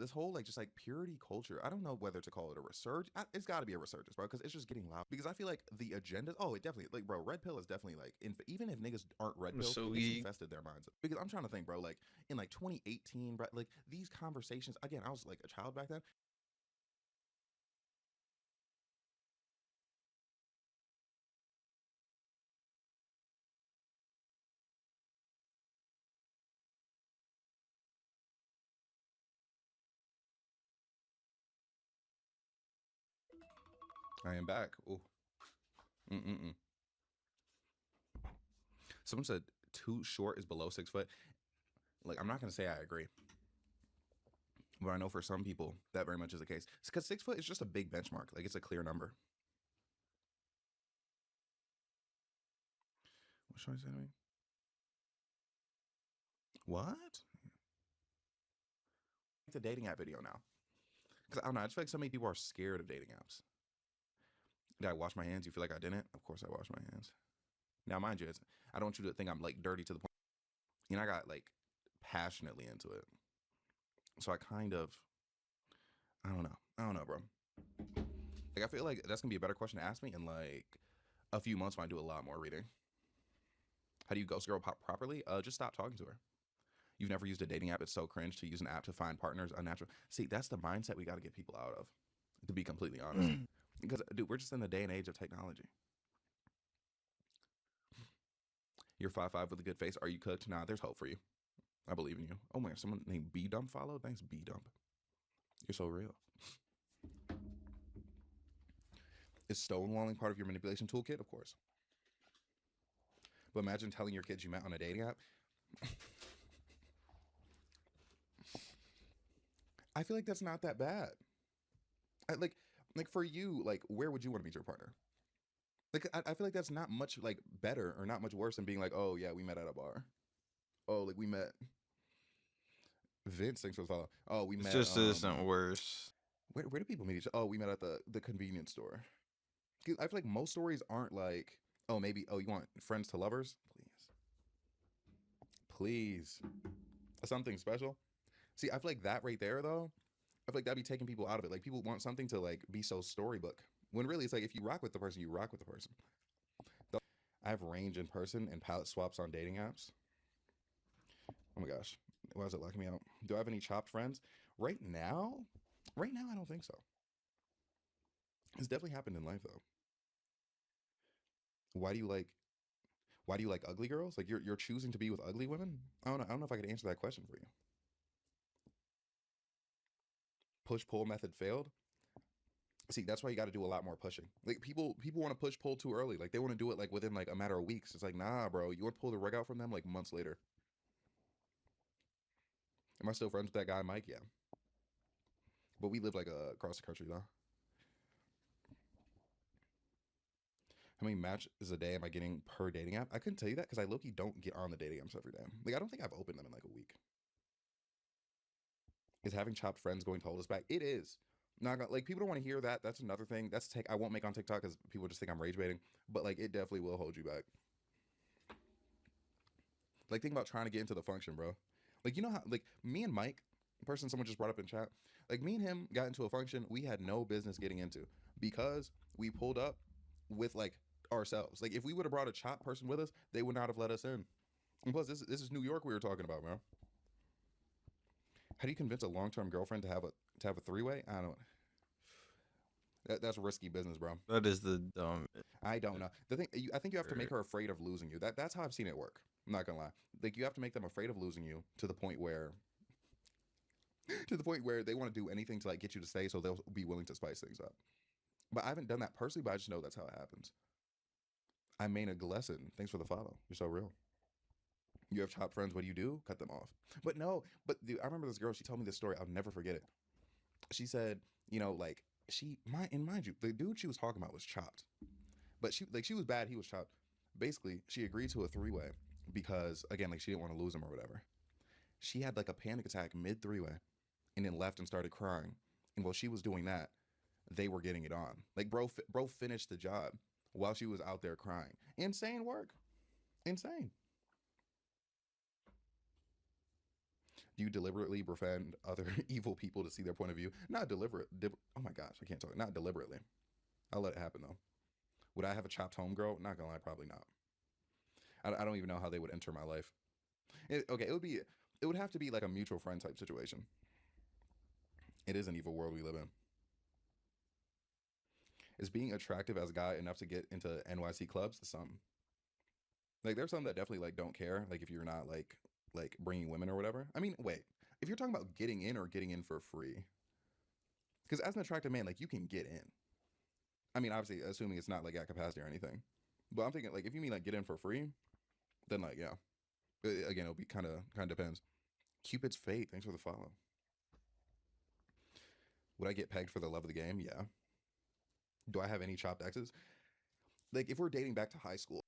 this whole like just like purity culture. I don't know whether to call it a resurgence. It's got to be a resurgence, bro, because it's just getting loud. Because I feel like the agenda. Oh, it definitely like, bro. Red pill is definitely like even if niggas aren't red pill, So it's geek. infested their minds. Because I'm trying to think, bro. Like in like 2018, bro. Like these conversations. Again, I was like a child back then. I am back. Oh. Someone said too short is below 6 foot. Like, I'm not gonna say I agree, but I know for some people that very much is the case. It's because 6 foot is just a big benchmark. Like, it's a clear number. What should I say to me? What? The dating app video now. Because I don't know. I just feel like so many people are scared of dating apps. Did I wash my hands? You feel like I didn't? Of course I washed my hands. Now, mind you, I don't want you to think I'm like dirty to the point. You know, I got like passionately into it. So I kind of, I don't know, bro. Like, I feel like that's gonna be a better question to ask me in like a few months when I do a lot more reading. How do you ghost girl pop properly? Just stop talking to her. You've never used a dating app. It's so cringe to use an app to find partners. Unnatural. See, that's the mindset we got to get people out of, to be completely honest. Because, dude, we're just in the day and age of technology. You're 5'5" with a good face. Are you cooked? Nah, there's hope for you. I believe in you. Oh my, someone named B Dump followed. Thanks, B Dump. You're so real. Is stonewalling part of your manipulation toolkit? Of course. But imagine telling your kids you met on a dating app. I feel like that's not that bad. Like for you, like, where would you want to meet your partner? Like, I feel like that's not much like better or not much worse than being like, oh yeah, we met at a bar. Oh, like we met. Vince, thanks for the follow. Oh, we met. It just isn't worse. Where do people meet each other? Oh, we met at the convenience store. I feel like most stories aren't like, oh, maybe, oh, you want friends to lovers? Please. Something special. See, I feel like that right there, though, I feel like that'd be taking people out of it. Like, people want something to, like, be so storybook. When really, it's like, if you rock with the person, you rock with the person. I have range in person and palette swaps on dating apps. Oh my gosh. Why is it locking me out? Do I have any chopped friends? Right now, I don't think so. It's definitely happened in life, though. Why do you like ugly girls? Like, you're choosing to be with ugly women? I don't know if I could answer that question for you. Push-pull method failed? See, that's why you got to do a lot more pushing. Like, people want to push-pull too early. Like, they want to do it, like, within, like, a matter of weeks. It's like, nah, bro. You want to pull the rug out from them, like, months later. Am I still friends with that guy, Mike? Yeah. But we live, like, across the country, though. How many matches a day am I getting per dating app? I couldn't tell you that because I low-key don't get on the dating apps every day. Like, I don't think I've opened them in, like, a week. Is having chopped friends going to hold us back? It is. Not gonna, like, people don't want to hear that. That's another thing. I won't make on TikTok because people just think I'm rage baiting. But, like, it definitely will hold you back. Like, think about trying to get into the function, bro. Like, you know how, like, me and Mike, someone just brought up in chat, like, me and him got into a function we had no business getting into because we pulled up with, like, ourselves. Like, if we would have brought a chopped person with us, they would not have let us in. And plus, this is New York we were talking about, bro. How do you convince a long-term girlfriend to have a three-way? I don't. That's risky business, bro. That is the dumb. I don't know. The thing, I think you have to make her afraid of losing you. That's how I've seen it work. I'm not gonna lie. Like, you have to make them afraid of losing you to the point where they want to do anything to, like, get you to stay, so they'll be willing to spice things up. But I haven't done that personally, but I just know that's how it happens. I mean, a lesson. Thanks for the follow. You're so real. You have chopped friends. What do? Cut them off. But no, dude, I remember this girl. She told me this story. I'll never forget it. She said, you know, like, mind you, the dude she was talking about was chopped. But she was bad. He was chopped. Basically, she agreed to a three-way because, again, like, she didn't want to lose him or whatever. She had, like, a panic attack mid three-way and then left and started crying. And while she was doing that, they were getting it on. Like, bro finished the job while she was out there crying. Insane work. Insane. Do you deliberately befriend other evil people to see their point of view? Not deliberate. Oh my gosh, I can't talk. Not deliberately. I'll let it happen, though. Would I have a chopped homegirl? Not gonna lie, probably not. I don't even know how they would enter my life. It would have to be like a mutual friend type situation. It is an evil world we live in. Is being attractive as a guy enough to get into NYC clubs? Some. Like, there's some that definitely, like, don't care. Like, if you're not like bringing women or whatever. I mean, wait. If you're talking about getting in or getting in for free, because as an attractive man, like, you can get in. I mean, obviously, assuming it's not, like, at capacity or anything. But I'm thinking, like, if you mean, like, get in for free, then, like, yeah. Again, it'll be kind of depends. Cupid's fate. Thanks for the follow. Would I get pegged for the love of the game? Yeah. Do I have any chopped exes? Like, if we're dating back to high school,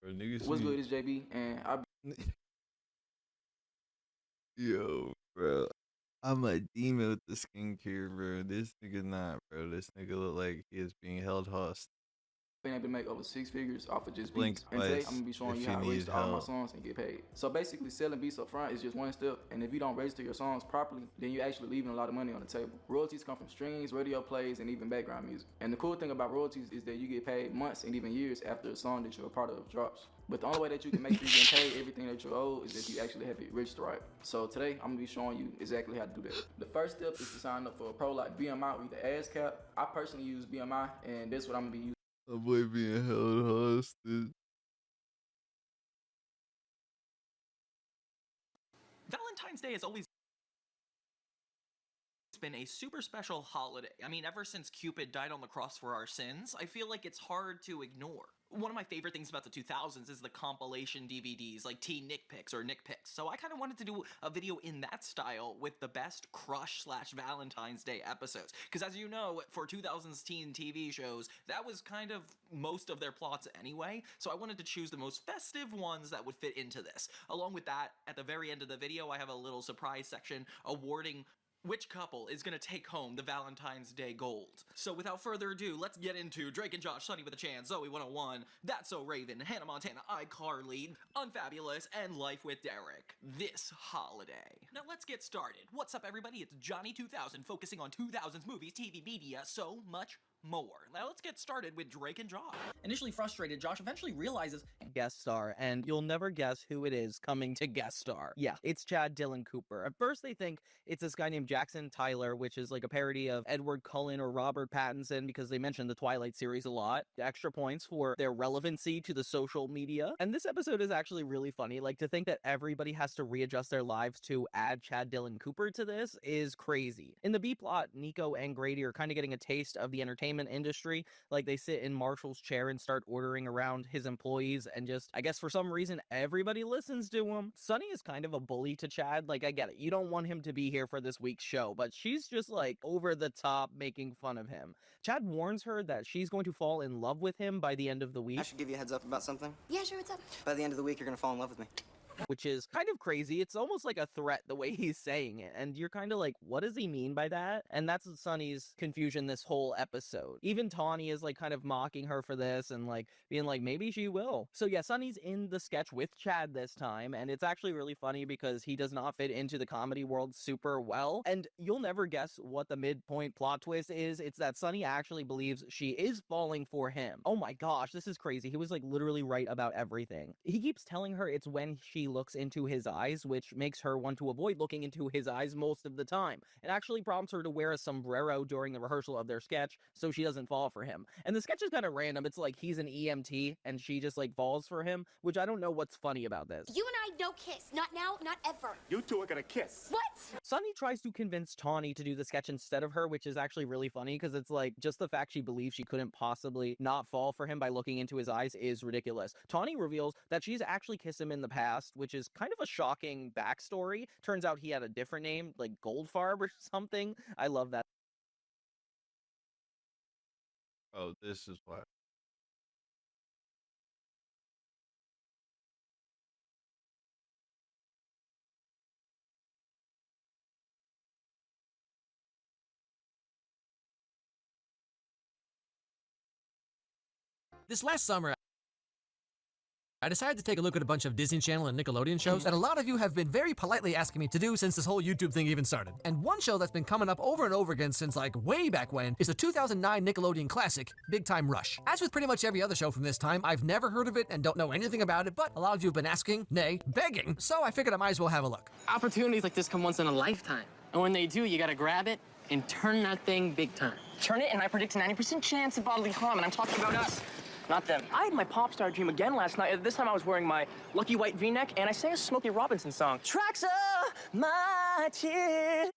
Bro, niggas What's good? need. It's JB, and I Yo, bro. I'm a demon with the skincare, bro. This nigga not, bro. This nigga look like he is being held hostage. been able to make over 6 figures off of just Blink beats. And today I'm twice gonna be showing if you you how to need register all my help. songs and get paid. So basically, selling beats up front is just one step, and if you don't register your songs properly, then you're actually leaving a lot of money on the table. Royalties come from streams, radio plays, and even background music. And the cool thing about royalties is that you get paid months and even years after a song that you're a part of drops. But the only way that you can make sure you get paid everything that you owe is if you actually have it registered right. So today I'm gonna be showing you exactly how to do that. The first step is to sign up for a pro like BMI or either ASCAP. I personally use BMI, and that's what I'm gonna be using. A boy being held hostage. Valentine's Day has always been a super special holiday. I mean, ever since Cupid died on the cross for our sins, I feel like it's hard to ignore. One of my favorite things about the 2000s is the compilation DVDs, like Teen Nick Pics or Nick Pics. So I kind of wanted to do a video in that style with the best crush/Valentine's Day episodes. Because as you know, for 2000s teen TV shows, that was kind of most of their plots anyway. So I wanted to choose the most festive ones that would fit into this. Along with that, at the very end of the video, I have a little surprise section awarding which couple is gonna take home the Valentine's Day gold. So without further ado, let's get into Drake and Josh, Sunny with a Chance, Zoe 101, That's So Raven, Hannah Montana, iCarly, Unfabulous, and Life with Derek this holiday. Now let's get started. What's up everybody, it's Johnny 2000, focusing on 2000s movies, TV, media, so much more. Now let's get started with Drake and Josh. Initially frustrated, Josh eventually realizes guest star, and you'll never guess who it is coming to guest star. Yeah, it's Chad Dillon Cooper. At first they think it's this guy named Jackson Tyler, which is like a parody of Edward Cullen or Robert Pattinson because they mentioned the Twilight series a lot. Extra points for their relevancy to the social media. And this episode is actually really funny. Like, to think that everybody has to readjust their lives to add Chad Dillon Cooper to this is crazy. In the B plot, Nico and Grady are kind of getting a taste of the entertainment industry. Like, they sit in Marshall's chair and start ordering around his employees, and just, I guess for some reason, everybody listens to him. Sunny is kind of a bully to Chad. Like, I get it. You don't want him to be here for this week's show, but she's just like over the top making fun of him. Chad warns her that she's going to fall in love with him by the end of the week. I should give you a heads up about something. Yeah, sure, what's up? By the end of the week, you're gonna fall in love with me. Which is kind of crazy. It's almost like a threat the way he's saying it, and you're kind of like, what does he mean by that? And that's Sunny's confusion this whole episode. Even Tawny is like kind of mocking her for this and like being like, maybe she will. So yeah, Sunny's in the sketch with Chad this time, and it's actually really funny because he does not fit into the comedy world super well, and you'll never guess what the midpoint plot twist is. It's that Sunny actually believes she is falling for him. Oh my gosh, this is crazy. He was like literally right about everything. He keeps telling her it's when she looks into his eyes, which makes her want to avoid looking into his eyes most of the time. It actually prompts her to wear a sombrero during the rehearsal of their sketch so she doesn't fall for him. And the sketch is kind of random. It's like he's an EMT and she just like falls for him, which I don't know what's funny about this. You and I no kiss. Not now, not ever. You two are gonna kiss. What? Sunny tries to convince Tawny to do the sketch instead of her, which is actually really funny because it's like just the fact she believes she couldn't possibly not fall for him by looking into his eyes is ridiculous. Tawny reveals that she's actually kissed him in the past, which is kind of a shocking backstory. Turns out he had a different name, like Goldfarb or something. I love that. Oh, this is why. This last summer, I decided to take a look at a bunch of Disney Channel and Nickelodeon shows that a lot of you have been very politely asking me to do since this whole YouTube thing even started. And one show that's been coming up over and over again since like way back when is the 2009 Nickelodeon classic, Big Time Rush. As with pretty much every other show from this time, I've never heard of it and don't know anything about it, but a lot of you have been asking, nay, begging, so I figured I might as well have a look. Opportunities like this come once in a lifetime. And when they do, you gotta grab it and turn that thing big time. Turn it and I predict a 90% chance of bodily harm, and I'm talking about us. Not them. I had my pop star dream again last night. This time I was wearing my lucky white V-neck, and I sang a Smokey Robinson song. Tracks of my tears.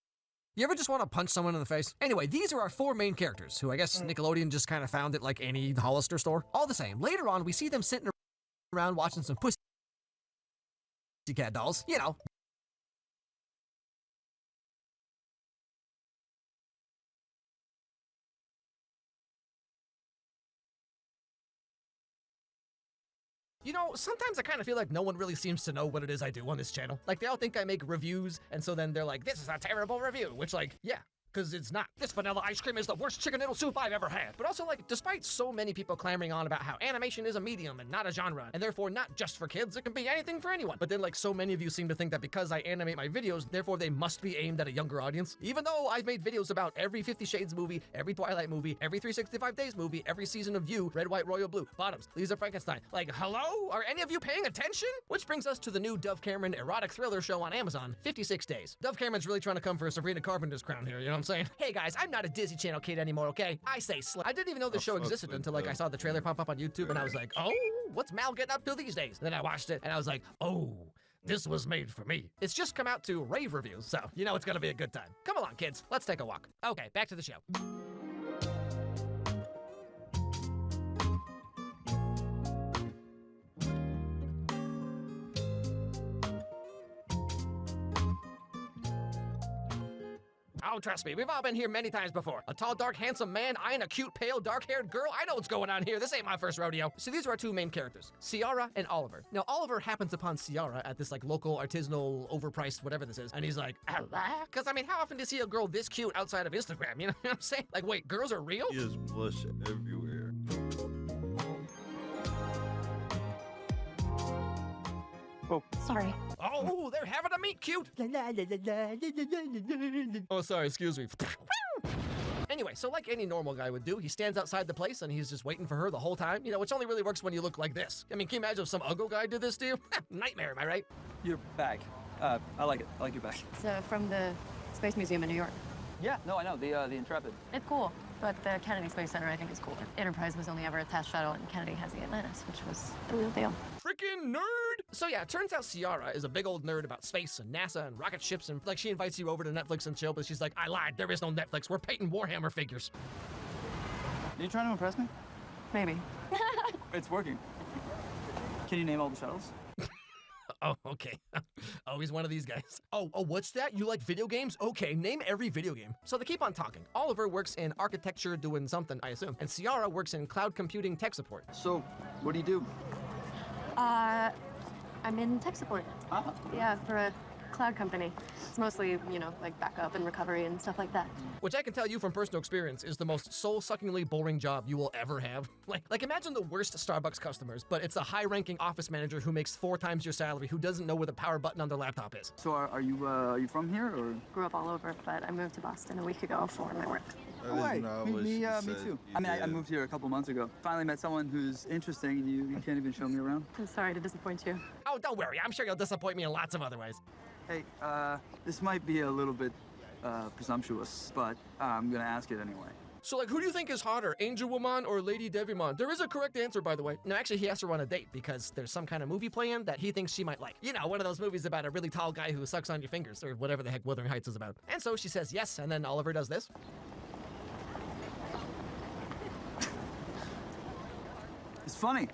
You ever just want to punch someone in the face? Anyway, these are our four main characters, who I guess Nickelodeon just kind of found at like any Hollister store. All the same, later on, we see them sitting around watching some Pussycat Dolls. You know, You know, sometimes I kind of feel like no one really seems to know what it is I do on this channel. Like, they all think I make reviews, and so then they're like, this is a terrible review, which, like, yeah. Because it's not. This vanilla ice cream is the worst chicken noodle soup I've ever had. But also, like, despite so many people clamoring on about how animation is a medium and not a genre, and therefore not just for kids, it can be anything for anyone. But then, like, so many of you seem to think that because I animate my videos, therefore they must be aimed at a younger audience. Even though I've made videos about every 50 Shades movie, every Twilight movie, every 365 Days movie, every season of You, Red, White, Royal Blue, Bottoms, Lisa Frankenstein. Like, hello? Are any of you paying attention? Which brings us to the new Dove Cameron erotic thriller show on Amazon, 56 Days. Dove Cameron's really trying to come for Sabrina Carpenter's crown here, you know what I'm saying? Hey guys, I'm not a Disney Channel kid anymore, okay? I say I didn't even know the show existed until like I saw the trailer pop up on YouTube and I was like, oh, what's Mal getting up to these days? Then I watched it and I was like, oh, this was made for me. It's just come out to rave reviews, so you know it's gonna be a good time. Come along, kids, let's take a walk. Okay, back to the show. Oh, trust me, we've all been here many times before. A tall, dark, handsome man eyeing a cute, pale, dark-haired girl. I know what's going on here. This ain't my first rodeo. So these are our two main characters, Ciara and Oliver. Now, Oliver happens upon Ciara at this, like, local, artisanal, overpriced, whatever this is, and he's like, because, I mean, how often do you see a girl this cute outside of Instagram? You know what I'm saying? Like, wait, girls are real? He is blush everywhere. Oh, sorry. Oh, they're having a meet cute. Oh, sorry, excuse me. Anyway, so like any normal guy would do, he stands outside the place and he's just waiting for her the whole time, you know, which only really works when you look like this. I mean, can you imagine if some Uggo guy did this to you? Nightmare, am I right? Your bag. I like it. I like your bag. It's from the Space Museum in New York. Yeah, no, I know. The Intrepid. It's cool, but the Kennedy Space Center I think is cooler. Enterprise was only ever a test shuttle, and Kennedy has the Atlantis, which was the real deal. Freaking nerd! So yeah, it turns out Ciara is a big old nerd about space and NASA and rocket ships, and like she invites you over to Netflix and chill, but she's like, I lied, there is no Netflix, we're painting Warhammer figures. Are you trying to impress me? Maybe. It's working. Can you name all the shuttles? Oh, okay. Oh, he's one of these guys. Oh, what's that? You like video games? Okay, name every video game. So they keep on talking. Oliver works in architecture doing something, I assume, and Ciara works in cloud computing tech support. So, what do you do? I'm in tech support. Ah. Yeah, for a cloud company. It's mostly, you know, like backup and recovery and stuff like that. Which I can tell you from personal experience is the most soul-suckingly boring job you will ever have. Like imagine the worst Starbucks customers, but it's a high-ranking office manager who makes 4 times your salary who doesn't know where the power button on their laptop is. So are you from here or? Grew up all over, but I moved to Boston a week ago for my work. Oh, wait. Me too. I mean, I moved here a couple months ago. Finally met someone who's interesting, and you can't even show me around. I'm sorry to disappoint you. Oh, don't worry. I'm sure you'll disappoint me in lots of other ways. Hey, this might be a little bit presumptuous, but I'm gonna ask it anyway. So, like, who do you think is hotter, Angel Woman or Lady Devimon? There is a correct answer, by the way. No, actually, he asked her on a date because there's some kind of movie playing that he thinks she might like. You know, one of those movies about a really tall guy who sucks on your fingers, or whatever the heck Wuthering Heights is about. And so she says yes, and then Oliver does this. It's funny.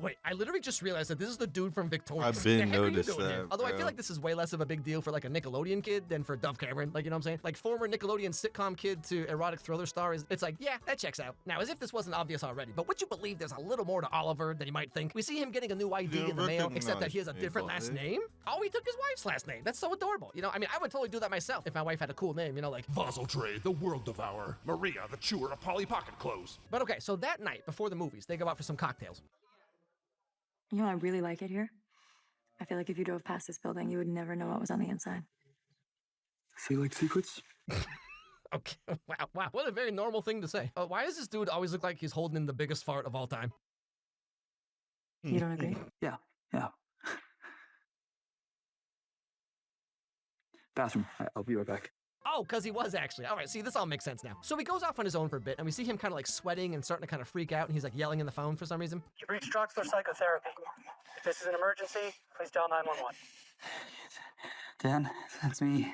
Wait, I literally just realized that this is the dude from Victorious. I've been What the heck are you noticed doing here? that, Although I bro. feel like this is way less of a big deal for like a Nickelodeon kid than for Dove Cameron. Like, you know what I'm saying? Like former Nickelodeon sitcom kid to erotic thriller star it's like, yeah, that checks out. Now, as if this wasn't obvious already, but would you believe there's a little more to Oliver than you might think? We see him getting a new ID in the mail, except that he has a different last name. Oh, he took his wife's last name. That's so adorable. You know, I mean, I would totally do that myself if my wife had a cool name, you know, like Vozeltray, the World Devourer. Maria, the Chewer of Polly Pocket Clothes. But okay, so that night before the movies, they go out for some cocktails. You know, I really like it here. I feel like if you drove past this building, you would never know what was on the inside. See, like secrets? Okay, wow, what a very normal thing to say. Why does this dude always look like he's holding in the biggest fart of all time? You don't agree? Yeah. Bathroom. I'll be right back. Oh, because he was actually. All right, see, this all makes sense now. So he goes off on his own for a bit, and we see him kind of like sweating and starting to kind of freak out, and he's like yelling in the phone for some reason. You've reached Troxler Psychotherapy. If this is an emergency, please dial 911. Dan, that's me.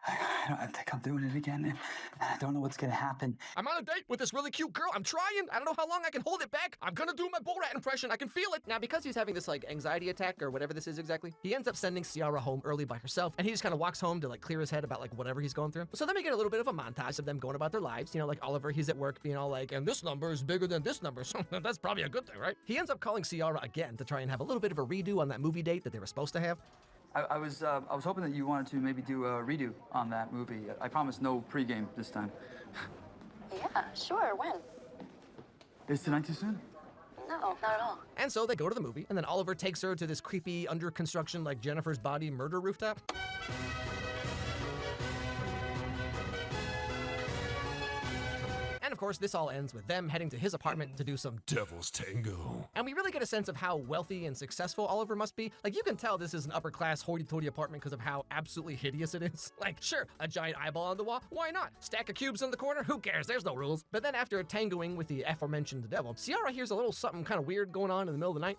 I think I'm doing it again, and I don't know what's gonna happen. I'm on a date with this really cute girl. I'm trying. I don't know how long I can hold it back. I'm gonna do my Borat impression. I can feel it. Now, because he's having this like anxiety attack or whatever this is exactly, he ends up sending Ciara home early by herself, and he just kind of walks home to like clear his head about like whatever he's going through. So then we get a little bit of a montage of them going about their lives. You know, like Oliver, he's at work being all like, and this number is bigger than this number, so that's probably a good thing, right? He ends up calling Ciara again to try and have a little bit of a redo on that movie date that they were supposed to have. I was hoping that you wanted to maybe do a redo on that movie. I promise no pregame this time. Yeah, sure. When? Is tonight too soon? No, not at all. And so they go to the movie, and then Oliver takes her to this creepy, under construction, like Jennifer's Body murder rooftop. And of course, this all ends with them heading to his apartment to do some devil's tango. And we really get a sense of how wealthy and successful Oliver must be. Like, you can tell this is an upper-class hoity-toity apartment because of how absolutely hideous it is. Like, sure, a giant eyeball on the wall, why not? Stack of cubes in the corner, who cares? There's no rules. But then after tangoing with the aforementioned devil, Ciara hears a little something kind of weird going on in the middle of the night.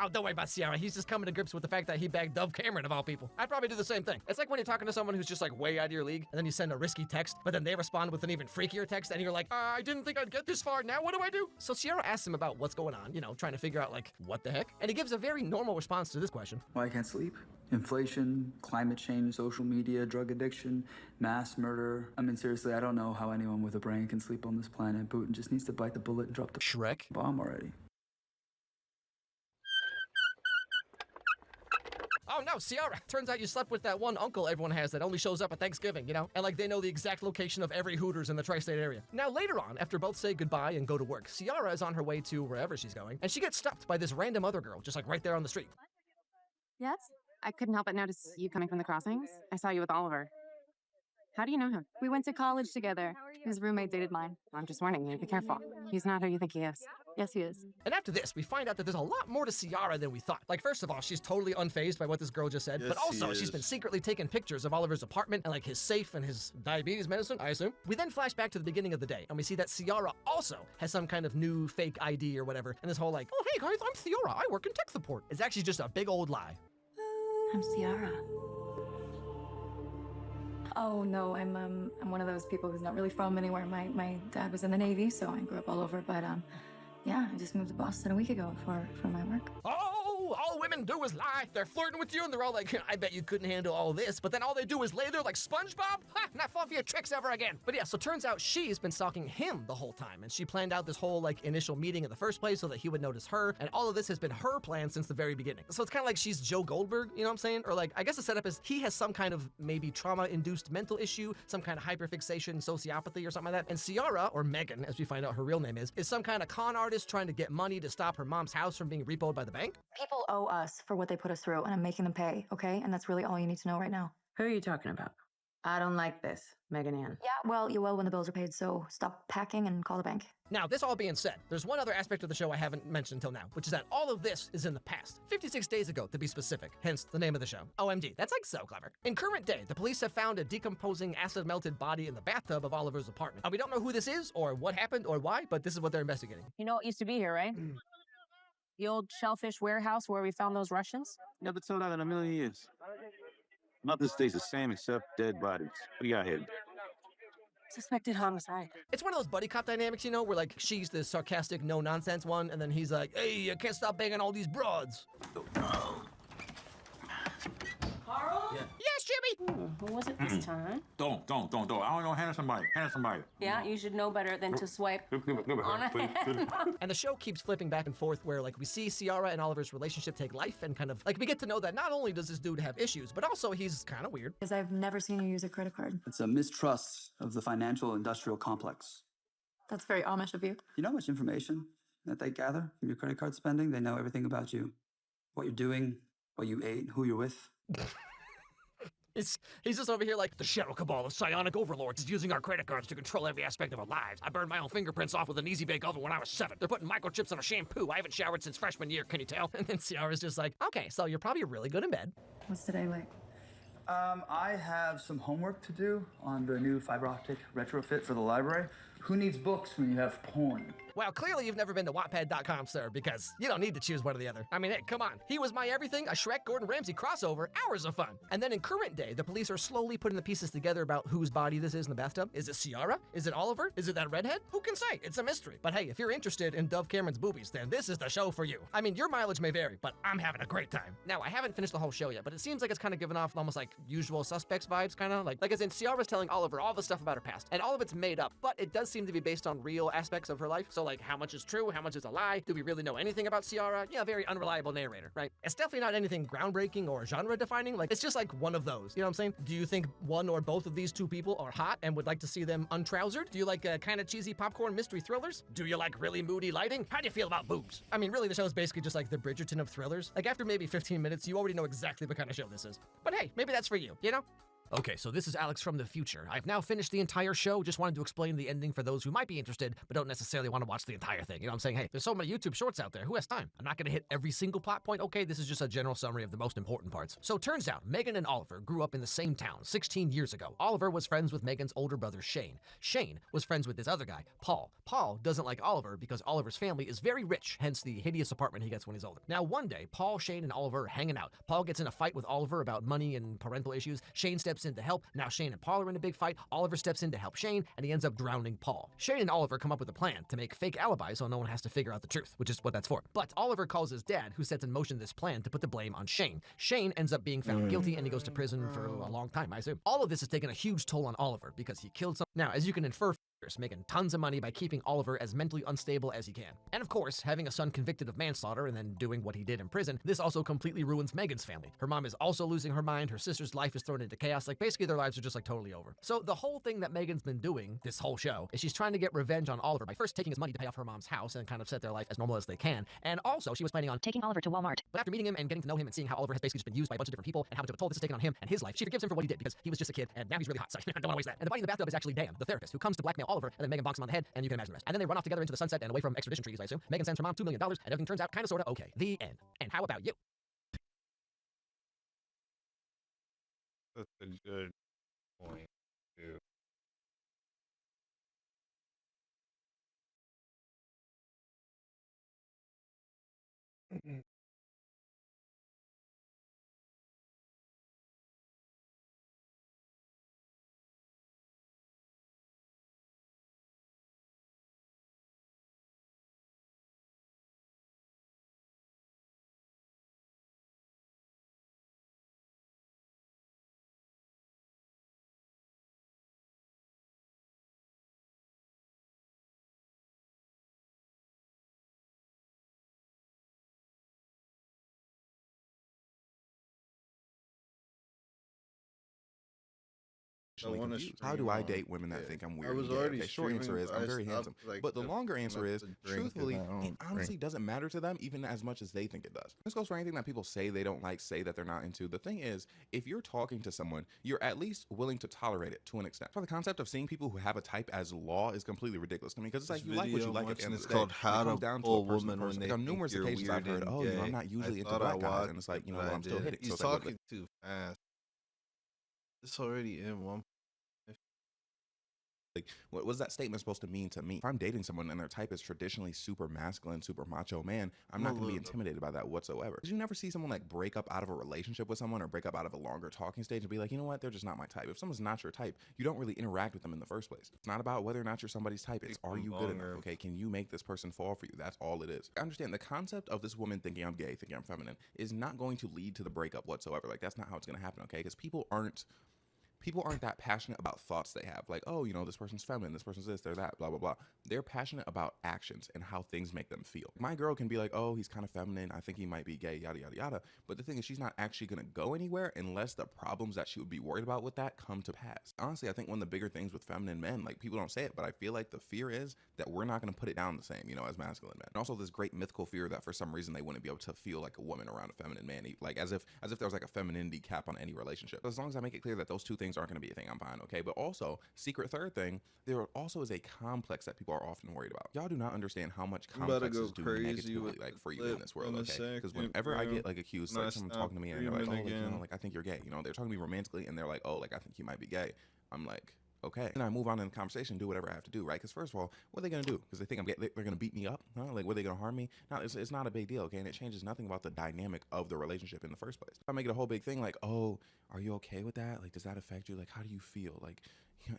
Oh, don't worry about Ciara. He's just coming to grips with the fact that he bagged Dove Cameron, of all people. I'd probably do the same thing. It's like when you're talking to someone who's just like way out of your league, and then you send a risky text, but then they respond with an even freakier text, and you're like, I didn't think I'd get this far. Now what do I do? So Ciara asks him about what's going on, you know, trying to figure out like, what the heck? And he gives a very normal response to this question. Why I can't sleep? Inflation, climate change, social media, drug addiction, mass murder. I mean, seriously, I don't know how anyone with a brain can sleep on this planet. Putin just needs to bite the bullet and drop the Shrek bomb already. Oh no, Ciara, turns out you slept with that one uncle everyone has that only shows up at Thanksgiving, you know? And like they know the exact location of every Hooters in the tri-state area. Now later on, after both say goodbye and go to work, Ciara is on her way to wherever she's going, and she gets stopped by this random other girl, just like right there on the street. Yes? I couldn't help but notice you coming from the crossings. I saw you with Oliver. How do you know him? We went to college together. His roommate dated mine. I'm just warning you, be careful. He's not who you think he is. Yes, he is. And after this, we find out that there's a lot more to Ciara than we thought. Like, first of all, she's totally unfazed by what this girl just said, Yes, but also she she's is. been secretly taking pictures of Oliver's apartment and like his safe and his diabetes medicine, I assume. We then flash back to the beginning of the day, and we see that Ciara also has some kind of new fake ID or whatever, and this whole like, oh hey guys, I'm Ciara, I work in tech support. It's actually just a big old lie. I'm Ciara. Oh no, I'm one of those people who's not really from anywhere. My dad was in the Navy, so I grew up all over. But yeah, I just moved to Boston a week ago for my work. Oh, all women do is lie. They're flirting with you and they're all like, I bet you couldn't handle all this. But then all they do is lay there like SpongeBob? Ha, not fall for your tricks ever again. But yeah, so turns out she's been stalking him the whole time. And she planned out this whole like initial meeting in the first place so that he would notice her. And all of this has been her plan since the very beginning. So it's kind of like she's Joe Goldberg, you know what I'm saying? Or like, I guess the setup is he has some kind of maybe trauma-induced mental issue, some kind of hyperfixation, sociopathy or something like that. And Ciara, or Megan, as we find out her real name is some kind of con artist trying to get money to stop her mom's house from being repoed by the bank. People owe us for what they put us through, and I'm making them pay, okay? And that's really all you need to know right now. Who are you talking about? I don't like this, Megan Ann. Yeah, well, you will when the bills are paid, so stop packing and call the bank. Now, this all being said, there's one other aspect of the show I haven't mentioned until now, which is that all of this is in the past. 56 days ago, to be specific, hence the name of the show. OMG, that's like so clever. In current day, the police have found a decomposing acid-melted body in the bathtub of Oliver's apartment. Now, we don't know who this is, or what happened, or why, but this is what they're investigating. You know what used to be here, right? The old shellfish warehouse where we found those Russians? Never told that in a million years. Nothing stays the same except dead bodies. What do you got here? Suspected homicide. It's one of those buddy cop dynamics, you know, where like she's the sarcastic, no-nonsense one, and then he's like, hey, I can't stop banging all these broads. Carl? Yeah. Yes, Jimmy! Who was it this time? Don't. I don't know. Hand it somebody. Yeah, you should know better than to swipe Give it on a hand. And the show keeps flipping back and forth where like we see Ciara and Oliver's relationship take life and kind of like we get to know that not only does this dude have issues, but also he's kind of weird. Because I've never seen you use a credit card. It's a mistrust of the financial industrial complex. That's very Amish of you. You know how much information that they gather from your credit card spending? They know everything about you. What you're doing, what you ate, who you're with. He's just over here like, the shadow cabal of psionic overlords is using our credit cards to control every aspect of our lives. I burned my own fingerprints off with an easy bake oven when I was 7. They're putting microchips on a shampoo. I haven't showered since freshman year, can you tell? And then Ciara's just like, okay, so you're probably really good in bed. What's today like? I have some homework to do on the new fiber optic retrofit for the library. Who needs books when you have porn? Well, clearly you've never been to Wattpad.com, sir, because you don't need to choose one or the other. I mean, hey, come on. He Was My Everything, a Shrek Gordon Ramsay crossover, hours of fun. And then in current day, the police are slowly putting the pieces together about whose body this is in the bathtub. Is it Ciara? Is it Oliver? Is it that redhead? Who can say? It's a mystery. But hey, if you're interested in Dove Cameron's boobies, then this is the show for you. I mean, your mileage may vary, but I'm having a great time. Now, I haven't finished the whole show yet, but it seems like it's kind of giving off almost like Usual Suspects vibes, kind of. Like as in Ciara's telling Oliver all the stuff about her past, and all of it's made up, but it does seem to be based on real aspects of her life. So like, how much is true? How much is a lie? Do we really know anything about Ciara? Yeah, very unreliable narrator, right? It's definitely not anything groundbreaking or genre defining. Like, it's just like one of those. You know what I'm saying? Do you think one or both of these two people are hot and would like to see them untrousered? Do you like kind of cheesy popcorn mystery thrillers? Do you like really moody lighting? How do you feel about boobs? I mean, really, the show is basically just like the Bridgerton of thrillers. Like, after maybe 15 minutes, you already know exactly what kind of show this is. But hey, maybe that's for you, you know? Okay, so this is Alex from the future. I've now finished the entire show. Just wanted to explain the ending for those who might be interested, but don't necessarily want to watch the entire thing. You know what I'm saying? Hey, there's so many YouTube shorts out there. Who has time? I'm not going to hit every single plot point. Okay, this is just a general summary of the most important parts. So turns out, Megan and Oliver grew up in the same town 16 years ago. Oliver was friends with Megan's older brother, Shane. Shane was friends with this other guy, Paul. Paul doesn't like Oliver because Oliver's family is very rich, hence the hideous apartment he gets when he's older. Now, one day, Paul, Shane, and Oliver are hanging out. Paul gets in a fight with Oliver about money and parental issues. Shane steps in to help. Now, Shane and Paul are in a big fight. Oliver steps in to help Shane, and he ends up drowning Paul. Shane and Oliver come up with a plan to make fake alibis so no one has to figure out the truth, which is what that's for. But Oliver calls his dad, who sets in motion this plan to put the blame on Shane. Shane ends up being found guilty, and he goes to prison for a long time, I assume. All of this has taken a huge toll on Oliver because he killed some. Now, as you can infer, making tons of money by keeping Oliver as mentally unstable as he can. And of course, having a son convicted of manslaughter and then doing what he did in prison, this also completely ruins Megan's family. Her mom is also losing her mind, her sister's life is thrown into chaos, like basically their lives are just like totally over. So the whole thing that Megan's been doing, this whole show, is she's trying to get revenge on Oliver by first taking his money to pay off her mom's house and kind of set their life as normal as they can. And also, she was planning on taking Oliver to Walmart. But after meeting him and getting to know him and seeing how Oliver has basically just been used by a bunch of different people and how much of a toll this has taken on him and his life, she forgives him for what he did because he was just a kid and now he's really hot, so I don't want to waste that. And the body in the bathtub is actually Dan, the therapist, who comes to blackmail Oliver, and then Megan bonks him on the head, and you can imagine the rest. And then they run off together into the sunset and away from extradition treaties, I assume. Megan sends her mom $2 million, and everything turns out kind of sort of okay. The end. And how about you? That's a good point, too. Confused. How do I date women that think I'm weird? I was and gay? already Okay, short answer streaming, is but I'm I very stopped, handsome. like, But the to longer clean answer up is, the drink, and truthfully, I don't it honestly drink. doesn't matter to them even as much as they think it does. This goes for anything that people say they don't like, say that they're not into. The thing is, if you're talking to someone, you're at least willing to tolerate it to an extent. So the concept of seeing people who have a type as law is completely ridiculous to me because it's like you like what you like at the end of the day. Called How It comes to down to Pull a person to Woman person. When Like, on They numerous Think You're occasions I've Weird heard, and oh, I'm Gay. not usually I into thought I black guys, watched and it's like, it, well, but I I'm still didn't. hitting. He's So it's like, talking too fast. It's already in one. like, what was that statement supposed to mean to me? If I'm dating someone and their type is traditionally super masculine, super macho man, I'm not going to be intimidated by that whatsoever. Because you never see someone like break up out of a relationship with someone or break up out of a longer talking stage and be like, you know what, they're just not my type. If someone's not your type, you don't really interact with them in the first place. It's not about whether or not you're somebody's type. It's are you good enough? Okay, can you make this person fall for you? That's all it is. I understand the concept of this woman thinking I'm gay, thinking I'm feminine, is not going to lead to the breakup whatsoever. Like, that's not how it's going to happen, okay? Because people aren't that passionate about thoughts they have. Like, oh, you know, this person's feminine, this person's this, they're that, blah, blah, blah. They're passionate about actions and how things make them feel. My girl can be like, oh, he's kind of feminine, I think he might be gay, yada, yada, yada. But the thing is, she's not actually going to go anywhere unless the problems that she would be worried about with that come to pass. Honestly, I think one of the bigger things with feminine men, like, people don't say it, but I feel like the fear is that we're not going to put it down the same, you know, as masculine men. And also this great mythical fear that for some reason they wouldn't be able to feel like a woman around a feminine man, like as if there was like a femininity cap on any relationship. As long as I make it clear that those two things aren't going to be a thing, I'm fine, okay? But also, secret third thing, there also is a complex that people are often worried about. Y'all do not understand how much complexes do negatively, like, for you in this world, okay? Because whenever I get, like, accused, like, someone talking to me and they're like, oh, like, you know, like, I think you're gay, you know, they're talking to me romantically and they're like, oh, like, I think you might be gay. I'm like, okay. And I move on in the conversation, do whatever I have to do, right? Because first of all, what are they gonna do? Because they think they're gonna beat me up, huh? Like, what are they gonna harm me? No, it's not a big deal, okay? And it changes nothing about the dynamic of the relationship in the first place. I make it a whole big thing, like, oh, are you okay with that? Like, does that affect you? Like, how do you feel? Like,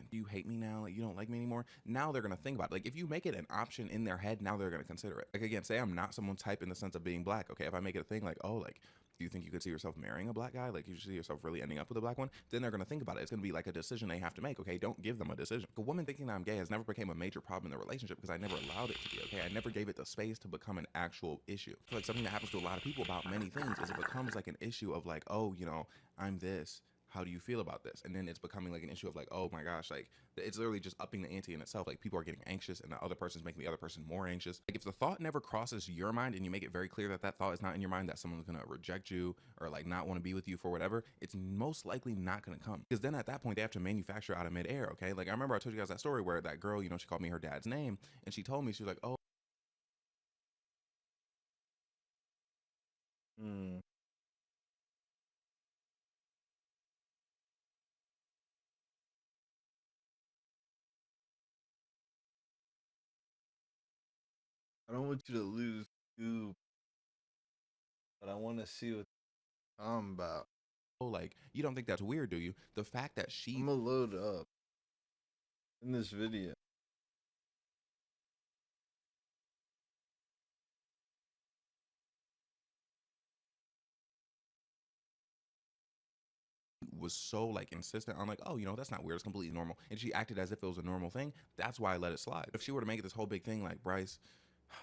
do you hate me now? Like, you don't like me anymore? Now they're gonna think about it. Like, if you make it an option in their head, now they're gonna consider it. Like, again, say I'm not someone's type in the sense of being black, okay? If I make it a thing, like, oh, like, do you think you could see yourself marrying a black guy? Like, you see yourself really ending up with a black one? Then they're gonna think about it. It's gonna be like a decision they have to make, okay? Don't give them a decision. A woman thinking that I'm gay has never became a major problem in the relationship because I never allowed it to be, okay? I never gave it the space to become an actual issue. I feel like something that happens to a lot of people about many things is it becomes like an issue of like, oh, you know, I'm this. How do you feel about this? And then it's becoming like an issue of like, oh my gosh, like it's literally just upping the ante in itself. Like people are getting anxious and the other person's making the other person more anxious. Like if the thought never crosses your mind and you make it very clear that that thought is not in your mind, that someone's gonna reject you or like not want to be with you for whatever, it's most likely not gonna come. Because then at that point they have to manufacture out of midair, okay? Like I remember I told you guys that story where that girl, you know, she called me her dad's name and she told me, she was like, oh, I don't want you to lose scoop, but I want to see what I'm about. like, you don't think that's weird, do you? The fact that she I'm gonna load up in this video. was so like insistent on like, oh, you know, that's not weird, it's completely normal, and she acted as if it was a normal thing, that's why I let it slide. If she were to make it this whole big thing like, Bryce,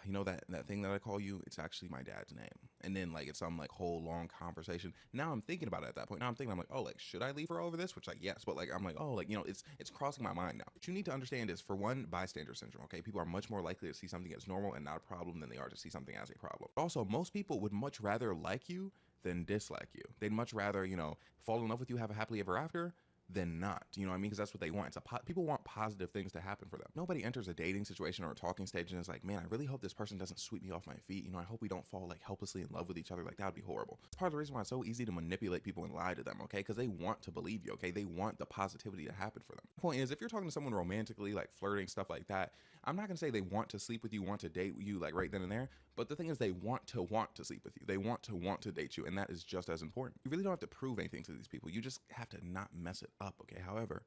you know that thing that I call you, it's actually my dad's name, and then like it's some like whole long conversation, now I'm thinking about it at that point. Now I'm thinking, I'm like, oh, like should I leave her over this? Which like yes, but like I'm like, oh, like, you know, it's crossing my mind now. What you need to understand is, for one, bystander syndrome, okay? People are much more likely to see something as normal and not a problem than they are to see something as a problem. Also, most people would much rather like you than dislike you. They'd much rather, you know, fall in love with you, have a happily ever after, than not. You know what I mean? Because that's what they want. People want positive things to happen for them. Nobody enters a dating situation or a talking stage and is like, man, I really hope this person doesn't sweep me off my feet. You know, I hope we don't fall like helplessly in love with each other. Like that would be horrible. It's part of the reason why it's so easy to manipulate people and lie to them, okay? Because they want to believe you, okay? They want the positivity to happen for them. The point is, if you're talking to someone romantically, like flirting, stuff like that, I'm not gonna say they want to sleep with you, want to date you like right then and there, but the thing is they want to sleep with you. They want to date you, and that is just as important. You really don't have to prove anything to these people. You just have to not mess it up, okay? However,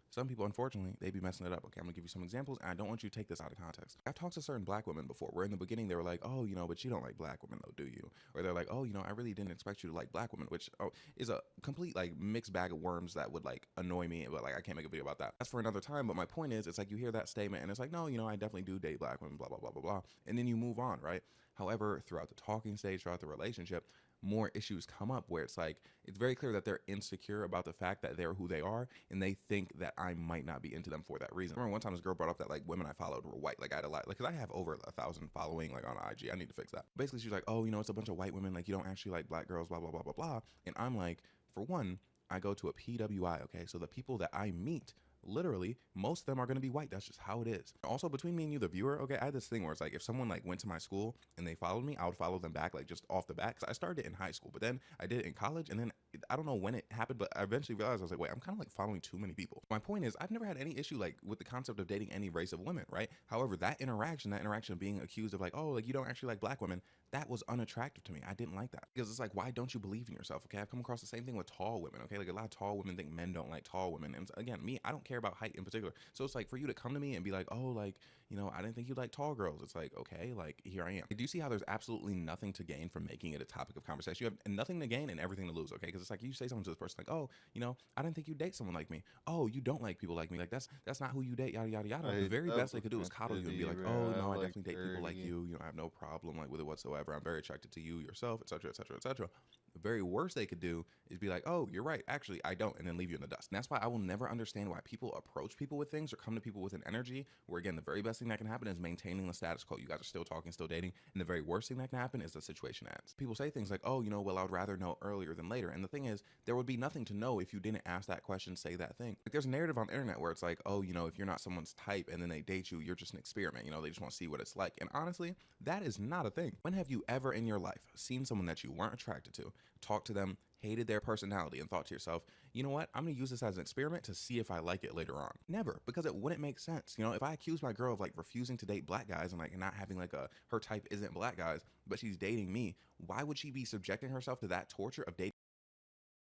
some people, unfortunately, they be messing it up. Okay, I'm gonna give you some examples, and I don't want you to take this out of context. I've talked to certain black women before, where in the beginning they were like, oh, you know, but you don't like black women though, do you? Or they're like, oh, you know, I really didn't expect you to like black women, which is a complete like mixed bag of worms that would like annoy me, but like I can't make a video about that. That's for another time, but my point is, it's like you hear that statement and it's like, no, you know, I definitely do date black women, blah, blah, blah, blah, blah. And then you move on, right? However, throughout the talking stage, throughout the relationship, more issues come up where it's like, it's very clear that they're insecure about the fact that they're who they are, and they think that I might not be into them for that reason. I remember one time this girl brought up that like women I followed were white. Like I had a lot, like, cause I have over 1,000 following like on IG. I need to fix that. Basically, she's like, oh, you know, it's a bunch of white women. Like you don't actually like black girls, blah, blah, blah, blah, blah. And I'm like, for one, I go to a PWI, okay? So the people that I meet, literally most of them are going to be white. That's just how it is. Also, between me and you, the viewer, okay, I had this thing where it's like, if someone like went to my school and they followed me, I would follow them back like just off the bat. Cause I started it in high school, but then I did it in college, and then I don't know when it happened, but I eventually realized, I was like, wait, I'm kind of like following too many people. My point is, I've never had any issue like with the concept of dating any race of women, right? However, that interaction of being accused of like, oh, like you don't actually like black women, that was unattractive to me. I didn't like that, because it's like, why don't you believe in yourself? Okay, I've come across the same thing with tall women, okay? Like a lot of tall women think men don't like tall women, and again, me, I don't care about height in particular. So it's like, for you to come to me and be like, oh, like, you know, I didn't think you like tall girls. It's like, okay, like here I am. Do you see how there's absolutely nothing to gain from making it a topic of conversation? You have nothing to gain and everything to lose, okay? Because it's like, you say something to this person like, oh, you know, I didn't think you'd date someone like me. Oh, you don't like people like me. Like that's not who you date, yada, yada, yada. The very best they could do is coddle you and be like, oh, no, I definitely date people like you. You know, I have no problem like with it whatsoever. I'm very attracted to you, yourself, etc., etc., etc. The very worst they could do is be like, oh, you're right, actually, I don't, and then leave you in the dust. And that's why I will never understand why people approach people with things or come to people with an energy where, again, the very best thing that can happen is maintaining the status quo. You guys are still talking, still dating, and the very worst thing that can happen is the situation ends. People say things like, oh, you know, well, I would rather know earlier than later. And the thing is, there would be nothing to know if you didn't ask that question, say that thing. Like, there's a narrative on the internet where it's like, oh, you know, if you're not someone's type and then they date you, you're just an experiment. You know, they just want to see what it's like. And honestly, that is not a thing. When have you ever in your life seen someone that you weren't attracted to, talk to them, hated their personality and thought to yourself, you know what, I'm gonna use this as an experiment to see if I like it later on? Never, because it wouldn't make sense. You know, if I accuse my girl of like refusing to date black guys and like not having like her type isn't black guys, but she's dating me, why would she be subjecting herself to that torture of dating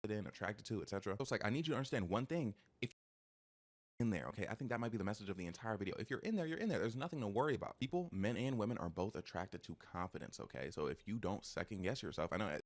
in, attracted to, etc.? So it's like, I need you to understand one thing. If in there, okay, I think that might be the message of the entire video. If you're in there, you're in there. There's nothing to worry about. People, men and women, are both attracted to confidence, okay? So if you don't second guess yourself, I know it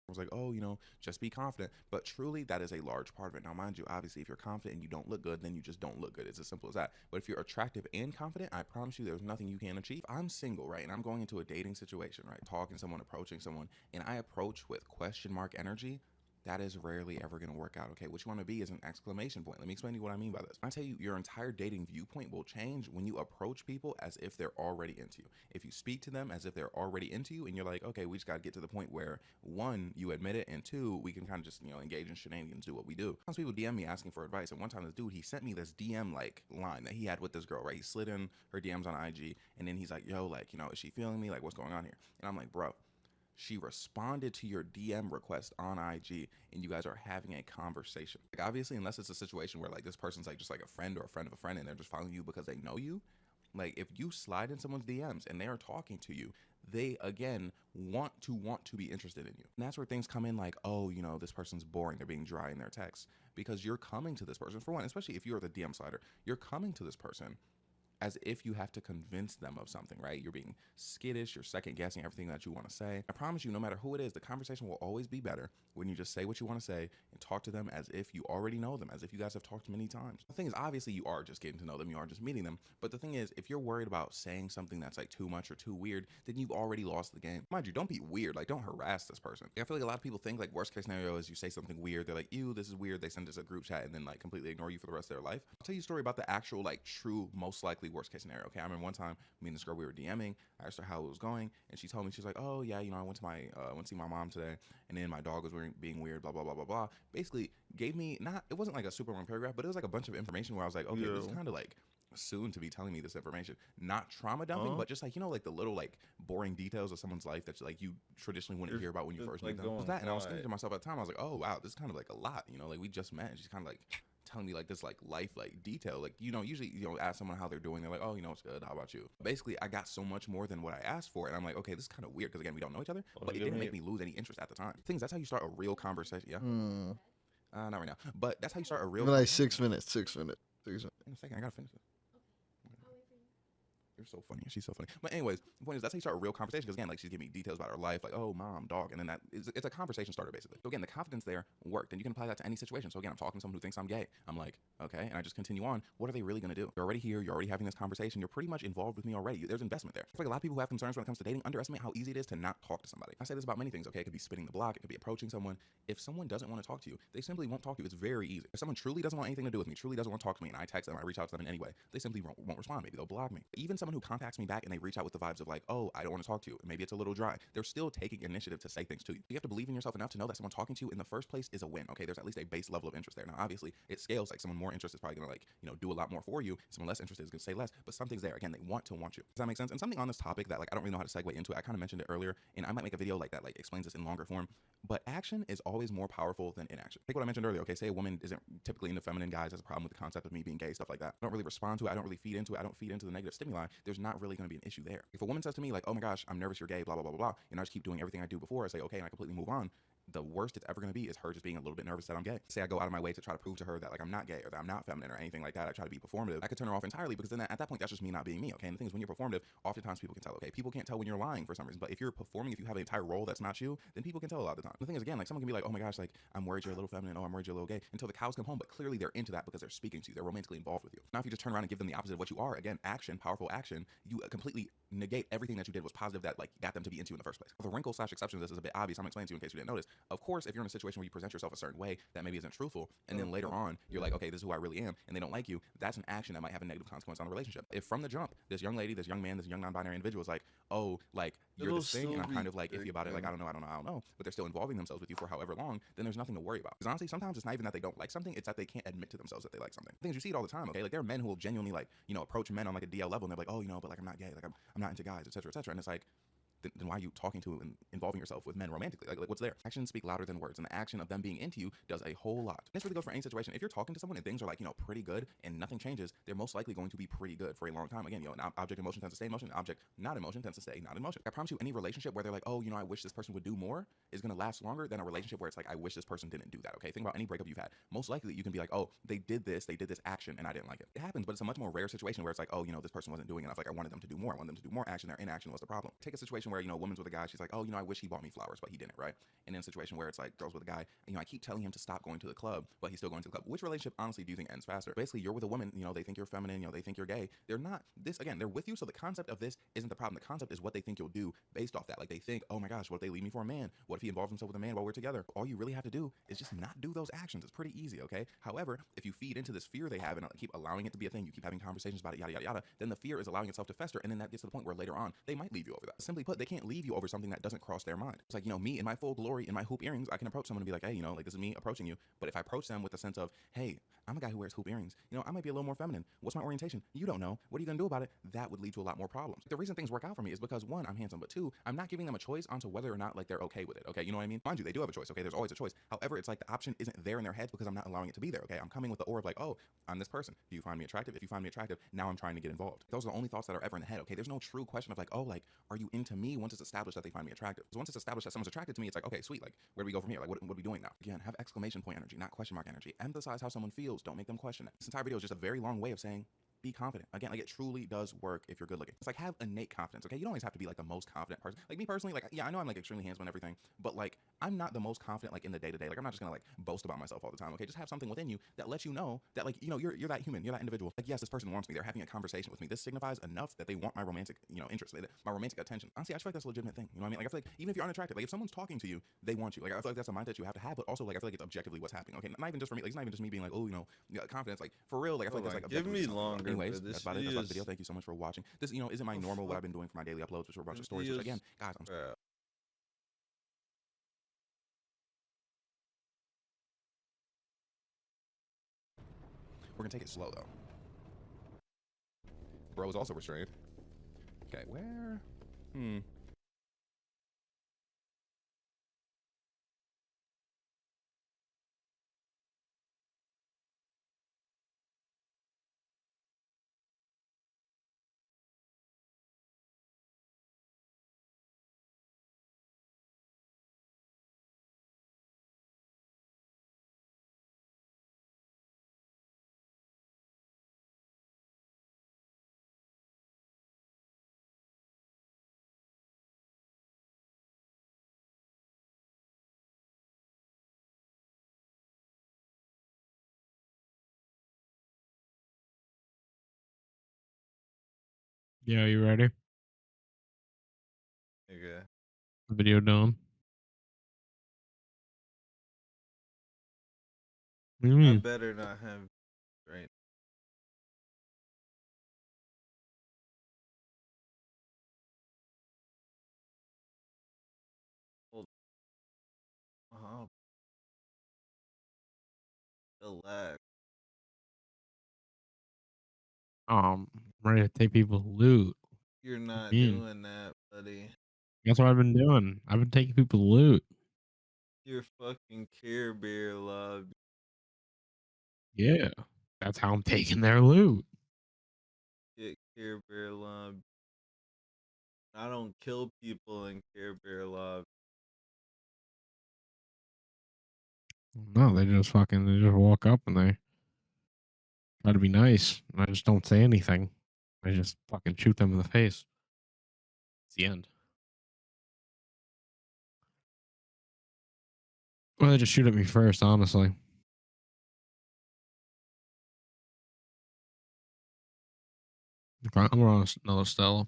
was like, oh, you know, just be confident, but truly that is a large part of it. Now mind you, obviously if you're confident and you don't look good, then you just don't look good. It's as simple as that. But if you're attractive and confident, I promise you there's nothing you can't achieve. I'm single, right, and I'm going into a dating situation, right, talking to someone, approaching someone, and I approach with question mark energy, that is rarely ever going to work out, okay? What you want to be is an exclamation point. Let me explain to you what I mean by this. I tell you, your entire dating viewpoint will change when you approach people as if they're already into you. If you speak to them as if they're already into you and you're like, okay, we just got to get to the point where, one, you admit it, and two, we can kind of just, you know, engage in shenanigans, do what we do. Sometimes people DM me asking for advice, and one time this dude, he sent me this DM like line that he had with this girl, right? He slid in her DMs on IG, and then he's like, yo, like, you know, is she feeling me? Like, what's going on here? And I'm like, bro, she responded to your DM request on IG and you guys are having a conversation. Like, obviously, unless it's a situation where like this person's like just like a friend or a friend of a friend and they're just following you because they know you, like if you slide in someone's DMs and they are talking to you, they again want to be interested in you. And that's where things come in, like, oh, you know, this person's boring, they're being dry in their texts, because you're coming to this person, for one, especially if you're the DM slider, you're coming to this person as if you have to convince them of something, right? You're being skittish, you're second guessing everything that you want to say. I promise you, no matter who it is, the conversation will always be better when you just say what you want to say and talk to them as if you already know them, as if you guys have talked many times. The thing is, obviously you are just getting to know them, you are just meeting them. But the thing is, if you're worried about saying something that's like too much or too weird, then you've already lost the game. Mind you, don't be weird, like don't harass this person. I feel like a lot of people think like worst case scenario is you say something weird, they're like, ew, this is weird, they send us a group chat and then like completely ignore you for the rest of their life. I'll tell you a story about the actual like true most likely worst case scenario, okay? I remember one time me and this girl, we were DMing. I asked her how it was going, and she told me, she's like, oh yeah, you know, I went to see my mom today, and then my dog was being weird, blah blah blah blah blah. Basically gave me, not, it wasn't like a super long paragraph, but it was like a bunch of information where I was like, okay, this is kind of like soon to be telling me this information. Not trauma dumping, but just like, you know, like the little like boring details of someone's life that like you traditionally wouldn't hear about when you first meet them. With that, and I was thinking to myself at the time, I was like, oh wow, this is kind of like a lot, you know, like we just met, and she's kind of like telling me like this like life like detail, like, you know, usually, you know, ask someone how they're doing, they're like, oh, you know, it's good, how about you? Basically I got so much more than what I asked for, and I'm like, okay, this is kind of weird, because again, we don't know each other, but it didn't make me lose any interest at the time. Things, that's how you start a real conversation. Yeah. Not right now, but that's how you start a real Give me like conversation. 6 minutes. 6 minutes. 6 minutes. In a second, I gotta finish this. You're so funny. She's so funny. But anyways, the point is, that's how you start a real conversation. Because again, like, she's giving me details about her life, like, oh, mom, dog, and then it's a conversation starter basically. So again, the confidence there worked, and you can apply that to any situation. So again, I'm talking to someone who thinks I'm gay. I'm like, okay, and I just continue on. What are they really gonna do? You're already here. You're already having this conversation. You're pretty much involved with me already. There's investment there. I feel like a lot of people who have concerns when it comes to dating underestimate how easy it is to not talk to somebody. I say this about many things. Okay, it could be spinning the block. It could be approaching someone. If someone doesn't want to talk to you, they simply won't talk to you. It's very easy. If someone truly doesn't want anything to do with me, truly doesn't want to talk to me, and I text them, I reach out to them in any way, they simply won't respond. Maybe they'll block me. Even someone who contacts me back and they reach out with the vibes of like, oh, I don't want to talk to you, maybe it's a little dry, they're still taking initiative to say things to you. You have to believe in yourself enough to know that someone talking to you in the first place is a win. Okay, there's at least a base level of interest there. Now obviously it scales, like someone more interested is probably gonna, like, you know, do a lot more for you, someone less interested is gonna say less, but something's there. Again, they want you. Does that make sense? And something on this topic that like I don't really know how to segue into it, I kind of mentioned it earlier, and I might make a video like that, like explains this in longer form, but action is always more powerful than inaction. Take what I mentioned earlier. Okay, say a woman isn't typically into feminine guys, has a problem with the concept of me being gay, stuff like that. I don't really respond to it, I don't really feed into it, I don't feed into the negative stimuli, there's not really going to be an issue there. If a woman says to me like, oh my gosh, I'm nervous you're gay, blah blah blah blah blah, and I just keep doing everything I do before, I say okay, and I completely move on, the worst it's ever going to be is her just being a little bit nervous that I'm gay. Say I go out of my way to try to prove to her that like I'm not gay or that I'm not feminine or anything like that, I try to be performative, I could turn her off entirely, because then at that point that's just me not being me. Okay, and the thing is, when you're performative, oftentimes people can tell. Okay, people can't tell when you're lying for some reason, but if you're performing, if you have an entire role that's not you, then people can tell a lot of the time. The thing is, again, like someone can be like, oh my gosh, like I'm worried you're a little feminine, oh I'm worried you're a little gay, until the cows come home, but clearly they're into that because they're speaking to you, they're romantically involved with you. Now if you just turn around and give them the opposite of what you are, again, action, powerful action, you completely negate everything that you did was positive that like got them to be into you in the first place. The wrinkle / exception to this is a bit obvious. I'm explaining to you in case you didn't notice. Of course, if you're in a situation where you present yourself a certain way that maybe isn't truthful, and then later on you're like, okay, this is who I really am, and they don't like you, that's an action that might have a negative consequence on the relationship. If from the jump, this young lady, this young man, this young non-binary individual is like, oh, like you're this thing, and I'm kind of like iffy about it, like I don't know, but they're still involving themselves with you for however long, then there's nothing to worry about. Because honestly, sometimes it's not even that they don't like something, it's that they can't admit to themselves that they like something. Things you see it all the time, okay? Like there are men who will genuinely like, you know, approach men on like a DL level, and they're like, oh, you know, but like I'm not gay, like I'm not into guys, etc., etc. And it's like, then why are you talking to and involving yourself with men romantically? Like what's there? Actions speak louder than words, and the action of them being into you does a whole lot. This really goes for any situation. If you're talking to someone and things are like, pretty good and nothing changes, they're most likely going to be pretty good for a long time. Again, an object in motion tends to stay in motion. An object not in motion tends to stay not in motion. I promise you, any relationship where they're like, oh, I wish this person would do more is going to last longer than a relationship where it's like, I wish this person didn't do that. Okay, think about any breakup you've had. Most likely you can be like, oh, they did this action and I didn't like it. It happens, but it's a much more rare situation where it's like, oh, this person wasn't doing enough. Like I wanted them to do more. I wanted them to do more action. Their inaction was the problem. Take a situation where, a woman's with a guy. She's like, oh, I wish he bought me flowers, but he didn't, right? And in a situation where it's like girls with a guy, I keep telling him to stop going to the club, but he's still going to the club. Which relationship, honestly, do you think ends faster? Basically, you're with a woman, they think you're feminine, they think you're gay. They're not. They're with you, so the concept of this isn't the problem. The concept is what they think you'll do based off that. Like they think, oh my gosh, what if they leave me for a man? What if he involves himself with a man while we're together? All you really have to do is just not do those actions. It's pretty easy, okay? However, if you feed into this fear they have and keep allowing it to be a thing, you keep having conversations about it, yada, yada, yada, then the fear is allowing itself to fester, and then that gets to the point where later on, they might leave you over that. Simply put, they can't leave you over something that doesn't cross their mind. It's like, me in my full glory, in my hoop earrings, I can approach someone and be like, hey, like this is me approaching you. But if I approach them with the sense of, hey, I'm a guy who wears hoop earrings, I might be a little more feminine. What's my orientation? You don't know. What are you gonna do about it? That would lead to a lot more problems. The reason things work out for me is because one, I'm handsome, but two, I'm not giving them a choice onto whether or not like they're okay with it. Okay, you know what I mean? Mind you, they do have a choice. Okay, there's always a choice. However, it's like the option isn't there in their heads because I'm not allowing it to be there. Okay, I'm coming with the aura of like, oh, I'm this person. Do you find me attractive? If you find me attractive, now I'm trying to get involved. Those are the only thoughts that are ever in the head. Okay, there's no true question of like, oh, like, are you into me? Once it's established that they find me attractive. So once it's established that someone's attracted to me, it's like, okay, sweet. Like, where do we go from here? Like, what are we doing now? Again, have exclamation point energy, not question mark energy. Emphasize how someone feels. Don't make them question it. This entire video is just a very long way of saying, be confident. Again, like it truly does work if you're good looking. It's like have innate confidence, okay? You don't always have to be like the most confident person. Like me personally, like yeah, I know I'm like extremely handsome and everything, but like I'm not the most confident like in the day-to-day. Like I'm not just gonna like boast about myself all the time, okay? Just have something within you that lets you know that like, you're that human, you're that individual. Like yes, this person wants me. They're having a conversation with me. This signifies enough that they want my romantic, interest, my romantic attention. Honestly, I feel like that's a legitimate thing. You know what I mean? Like I feel like even if you're unattractive, like if someone's talking to you, they want you. Like I feel like that's a mindset you have to have, but also like I feel like it's objectively what's happening. Okay, not even just for me. Like it's not even just me being like, oh, confidence. Like for real, like I feel like that's like give me objectively longer. anyways, This that's about it. That's about the video. Thank you so much for watching. This, isn't my normal what I've been doing for my daily uploads, which are a bunch of stories. Which again, guys, we're gonna take it slow though. Bro is also restrained. Okay, where? Yeah, you ready? Okay. Video done. What do you I mean? better not have right. Hold on. Relax. I'm ready to take people's loot. You're What not do you mean? doing that, buddy. That's what I've been doing. I've been taking people's loot. You're fucking Care Bear love. Yeah. That's how I'm taking their loot. Get Care Bear love. I don't kill people in Care Bear love. No, they just walk up and they try to be nice. And I just don't say anything. I just fucking shoot them in the face. It's the end. Well, they just shoot at me first, honestly. Okay, I'm on another Stella.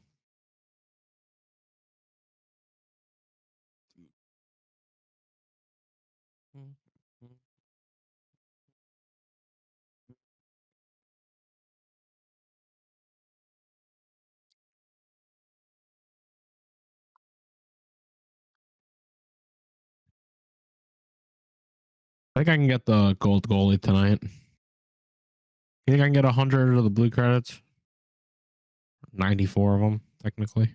I think I can get the gold goalie tonight. You think I can get 100 of the blue credits? 94 of them, technically.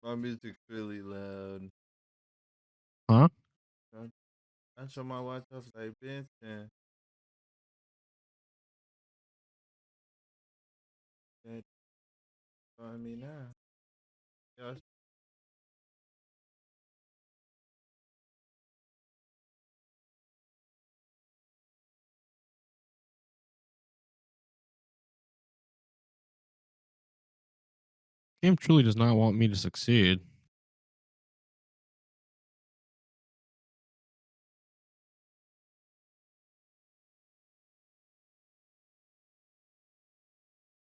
My music's really loud. Huh? I show my watch off like bitch and that on me now. Yeah, Game truly does not want me to succeed.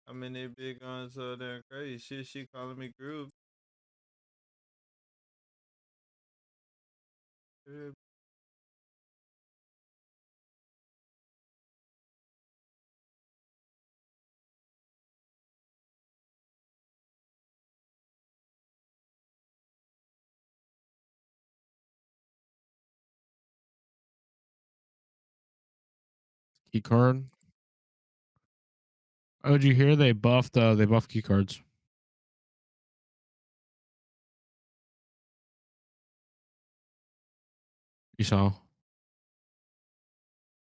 I mean they big on so damn crazy shit. She calling me group. Key card. Oh, did you hear they buffed key cards? You saw.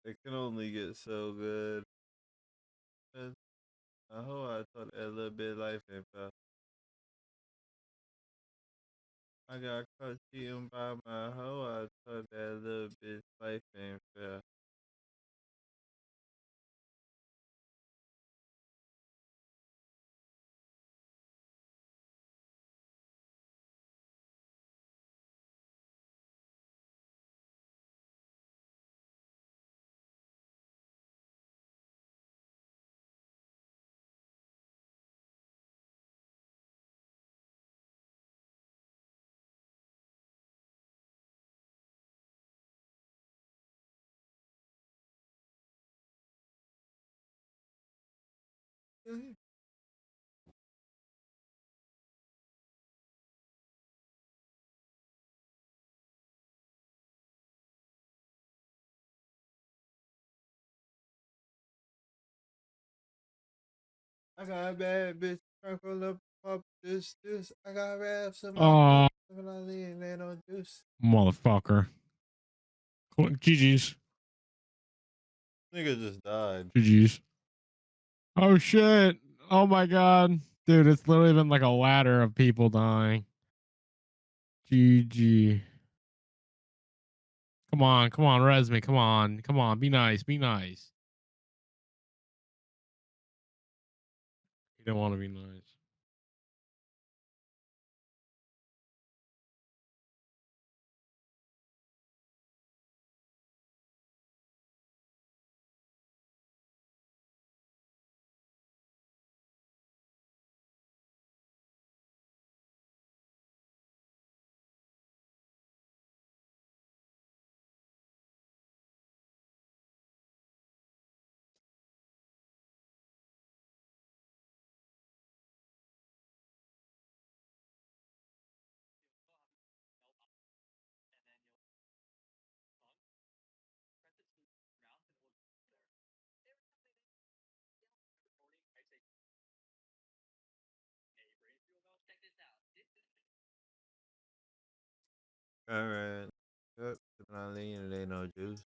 It can only get so good. I hope I thought a little bit life and I got caught cheating by my hoe. I thought that little bitch life ain't fair. I got a bad bitch drunk on the pop this. I got raps in my cup. Oh, When I lean, they don't juice. motherfucker. GG's. Nigga just died. GG's. Oh shit. Oh my god. Dude, it's literally been like a ladder of people dying. GG. Come on, res me. Come on, be nice, be nice. You don't want to be nice. Alright. Yep. When I lean, they no juice.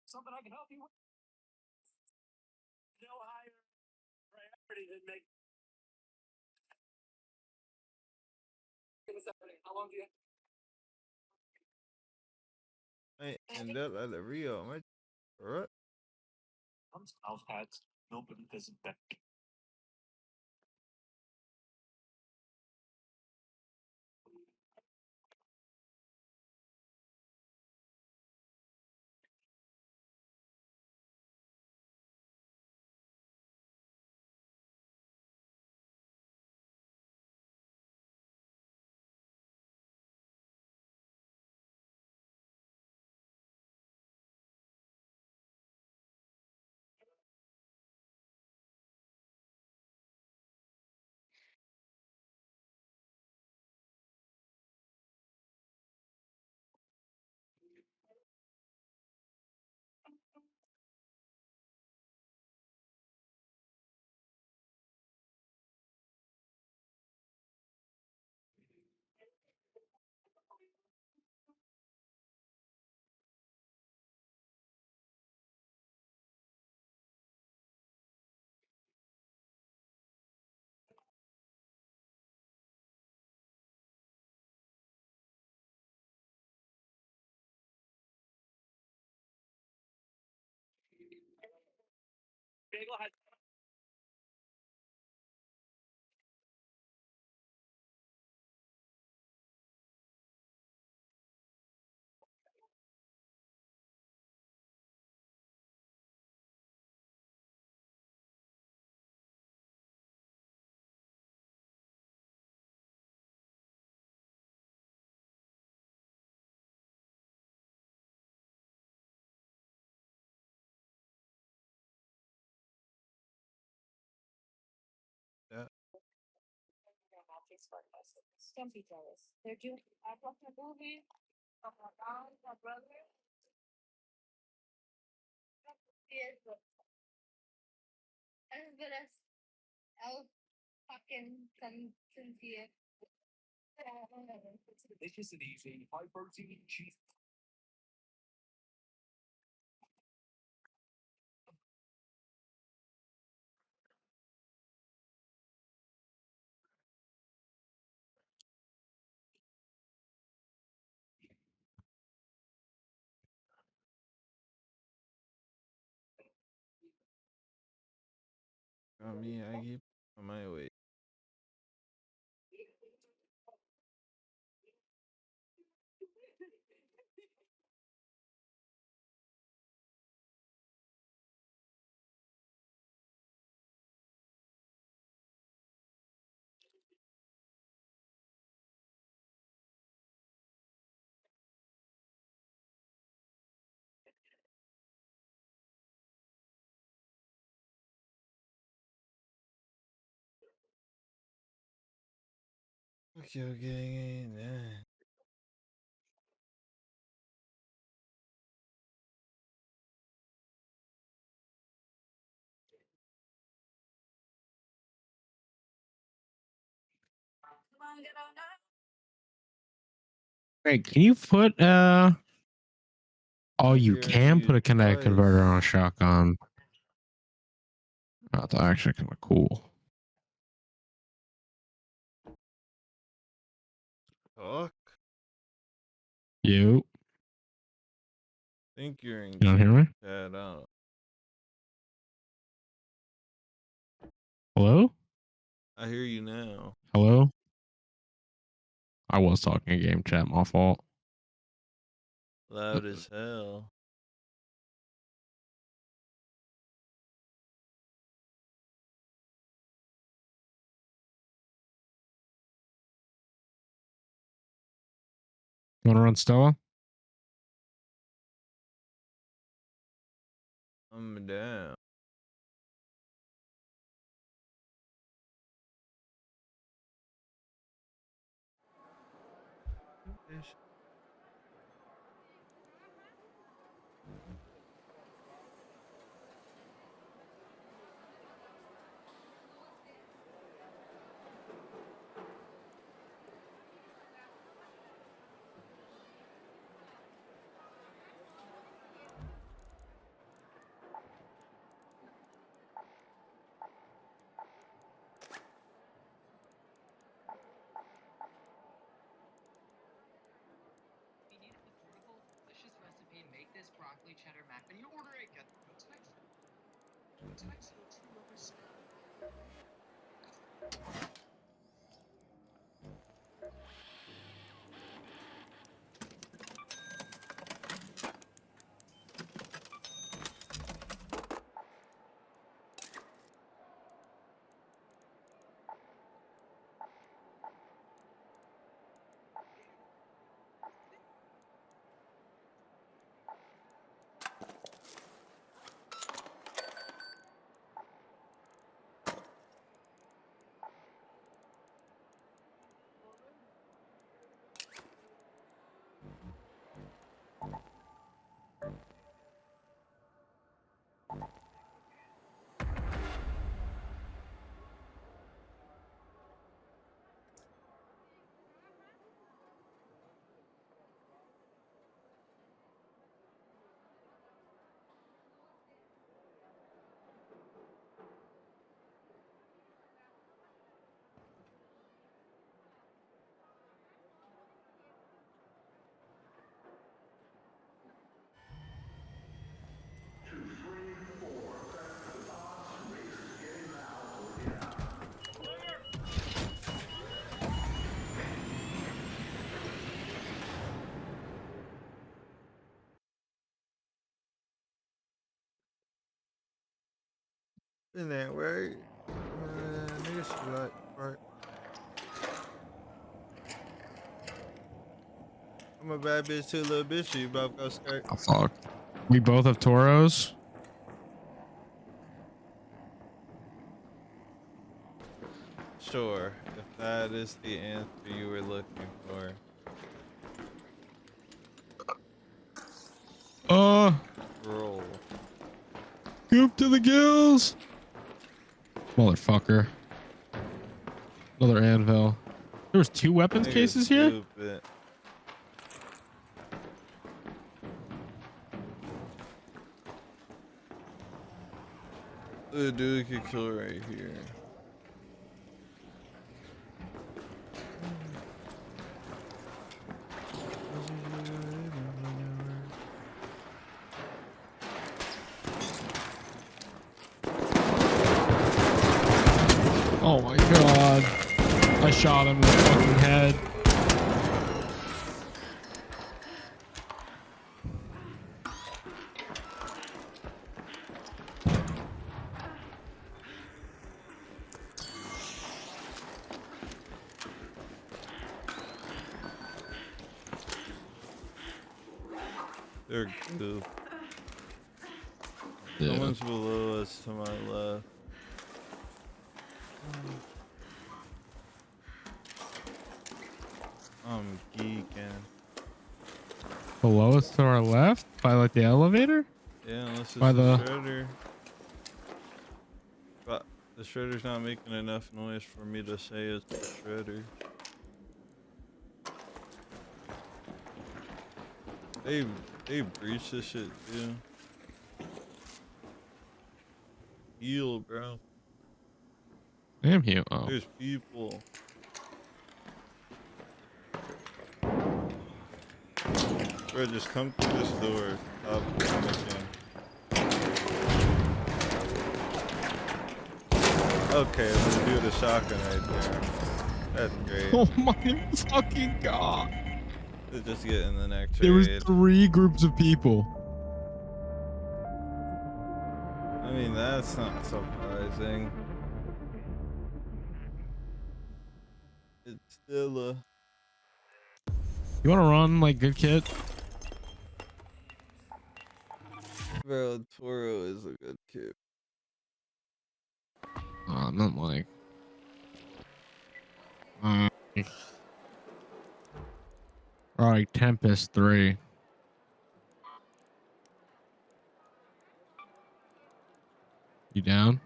Something I can help you with? No higher priority than make. How long do you? I end up at the Rio. Am I correct? I've had nobody doesn't back. Okay, go ahead. Yeah. Don't be jealous. They're doing. I watched a movie. My mom, my brother. Yes, but as good as El fucking sincere. It's delicious and easy, high protein cheese. I mean, I keep on my way. Okay, yeah. Wait, can you put oh, I you hear can put you a kinetic converter on a twice. shotgun. Oh, that's actually kind of cool. Talk. You Think you're in don't hear me? chat out. Hello? I hear you now. Hello? I was talking a game chat, my fault. Loud as hell. You wanna run Stella? I'm down. In that right? Nigga should like right. I'm a bad bitch too, little bitch. You both go skirt. Oh, fuck. We both have Toros. Sure, if that is the answer you were looking for. Roll. Goop to the gills. Motherfucker. Another anvil. There was 2 weapons cases here? Stupid. The dude could kill right here. Oh my god. I shot him in the fucking head. They're goof. Yeah. Someone's below us to my left. I'm geeking. Below us to our left? By like the elevator? Yeah, unless it's By the the shredder. But the shredder's not making enough noise for me to say it's the shredder. They breached this shit too. Heal, bro. Damn you. Oh. There's people. Bro, just come through this door. Stop panicking. Okay, let's do the shotgun right there. That's great. Oh my fucking god. Let's just get in the next There was raid. 3 groups of people. I mean, that's not surprising. It's still a... You want to run like good kid? Bro, Toro is a good kid. Not like. Alright, Tempest 3. You down?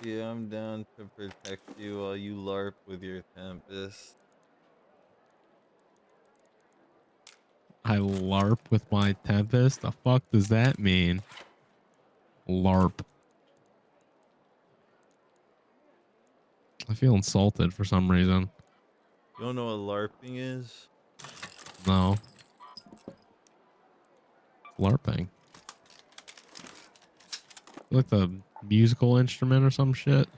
Yeah, I'm down to protect you while you LARP with your Tempest. I LARP with my Tempest? The fuck does that mean? LARP. I feel insulted for some reason. You don't know what LARPing is? No. LARPing. Like the musical instrument or some shit.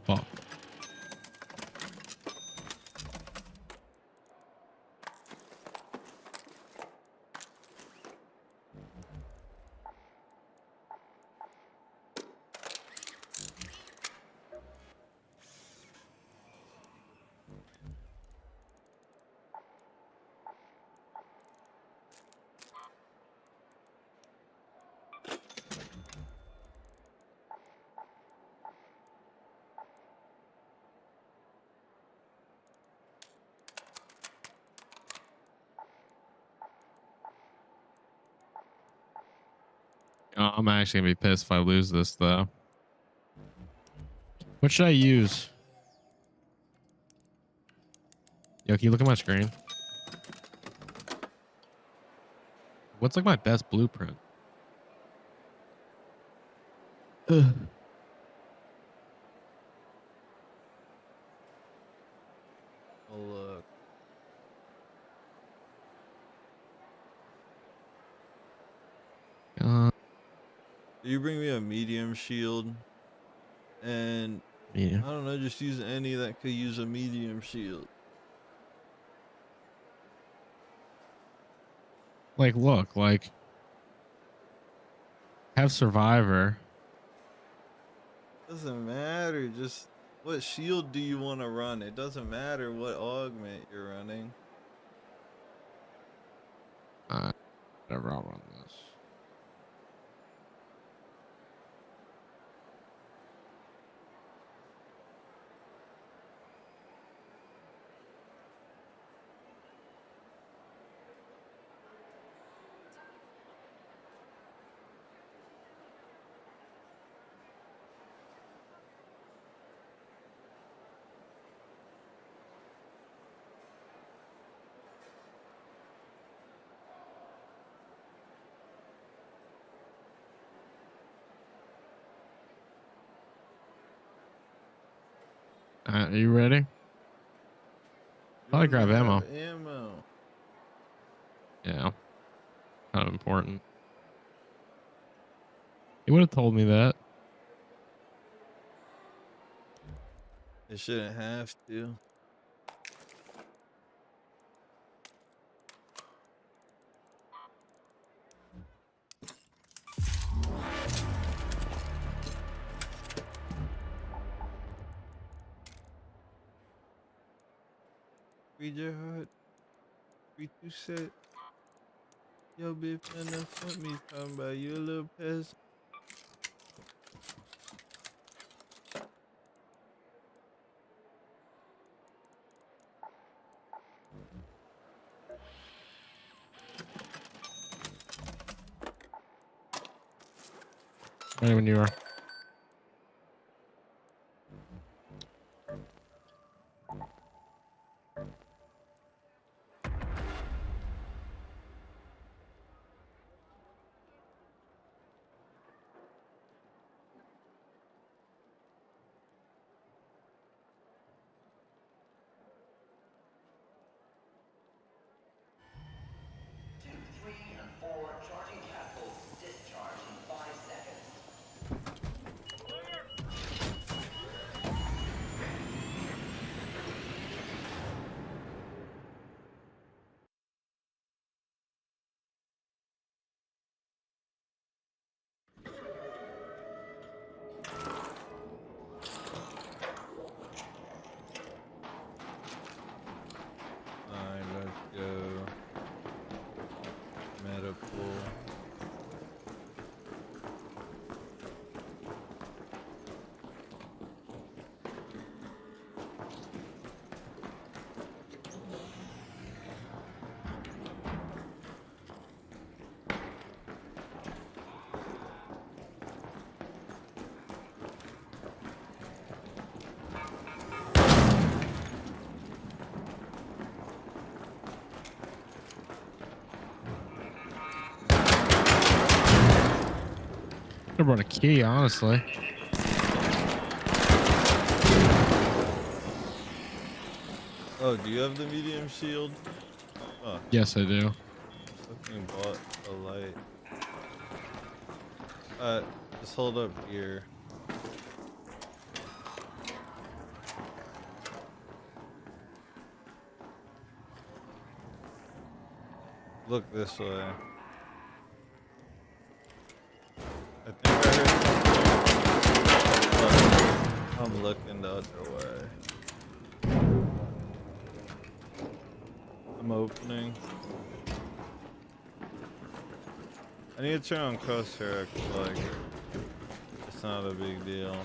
Fuck. I'm actually gonna be pissed if I lose this though. What should I use? Yo, can you look at my screen? What's like my best blueprint? Ugh. Oh look. You bring me a medium shield, and yeah. I don't know, just use any that could use a medium shield. Like, look, like, have Survivor. Doesn't matter. Just what shield do you want to run? It doesn't matter what augment you're running. Whatever, I'll run this. Are you ready? Probably grab ammo. Ammo. Yeah. Kind of important. He would have told me that. It shouldn't have to. Read your heart. 3, 2, set. Yo, bitch, man, that's what me talking about. You a little peasant. Ready when you are. Alright, let's go. Medical. I brought a key, honestly. Oh, do you have the medium shield? Oh, Yes, I do. fucking bought a light. Just hold up here. Look this way. I think I heard something, but I'm looking the other way. I'm opening. I need to turn on crosshair, 'cause, like, it's not a big deal.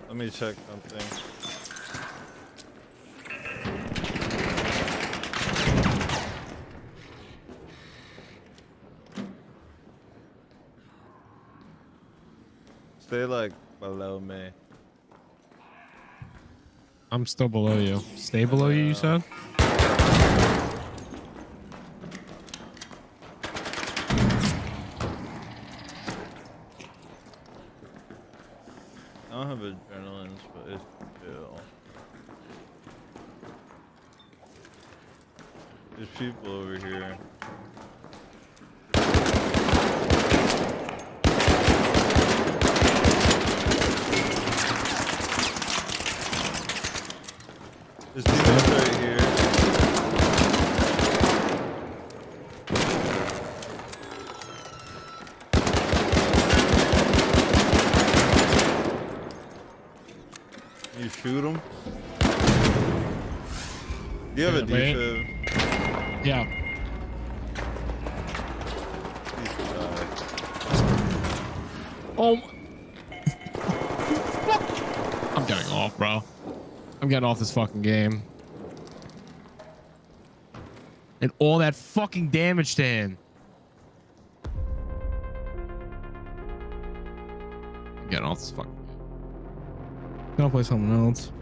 Let me check something. Stay like below me. I'm still below you. Stay below you, you said? I don't have adrenaline, but it's chill. There's people over here. There's demons right here. You shoot him? Do you have a defib? Yeah. Oh. I'm getting off, bro. I'm getting off this fucking game. And all that fucking damage to him. I'm getting off this fucking game. Gotta play something else.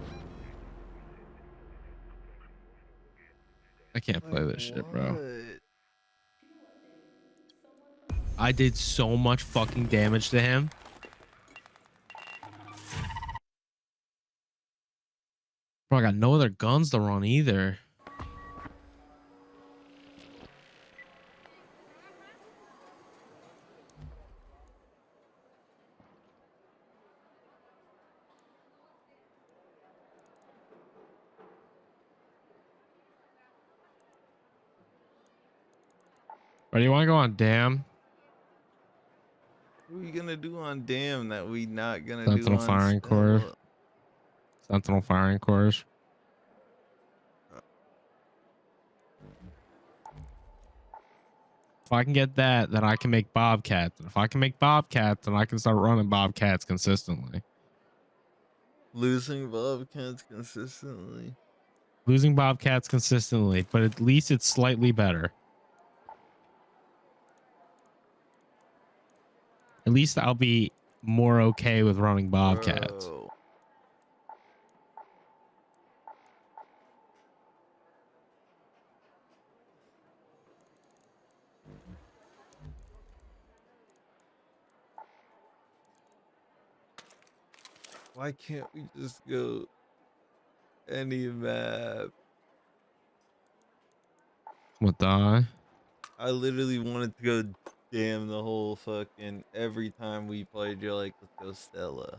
I can't play this shit, bro. I did so much fucking damage to him. Bro, I got no other guns to run either. Bro, you want to go on Dam? What are we gonna do on Dam that we not gonna Sentinel do on firing course. Stella? Sentinel firing course. If I can get that, then I can make Bobcats. And if I can make Bobcats, then I can start running Bobcats consistently. Losing Bobcats consistently. Losing Bobcats consistently, but at least it's slightly better. At least I'll be more okay with running Bobcats. Bro. Why can't we just go any map? What die? I literally wanted to go Dam the whole fucking every time we played. You're like, let's go Stella,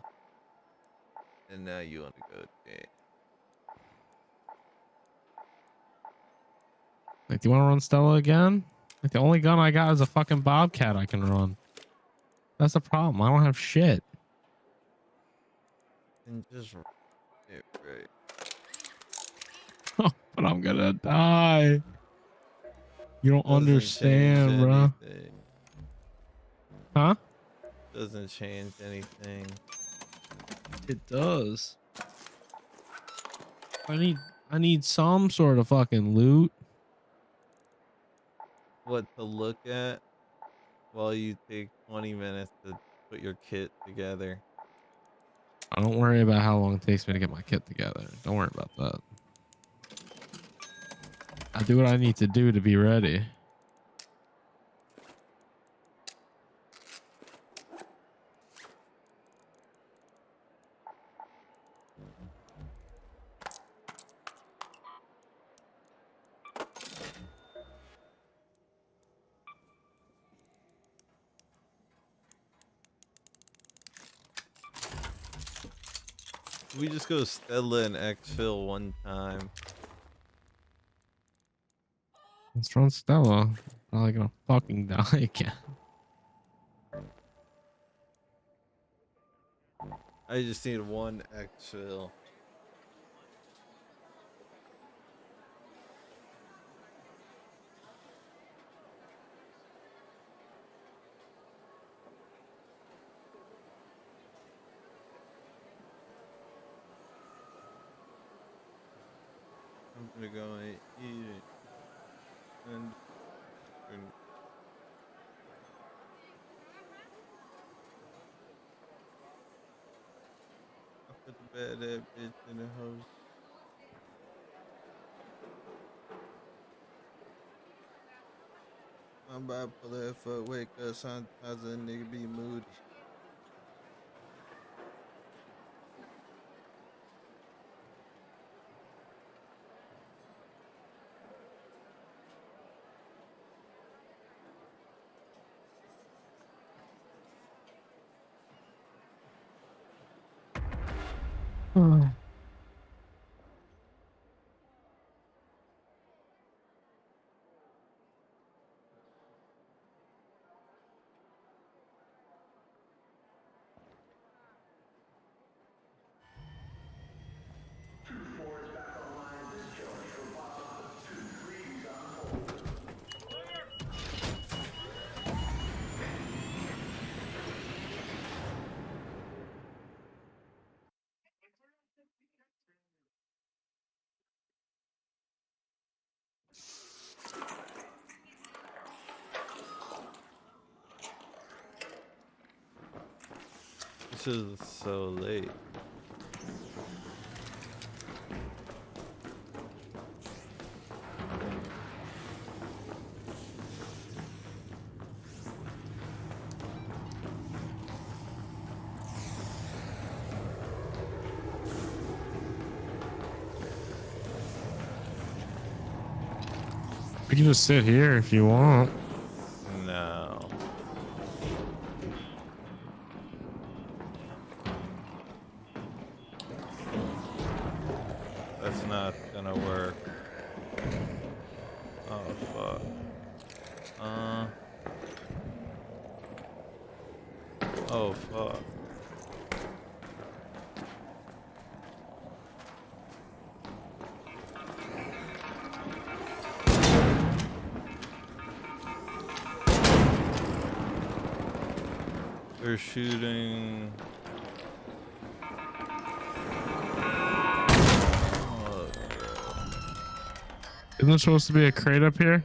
and now you want to go Dam. Like, do you want to run Stella again? Like, the only gun I got is a fucking Bobcat I can run. That's the problem. I don't have shit. And just it right. Oh, but I'm gonna die. You don't Doesn't understand, change bro. anything. Huh? Doesn't change anything. It does. I need some sort of fucking loot. What to look at while you take 20 minutes to put your kit together. I don't worry about how long it takes me to get my kit together. Don't worry about that. I do what I need to do to be ready. We just go Stella and exfil one time. It's from Stella. Probably gonna fucking die again. I just need one exfil. I'm gonna go and eat it. And I put the bad ass bitch in the house. I'm bipolar for wake up. Sometimes a nigga be moody. This is so late. We can just sit here if you want. No. That's not gonna work. Oh fuck. Oh fuck. They're shooting. Isn't there supposed to be a crate up here?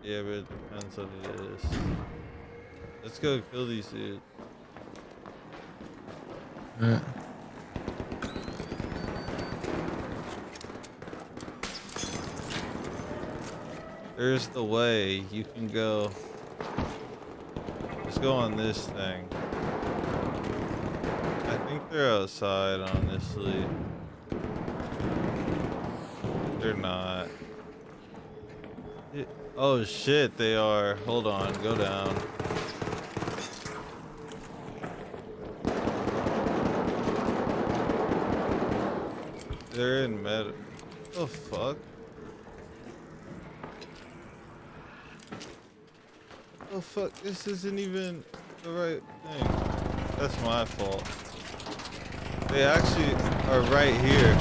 Yeah, but it depends what it is. Let's go kill these dudes. Yeah. There's the way. You can go. Just go on this thing. I think they're outside, honestly. They're not. Oh shit, they are. Hold on, go down. They're in med. Oh fuck. Oh fuck, this isn't even the right thing. That's my fault. They actually are right here.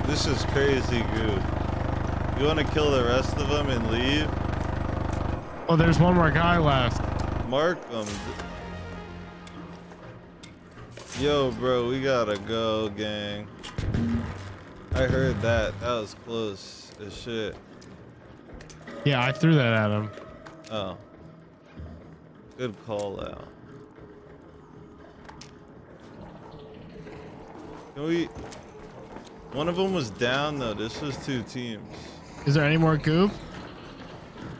This is crazy, Goo. You want to kill the rest of them and leave? Oh, there's one more guy left. Mark them. Yo, bro, we gotta go, gang. I heard that. That was close. The shit. Yeah, I threw that at him. Oh. Good call out. Can we... One of them was down though. This was 2 teams. Is there any more goop?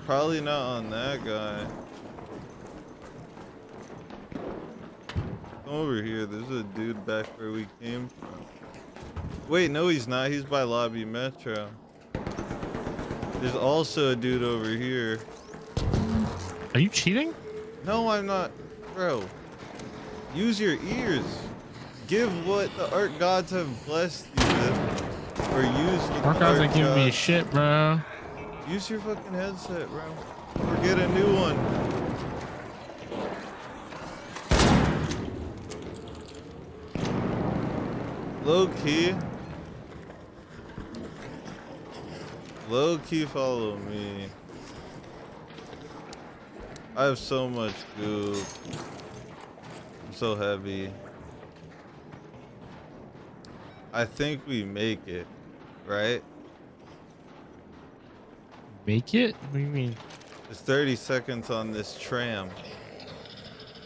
Probably not on that guy. Come over here. There's a dude back where we came from. Wait, no, he's not. He's by Lobby Metro. There's also a dude over here. Are you cheating? No, I'm not. Bro, use your ears. Give what the art gods have blessed you with. Or use what Art the gods art ain't giving me gods- shit, bro. Use your fucking headset, bro. Or get a new one. Low key. Low key follow me. I have so much goop. I'm so heavy. I think we make it, right? Make it? What do you mean? It's 30 seconds on this tram.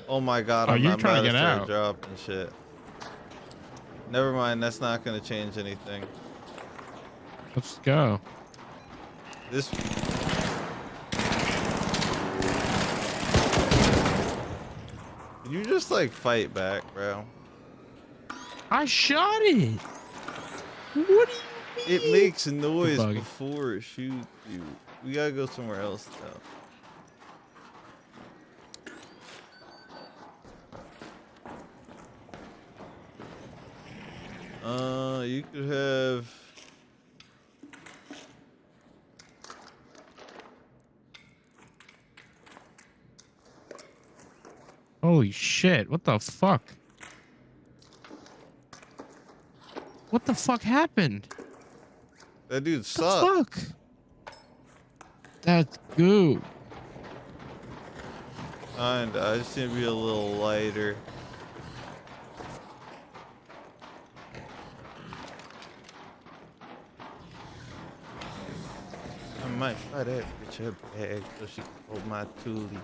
Oh my god, Oh, I'm you're not trying about to to get start out. dropping shit. Never mind, that's not gonna change anything. Let's go. This... Can you just like fight back, bro? I shot it. What do you mean? It makes noise Buggy. before it shoots you. We gotta go somewhere else though. You could have... Holy shit. What the fuck? What the fuck happened? That dude What the sucked. fuck? That's goo. Kinda. I just need to be a little lighter. I might buy that bitch her bag so she can hold my toolie.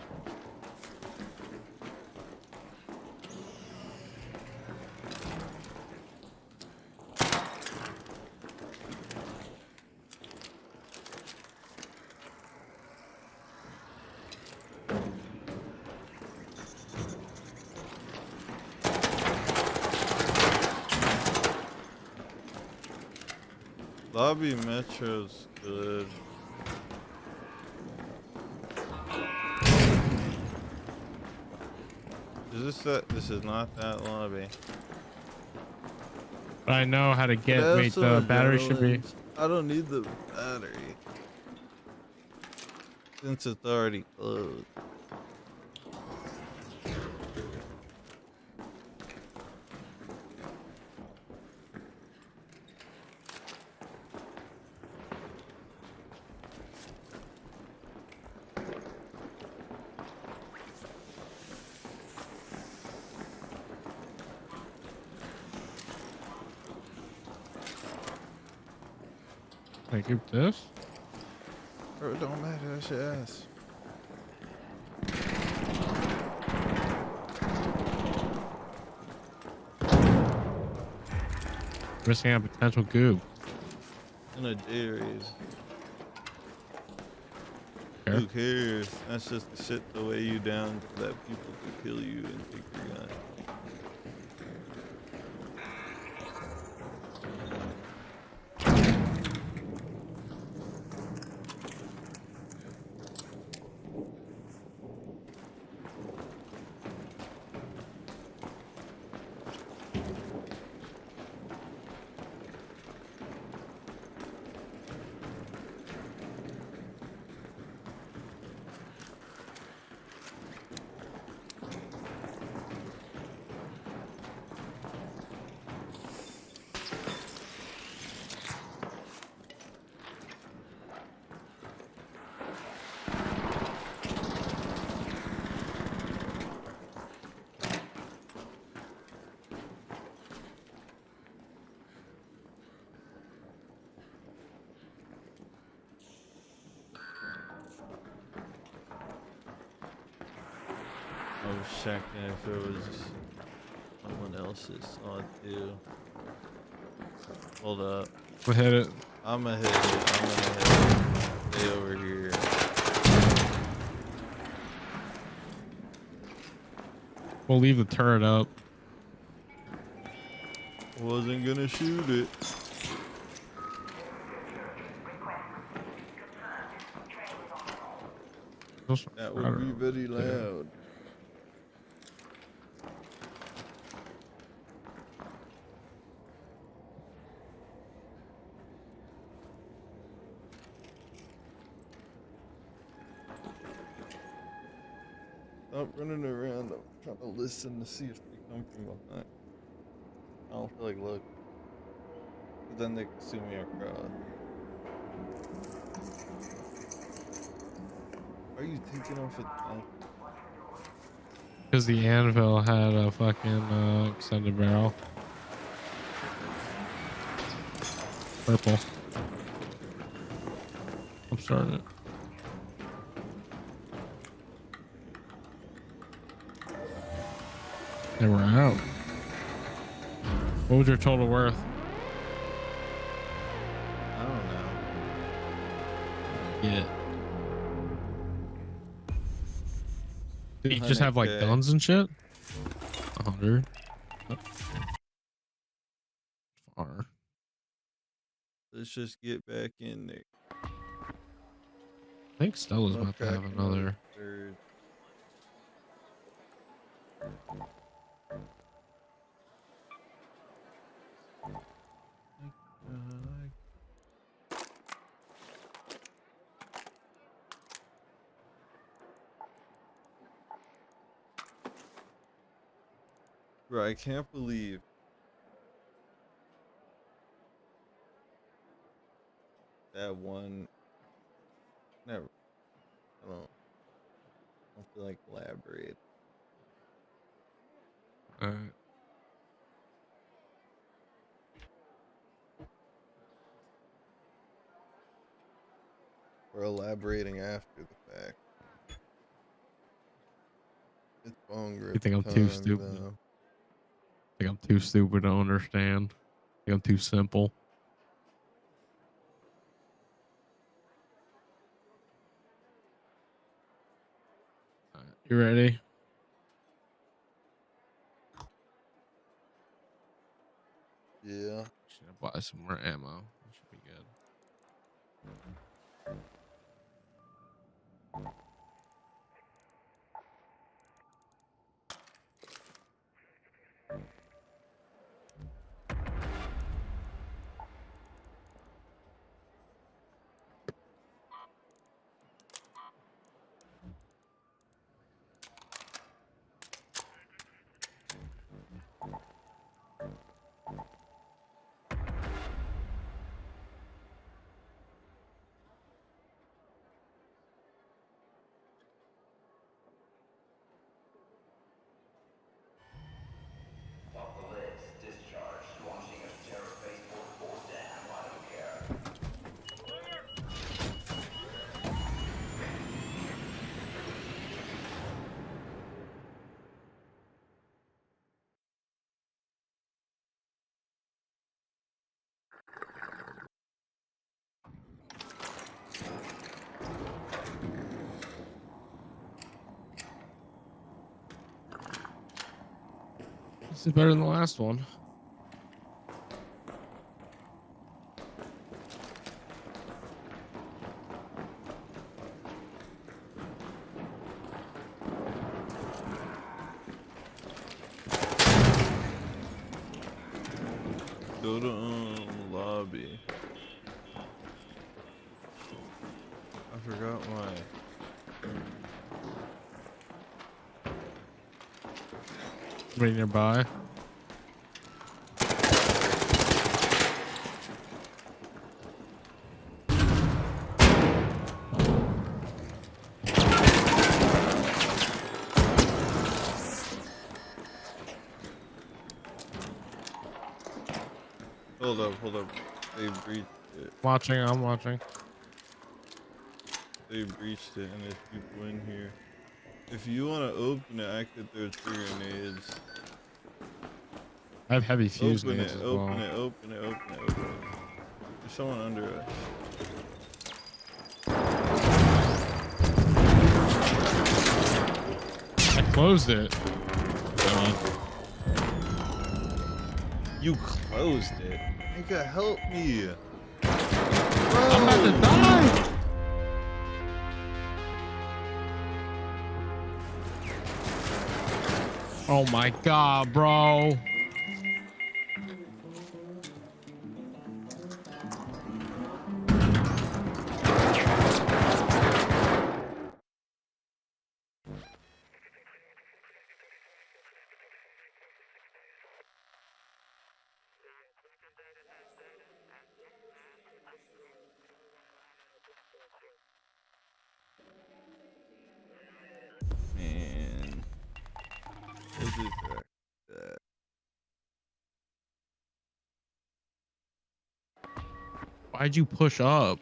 Lobby Metro's good. Is this that? This is not that lobby. I know how to get. But Wait, also the battery should be. I don't need the battery. Since it's already closed. I give this. Bro, it don't matter. That's your ass. Missing out potential goo. In a day raid. Sure. Who cares? That's just the shit to weigh you down so that people can kill you and take your gun. was checking if it was someone else's saw too. Hold up. We'll hit it. I'm gonna hit it. I'm gonna hit it. Stay over here. We'll leave the turret up. Wasn't gonna shoot it. That would be very loud. Stop running around. I'm trying to listen to see if they come from behind. I don't feel like look. But then they can see me across. Are you taking off a tank? Because the anvil had a fucking extended barrel. Purple. I'm starting it. And we're out. What was your total worth? I don't know. Yeah. Did you just have like 100K. guns and shit? 100. Far. Let's just get back in there. I think Stella's about to have another. Third. Bro, I can't believe that one. Never. I don't feel like elaborate. Alright. We're elaborating after the fact. It's bone grip You think I'm time, too stupid? though. Think I'm too stupid to understand? Think I'm too simple? Alright, you ready? Yeah. Should buy some more ammo. That should be good. This is better than the last one. Go to lobby. I forgot my. Right nearby. Hold up. They breached it. Watching, I'm watching. They breached it, and there's people in here. If you want to open it, I could throw 3 grenades. I have heavy fuse Open nades it, as open well. it, open it, open it, open it. There's someone under us. I closed it. You closed it. Nigga, help me. I'm about to die. Oh my god, bro. Man. We'll do that. Why'd you push up?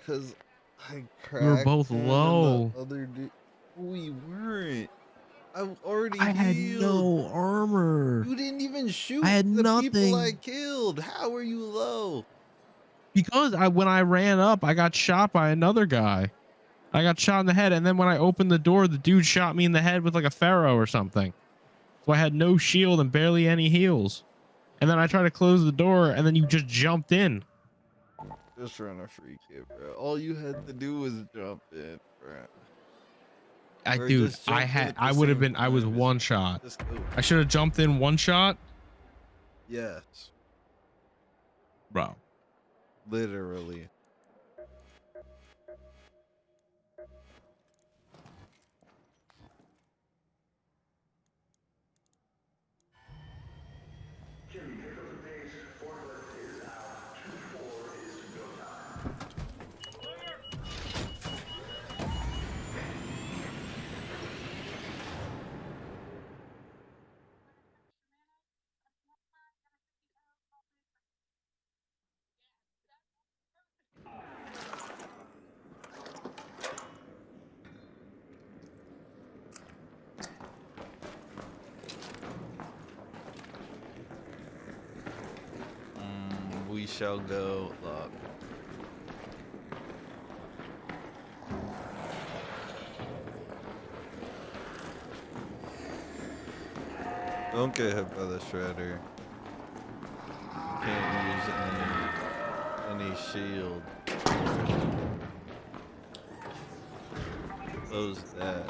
Cause I cracked We were both him low. and the other dude. We weren't. I already I had healed. no armor. You didn't even shoot I had the people I nothing. killed. How are you low? Because when I ran up, I got shot by another guy. I got shot in the head, and then when I opened the door, the dude shot me in the head with like a Pharaoh or something. So I had no shield and barely any heals. And then I tried to close the door, and then you just jumped in. Just trying to freak it, bro. All you had to do was jump in, bro. Dude, I would have been, I was one shot. Just go. I should have jumped in one shot. Yes. Bro. Literally. We shall go lock. Don't get hit by the shredder. Can't use any shield. Close that.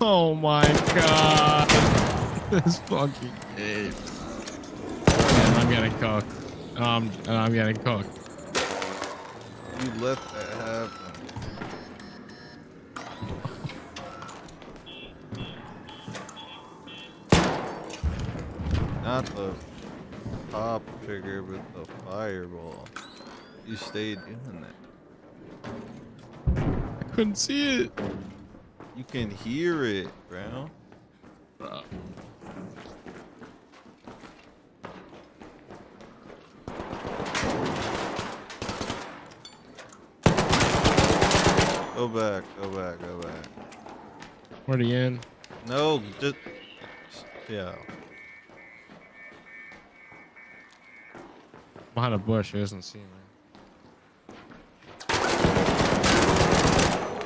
Oh my god. This fucking game. Man, I'm getting cooked. I'm getting cooked. You let that happen. Not the pop trigger, but the fireball. You stayed doing that. I couldn't see it. You can hear it, bro. Go back, go back, go back. Where'd he in? No, just yeah. Behind a bush, he doesn't see me.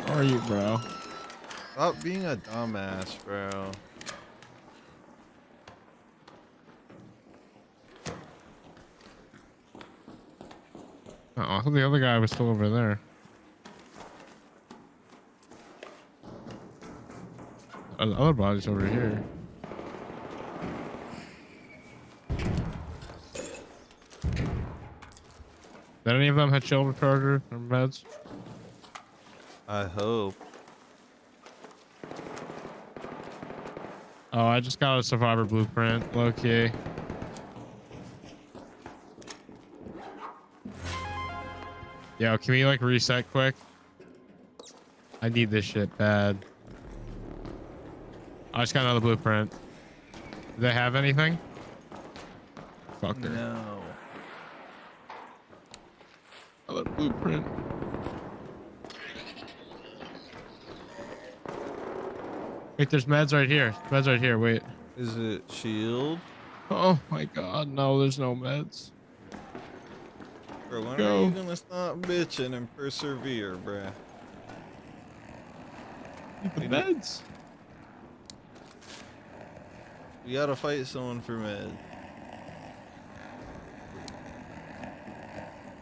Where are you, bro? Stop being a dumbass, bro. I thought the other guy was still over there. The other body's over here. Did any of them have shoulder charger or meds? I hope. Oh, I just got a survivor blueprint. Low key. Yo, can we like reset quick? I need this shit bad. I just got another blueprint. Do they have anything? Fucker. No. Another blueprint. Wait, there's meds right here. Meds right here. Wait. Is it shield? Oh my god, no, there's no meds. Bro, when Go. are you gonna stop bitching and persevere, bruh? The meds. You gotta fight someone for meds.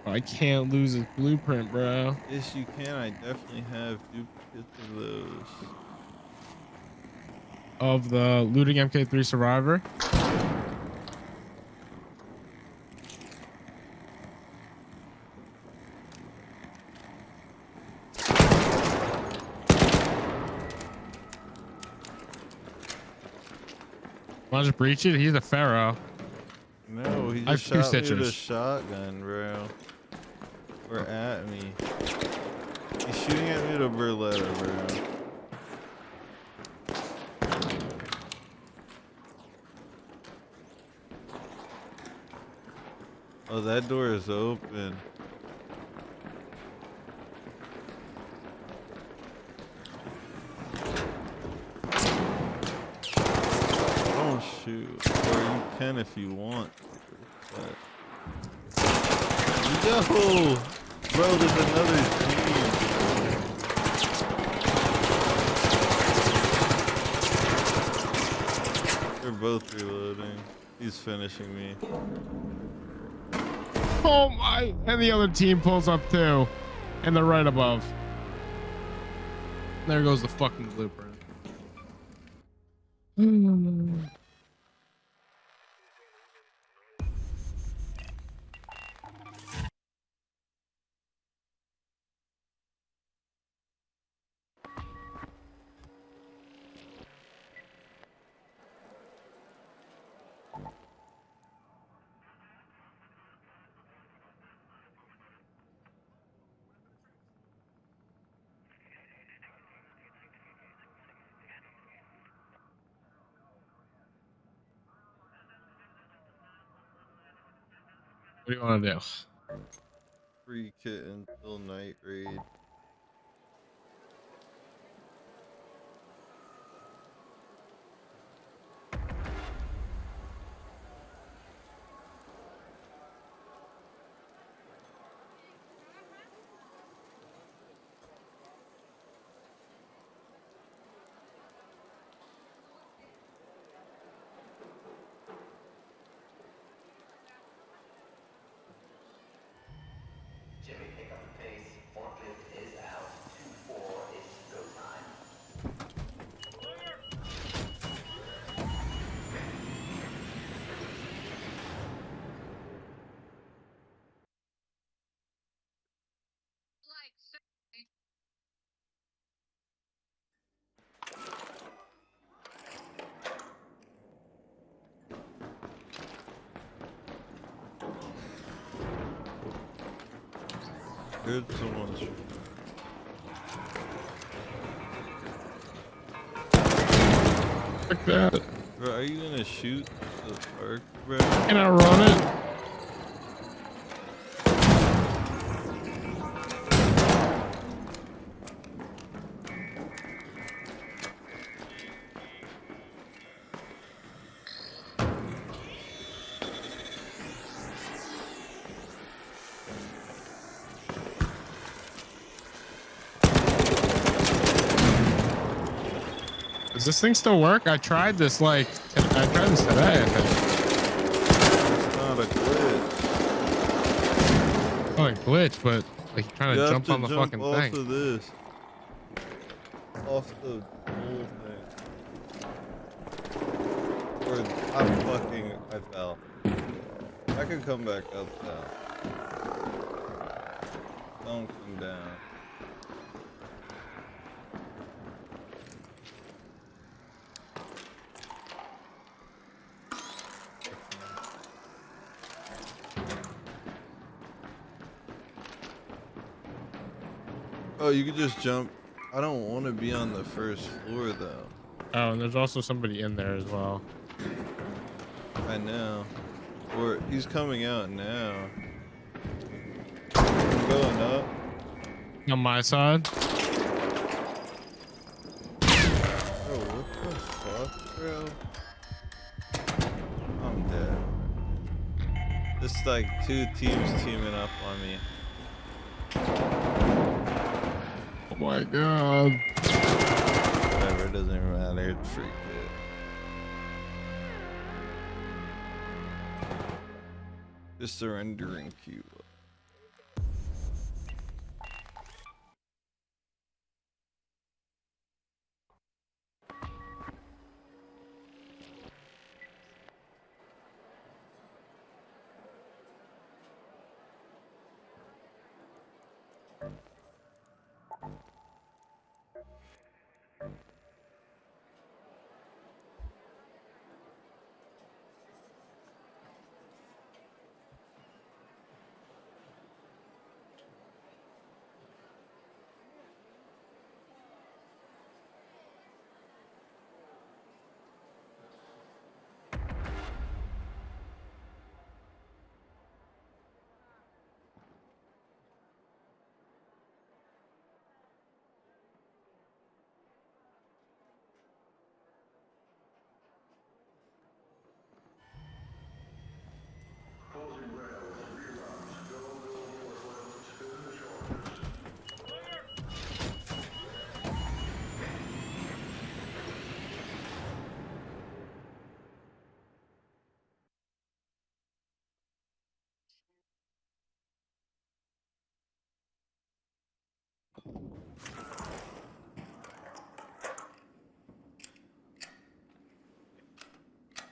I can't lose his blueprint, bro. Yes, you can. I definitely have duplicates of those. Of the looting MK3 survivor. Want to breach it? He's a pharaoh. No, he I just have shot me two with a stitchers. shotgun, bro. Or at me. He's shooting at me with a Berletta, bro. Oh, that door is open. Don't shoot. Or you can if you want. But... Yo! Bro, there's another team. They're both reloading. He's finishing me. Oh my! And the other team pulls up too. And they're right above. There goes the fucking blueprint. What do you want to do? Free kit until night raid. Jimmy, pick up the pace. Forklift is out. 2-4 is go time. Here's someone's. Like that. Bro, are you gonna shoot the park, bro? Can I run it? Does this thing still work? I tried this I tried this today, I think. It's not a glitch. Oh, a glitch, but like trying to jump on the fucking off thing. of this. Off the whole thing. Or I fell. I can come back up now. Don't come down. Oh, you could just jump. I don't want to be on the first floor though. Oh, and there's also somebody in there as well. I know. Or he's coming out now. But going up. On my side. Oh, what the fuck, bro? I'm dead. It's like two teams teaming up on me. Oh my god. Whatever, it doesn't even matter. Freak it. Just surrendering Cuba.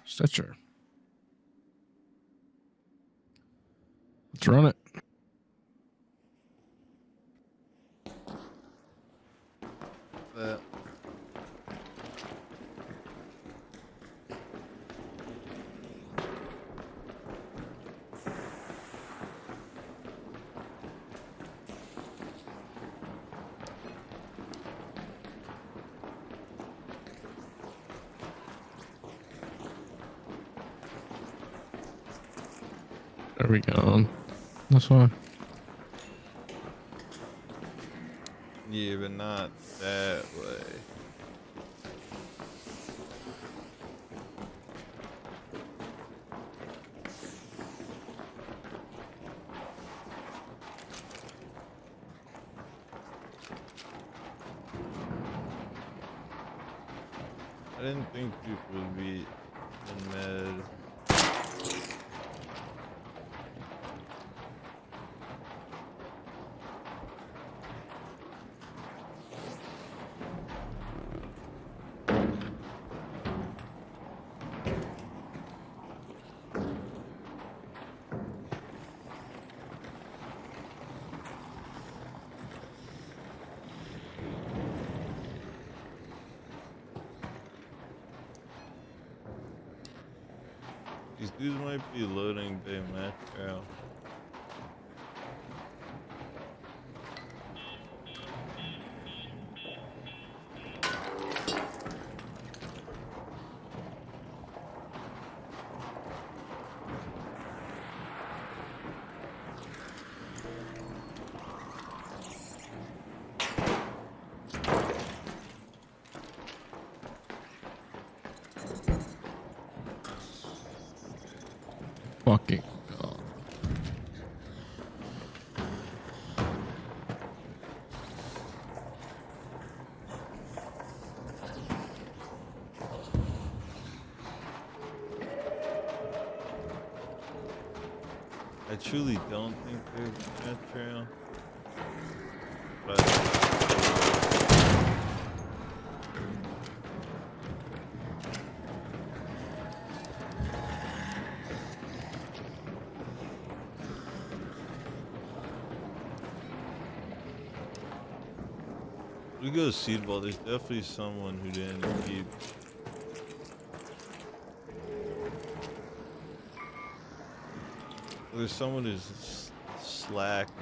Stitcher. Let's run it. There we go. That's fine. Yeah, but not that way. I didn't think people would be in med. These dudes might be loading Bay Metro. Fucking god. I truly don't think they're Metro. But we go seed ball. There's definitely someone who didn't keep. There's someone who's slacking.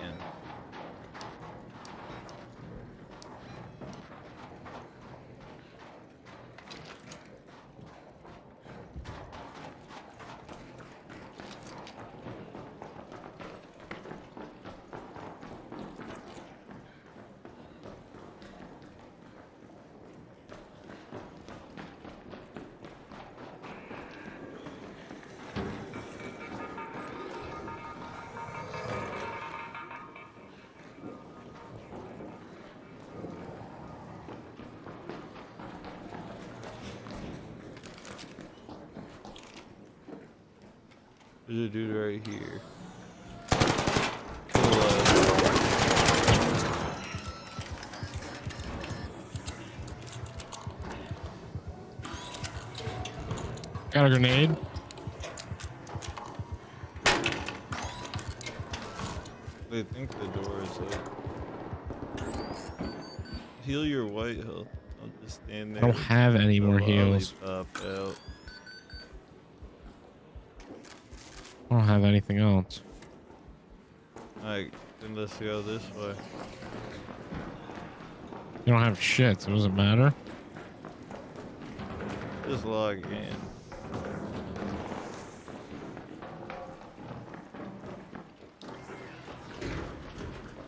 There's a dude right here. To the left. Got a grenade. I think the door is open. Heal your white health. Don't just stand I there don't with have any the more heals. lollipop out. I don't have anything else. Alright, then let's go this way. You don't have shit, so does it matter? Just log in.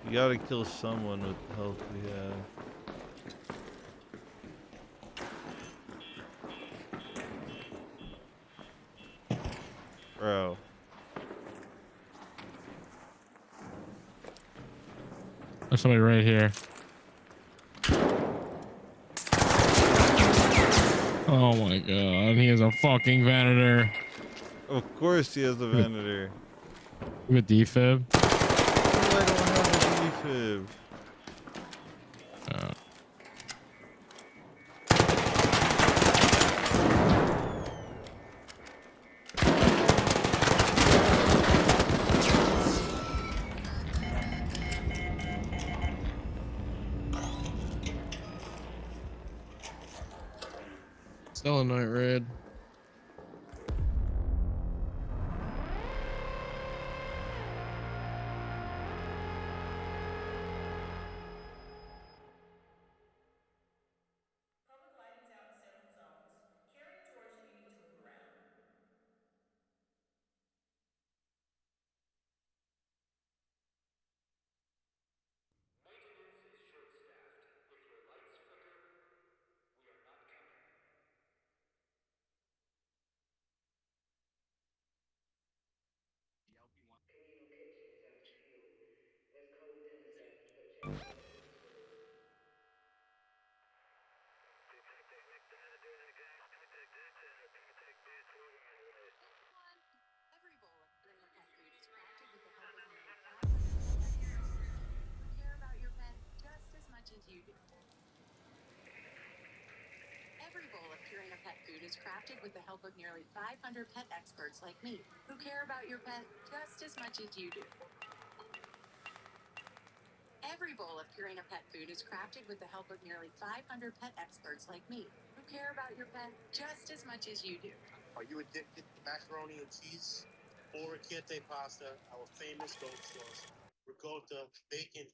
You gotta kill someone with the health we have. Bro. There's somebody right here. Oh my god, he is a fucking Venator. Of course he has a Venator. You have a defib? Oh, I don't have a defib. Still a night raid. Every bowl of Purina pet food is crafted with the help of nearly 500 pet experts like me, who care about your pet just as much as you do. Every bowl of Purina pet food is crafted with the help of nearly 500 pet experts like me, who care about your pet just as much as you do. Are you addicted to macaroni and cheese? Or ricotta pasta, our famous goat sauce, ricotta, bacon.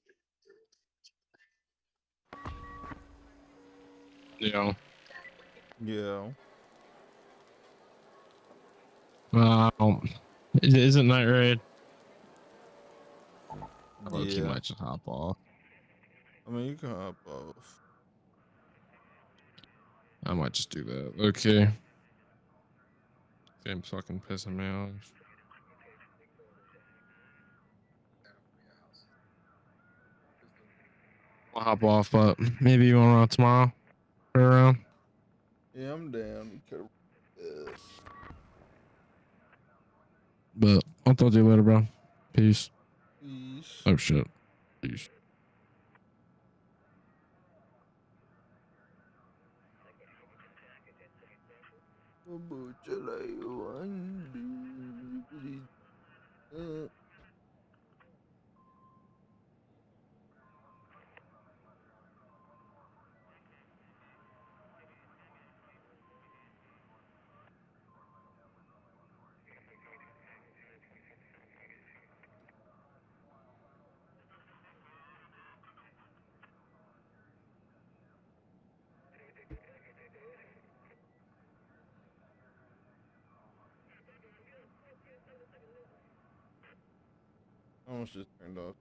Yeah. Yeah. Is it night raid? Loki Yeah. might just hop off. I mean, you can hop off. I might just do that. Okay. Game's fucking pissing me off. I'll hop off, but maybe you want to run tomorrow? Right around? Yeah, I'm down. But I'll talk to you later, bro. Peace. Peace. Oh shit. Peace. Almost just turned off.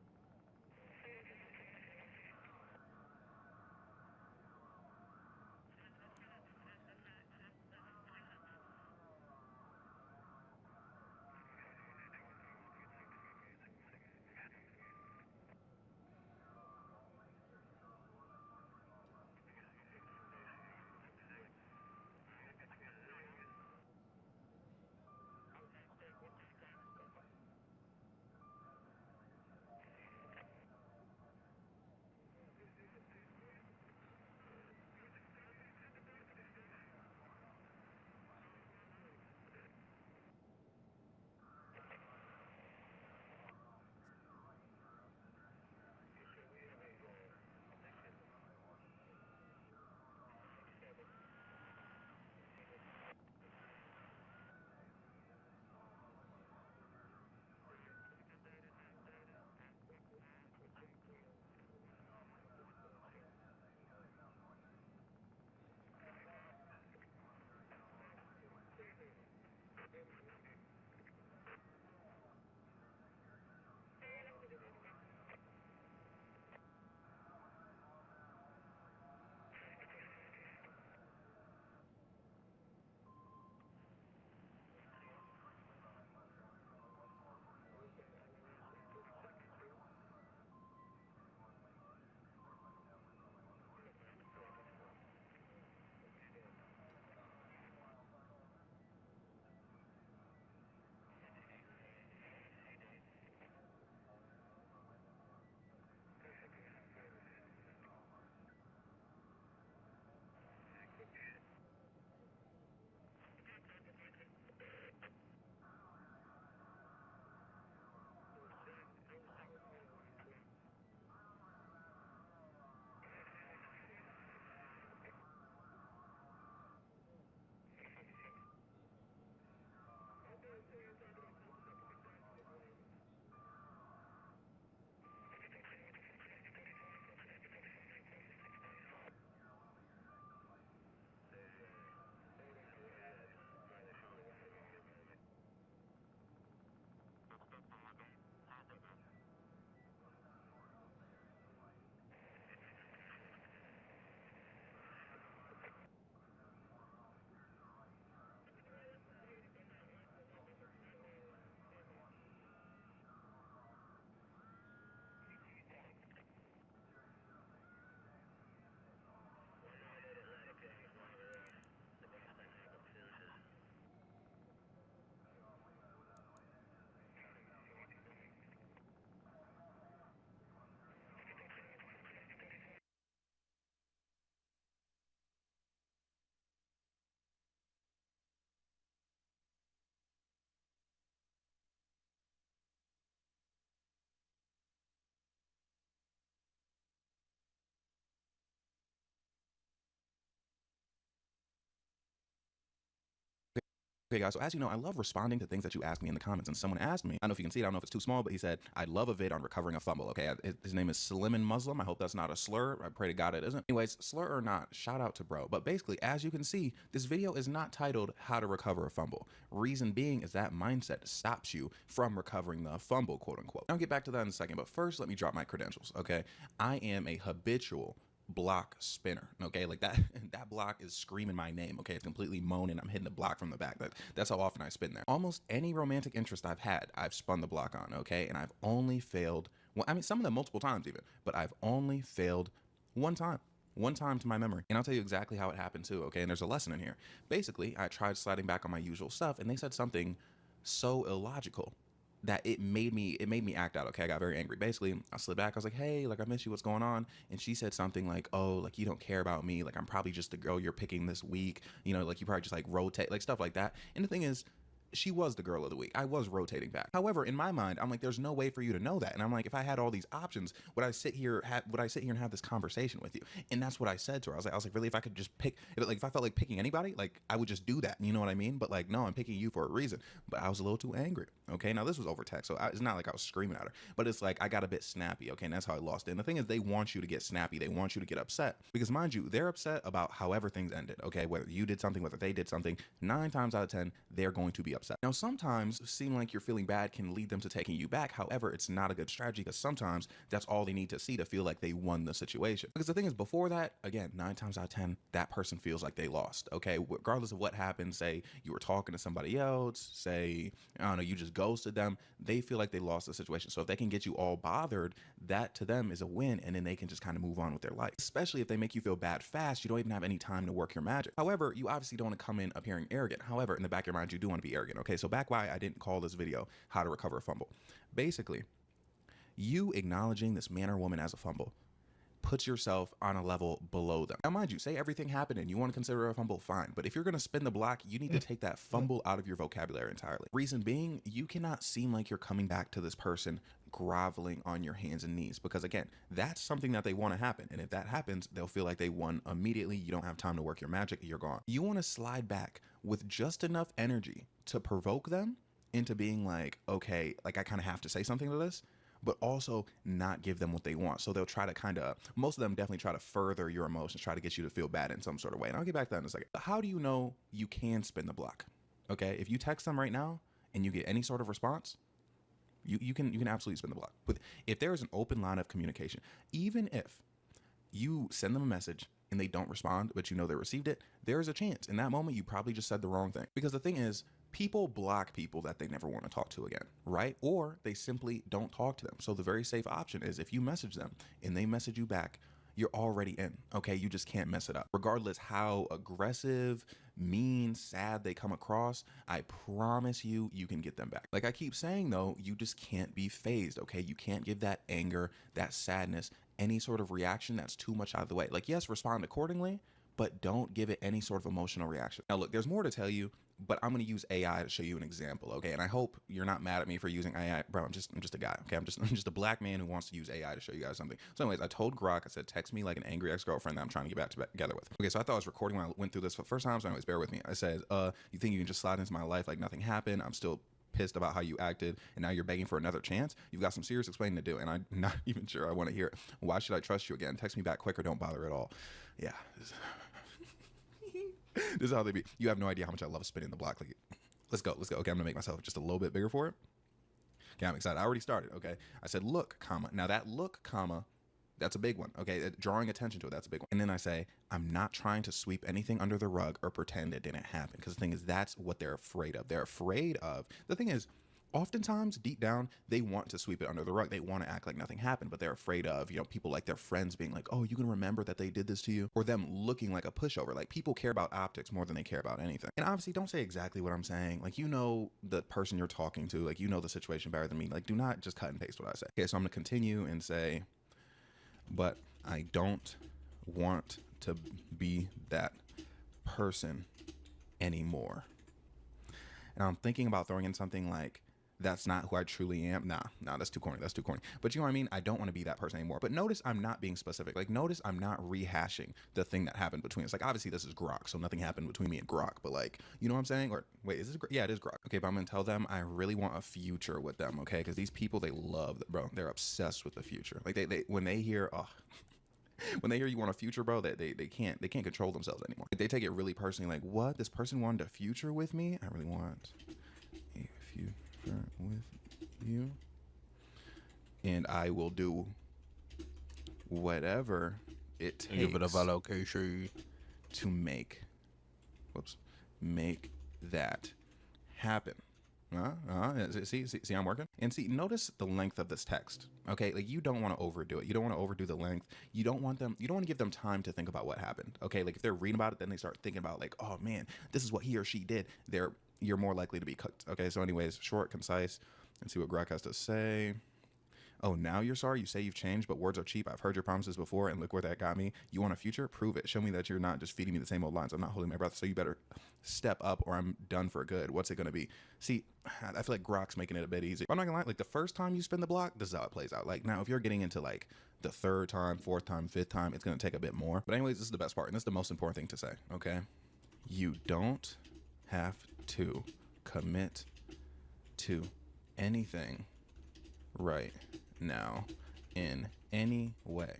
Okay, guys, so as you know, I love responding to things that you ask me in the comments. And someone asked me, I don't know if you can see it, I don't know if it's too small, but he said, I'd love a vid on recovering a fumble. Okay, his name is Slim and Muslim. I hope that's not a slur. I pray to God it isn't. Anyways, slur or not, shout out to bro. But basically, as you can see, this video is not titled How to Recover a Fumble. Reason being is that mindset stops you from recovering the fumble, quote unquote. I'll get back to that in a second, but first, let me drop my credentials, okay? I am a habitual block spinner, okay? Like that that block is screaming my name, okay? It's completely moaning. I'm hitting the block from the back. That's how often I spin there. Almost any romantic interest I've had, I've spun the block on, okay? And I've only failed, well, I mean, some of them multiple times even, but I've only failed one time to my memory. And I'll tell you exactly how it happened too, okay? And there's a lesson in here. Basically, I tried sliding back on my usual stuff and they said something so illogical that it made me act out. Okay, I got very angry. Basically, I slid back. I was like, hey, like, I miss you. What's going on? And she said something like, oh, like, you don't care about me. Like, I'm probably just the girl you're picking this week. You know, like, you probably just like rotate, like stuff like that. And the thing is, she was the girl of the week. I was rotating back. However, in my mind, I'm like, there's no way for you to know that. And I'm like, if I had all these options, would I sit here and have this conversation with you? And that's what I said to her. I was like, really, if I could just pick, if I felt like picking anybody, like, I would just do that. You know what I mean? But like, no, I'm picking you for a reason. But I was a little too angry. Okay, now this was over text, so it's not like I was screaming at her, but it's like I got a bit snappy. Okay, and that's how I lost it. And the thing is, they want you to get snappy. They want you to get upset because, mind you, they're upset about however things ended. Okay, whether you did something, whether they did something, 9 times out of 10, they're going to be upset. Now, sometimes seeming like you're feeling bad can lead them to taking you back. However, it's not a good strategy because sometimes that's all they need to see to feel like they won the situation. Because the thing is, before that, again, 9 times out of 10, that person feels like they lost. Okay, regardless of what happened, say you were talking to somebody else, say, I don't know, you just ghosted them, they feel like they lost the situation. So if they can get you all bothered, that to them is a win, and then they can just kind of move on with their life. Especially if they make you feel bad fast, you don't even have any time to work your magic. However, you obviously don't want to come in appearing arrogant. However, in the back of your mind, you do want to be arrogant. Okay, so back why I didn't call this video How to Recover a Fumble. Basically, you acknowledging this man or woman as a fumble puts yourself on a level below them. Now, mind you, say everything happened and you want to consider a fumble, fine. But if you're going to spin the block, you need to take that fumble out of your vocabulary entirely. Reason being, you cannot seem like you're coming back to this person groveling on your hands and knees, because again, that's something that they want to happen. And if that happens, they'll feel like they won immediately. You don't have time to work your magic. You're gone. You want to slide back with just enough energy to provoke them into being like, okay, like I kind of have to say something to this, but also not give them what they want. So they'll try to kind of, most of them definitely try to further your emotions, try to get you to feel bad in some sort of way. And I'll get back to that in a second. How do you know you can spin the block? Okay, if you text them right now and you get any sort of response, you can absolutely spin the block. But if there is an open line of communication, even if you send them a message and they don't respond, but you know they received it, there is a chance in that moment you probably just said the wrong thing. Because the thing is, people block people that they never want to talk to again, right? Or they simply don't talk to them. So the very safe option is if you message them and they message you back, you're already in, okay? You just can't mess it up. Regardless how aggressive, mean, sad they come across, I promise you, you can get them back. Like I keep saying though, you just can't be phased, okay? You can't give that anger, that sadness, any sort of reaction that's too much out of the way. Like, yes, respond accordingly, but don't give it any sort of emotional reaction. Now look, there's more to tell you, but I'm going to use AI to show you an example, okay? And I hope you're not mad at me for using AI. Bro, I'm just a guy, okay? I'm just a black man who wants to use AI to show you guys something. So anyways, I told Grok, I said, text me like an angry ex-girlfriend that I'm trying to get back together with. Okay, so I thought I was recording when I went through this for the first time, so anyways, bear with me. I said, you think you can just slide into my life like nothing happened? I'm still pissed about how you acted, and now you're begging for another chance. You've got some serious explaining to do, and I'm not even sure I want to hear it. Why should I trust you again? Text me back quick or don't bother at all. Yeah. This is how they be. You have no idea how much I love spinning the block. Like, let's go. Okay, I'm gonna make myself just a little bit bigger for it. Okay, I'm excited. I already started. Okay, I said look, comma. Now that look, comma, that's a big one. Okay, drawing attention to it, that's a big one. And then I say, I'm not trying to sweep anything under the rug or pretend it didn't happen. Because the thing is, that's what they're afraid of. They're afraid of, the thing is, oftentimes deep down, they want to sweep it under the rug. They want to act like nothing happened, but they're afraid of, you know, people like their friends being like, oh, you can remember that they did this to you, or them looking like a pushover. Like, people care about optics more than they care about anything. And obviously, don't say exactly what I'm saying. Like, you know the person you're talking to, like, you know the situation better than me. Like, do not just cut and paste what I say. Okay, so I'm gonna continue and say, but I don't want to be that person anymore. And I'm thinking about throwing in something like, that's not who I truly am. Nah, that's too corny. That's too corny. But you know what I mean? I don't want to be that person anymore. But notice I'm not being specific. Like, notice I'm not rehashing the thing that happened between us. Like, obviously this is Grok, so nothing happened between me and Grok. But like, you know what I'm saying? Or wait, is this? Yeah, it is Grok. Okay, but I'm gonna tell them I really want a future with them. Okay, because these people, they love that, bro. They're obsessed with the future. Like they when they hear, oh. When they hear you want a future, bro, they can't control themselves anymore. They take it really personally. Like, what? This person wanted a future with me? I really want a future with you, and I will do whatever it takes to make that happen. See, I'm working. And see, notice the length of this text. Okay, like you don't want to overdo it. You don't want to overdo the length. You don't want to give them time to think about what happened. Okay, like if they're reading about it, then they start thinking about like, oh man, this is what he or she did. You're more likely to be cooked. Okay, so anyways, short, concise. Let's see what Grok has to say. Oh, now you're sorry? You say you've changed, but words are cheap. I've heard your promises before, and look where that got me. You want a future? Prove it. Show me that you're not just feeding me the same old lines. I'm not holding my breath, so you better step up or I'm done for good. What's it going to be? See, I feel like Grok's making it a bit easy. I'm not going to lie. Like, the first time you spin the block, this is how it plays out. Like, now, if you're getting into, like, the third time, fourth time, fifth time, it's going to take a bit more. But anyways, this is the best part, and this is the most important thing to say, okay? You don't have to commit to anything right now in any way,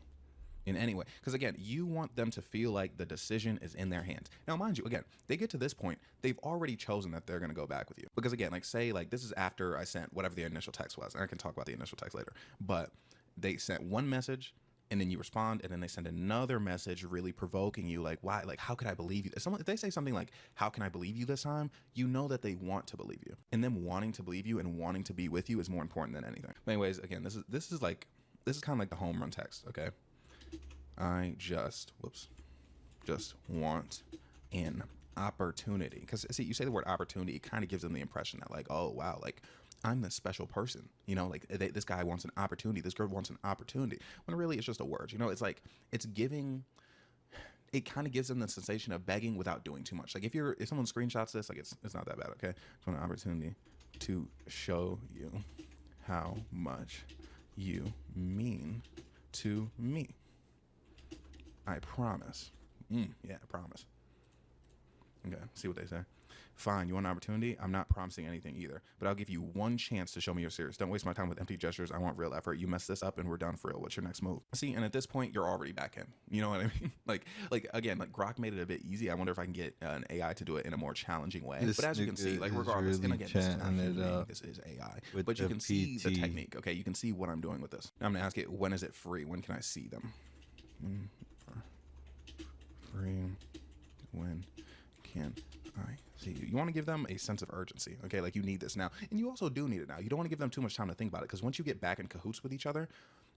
because again, you want them to feel like the decision is in their hands. Now mind you, again, they get to this point, they've already chosen that they're going to go back with you, because again, like say like this is after I sent whatever the initial text was, and I can talk about the initial text later, but they sent one message and then you respond, and then they send another message really provoking you, like, why, like, how could I believe you? If they say something like, how can I believe you this time, you know that they want to believe you, and them wanting to believe you and wanting to be with you is more important than anything. But anyways, again, this is kind of like the home run text. Okay, I just want an opportunity, because see, you say the word opportunity, it kind of gives them the impression that like, oh wow, like I'm this special person, you know, like this guy wants an opportunity, this girl wants an opportunity, when really it's just a word, you know. It's like it kind of gives them the sensation of begging without doing too much. Like if someone screenshots this, like it's not that bad. Okay, it's an opportunity to show you how much you mean to me. I promise. Yeah, I promise. Okay, see what they say. Fine, you want an opportunity? I'm not promising anything either, but I'll give you one chance to show me you're serious. Don't waste my time with empty gestures. I want real effort. You mess this up and we're done for real. What's your next move? See, and at this point, you're already back in. You know what I mean? like again, like Grok made it a bit easy. I wonder if I can get an AI to do it in a more challenging way. But as you can see, like regardless, and again, this is not human, this is AI. But you can see the technique. Okay, you can see what I'm doing with this. Now I'm gonna ask it, when is it free? When can I see them? Free. When can I see you? You want to give them a sense of urgency, okay? Like you need this now, and you also do need it now. You don't want to give them too much time to think about it, because once you get back in cahoots with each other,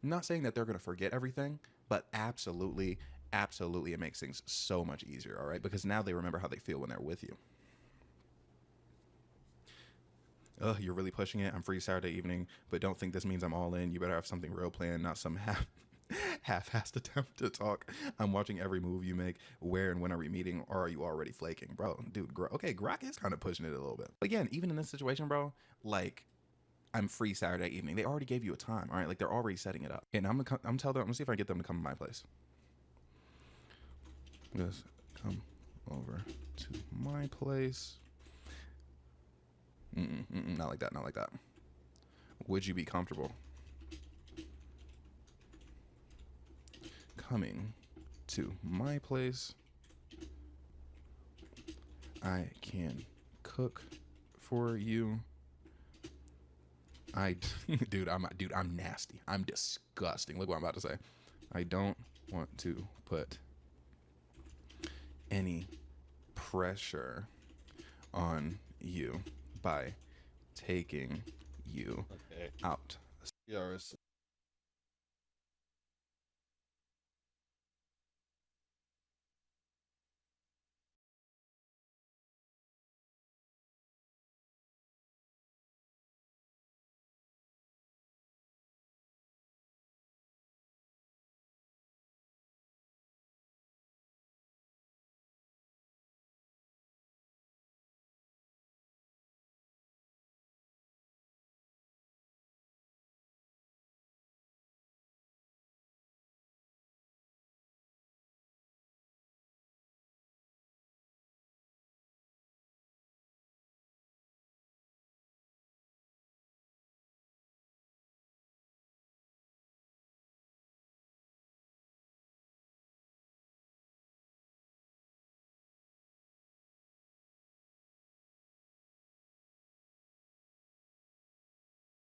I'm not saying that they're going to forget everything, but absolutely it makes things so much easier, all right? Because now they remember how they feel when they're with you. Ugh, you're really pushing it. I'm free Saturday evening, but don't think this means I'm all in. You better have something real planned, not some half-assed attempt to talk. I'm watching every move you make. Where and when are we meeting, or are you already flaking? Bro, dude, okay, Grok is kind of pushing it a little bit. But again, even in this situation, bro, like, I'm free Saturday evening. They already gave you a time, all right? Like, they're already setting it up. And I'm gonna see if I can get them to come to my place. Just come over to my place. Not like that, not like that. Would you be comfortable coming to my place? I can cook for you. Dude, I'm nasty. I'm disgusting. Look what I'm about to say. I don't want to put any pressure on you by taking you out. Yaris.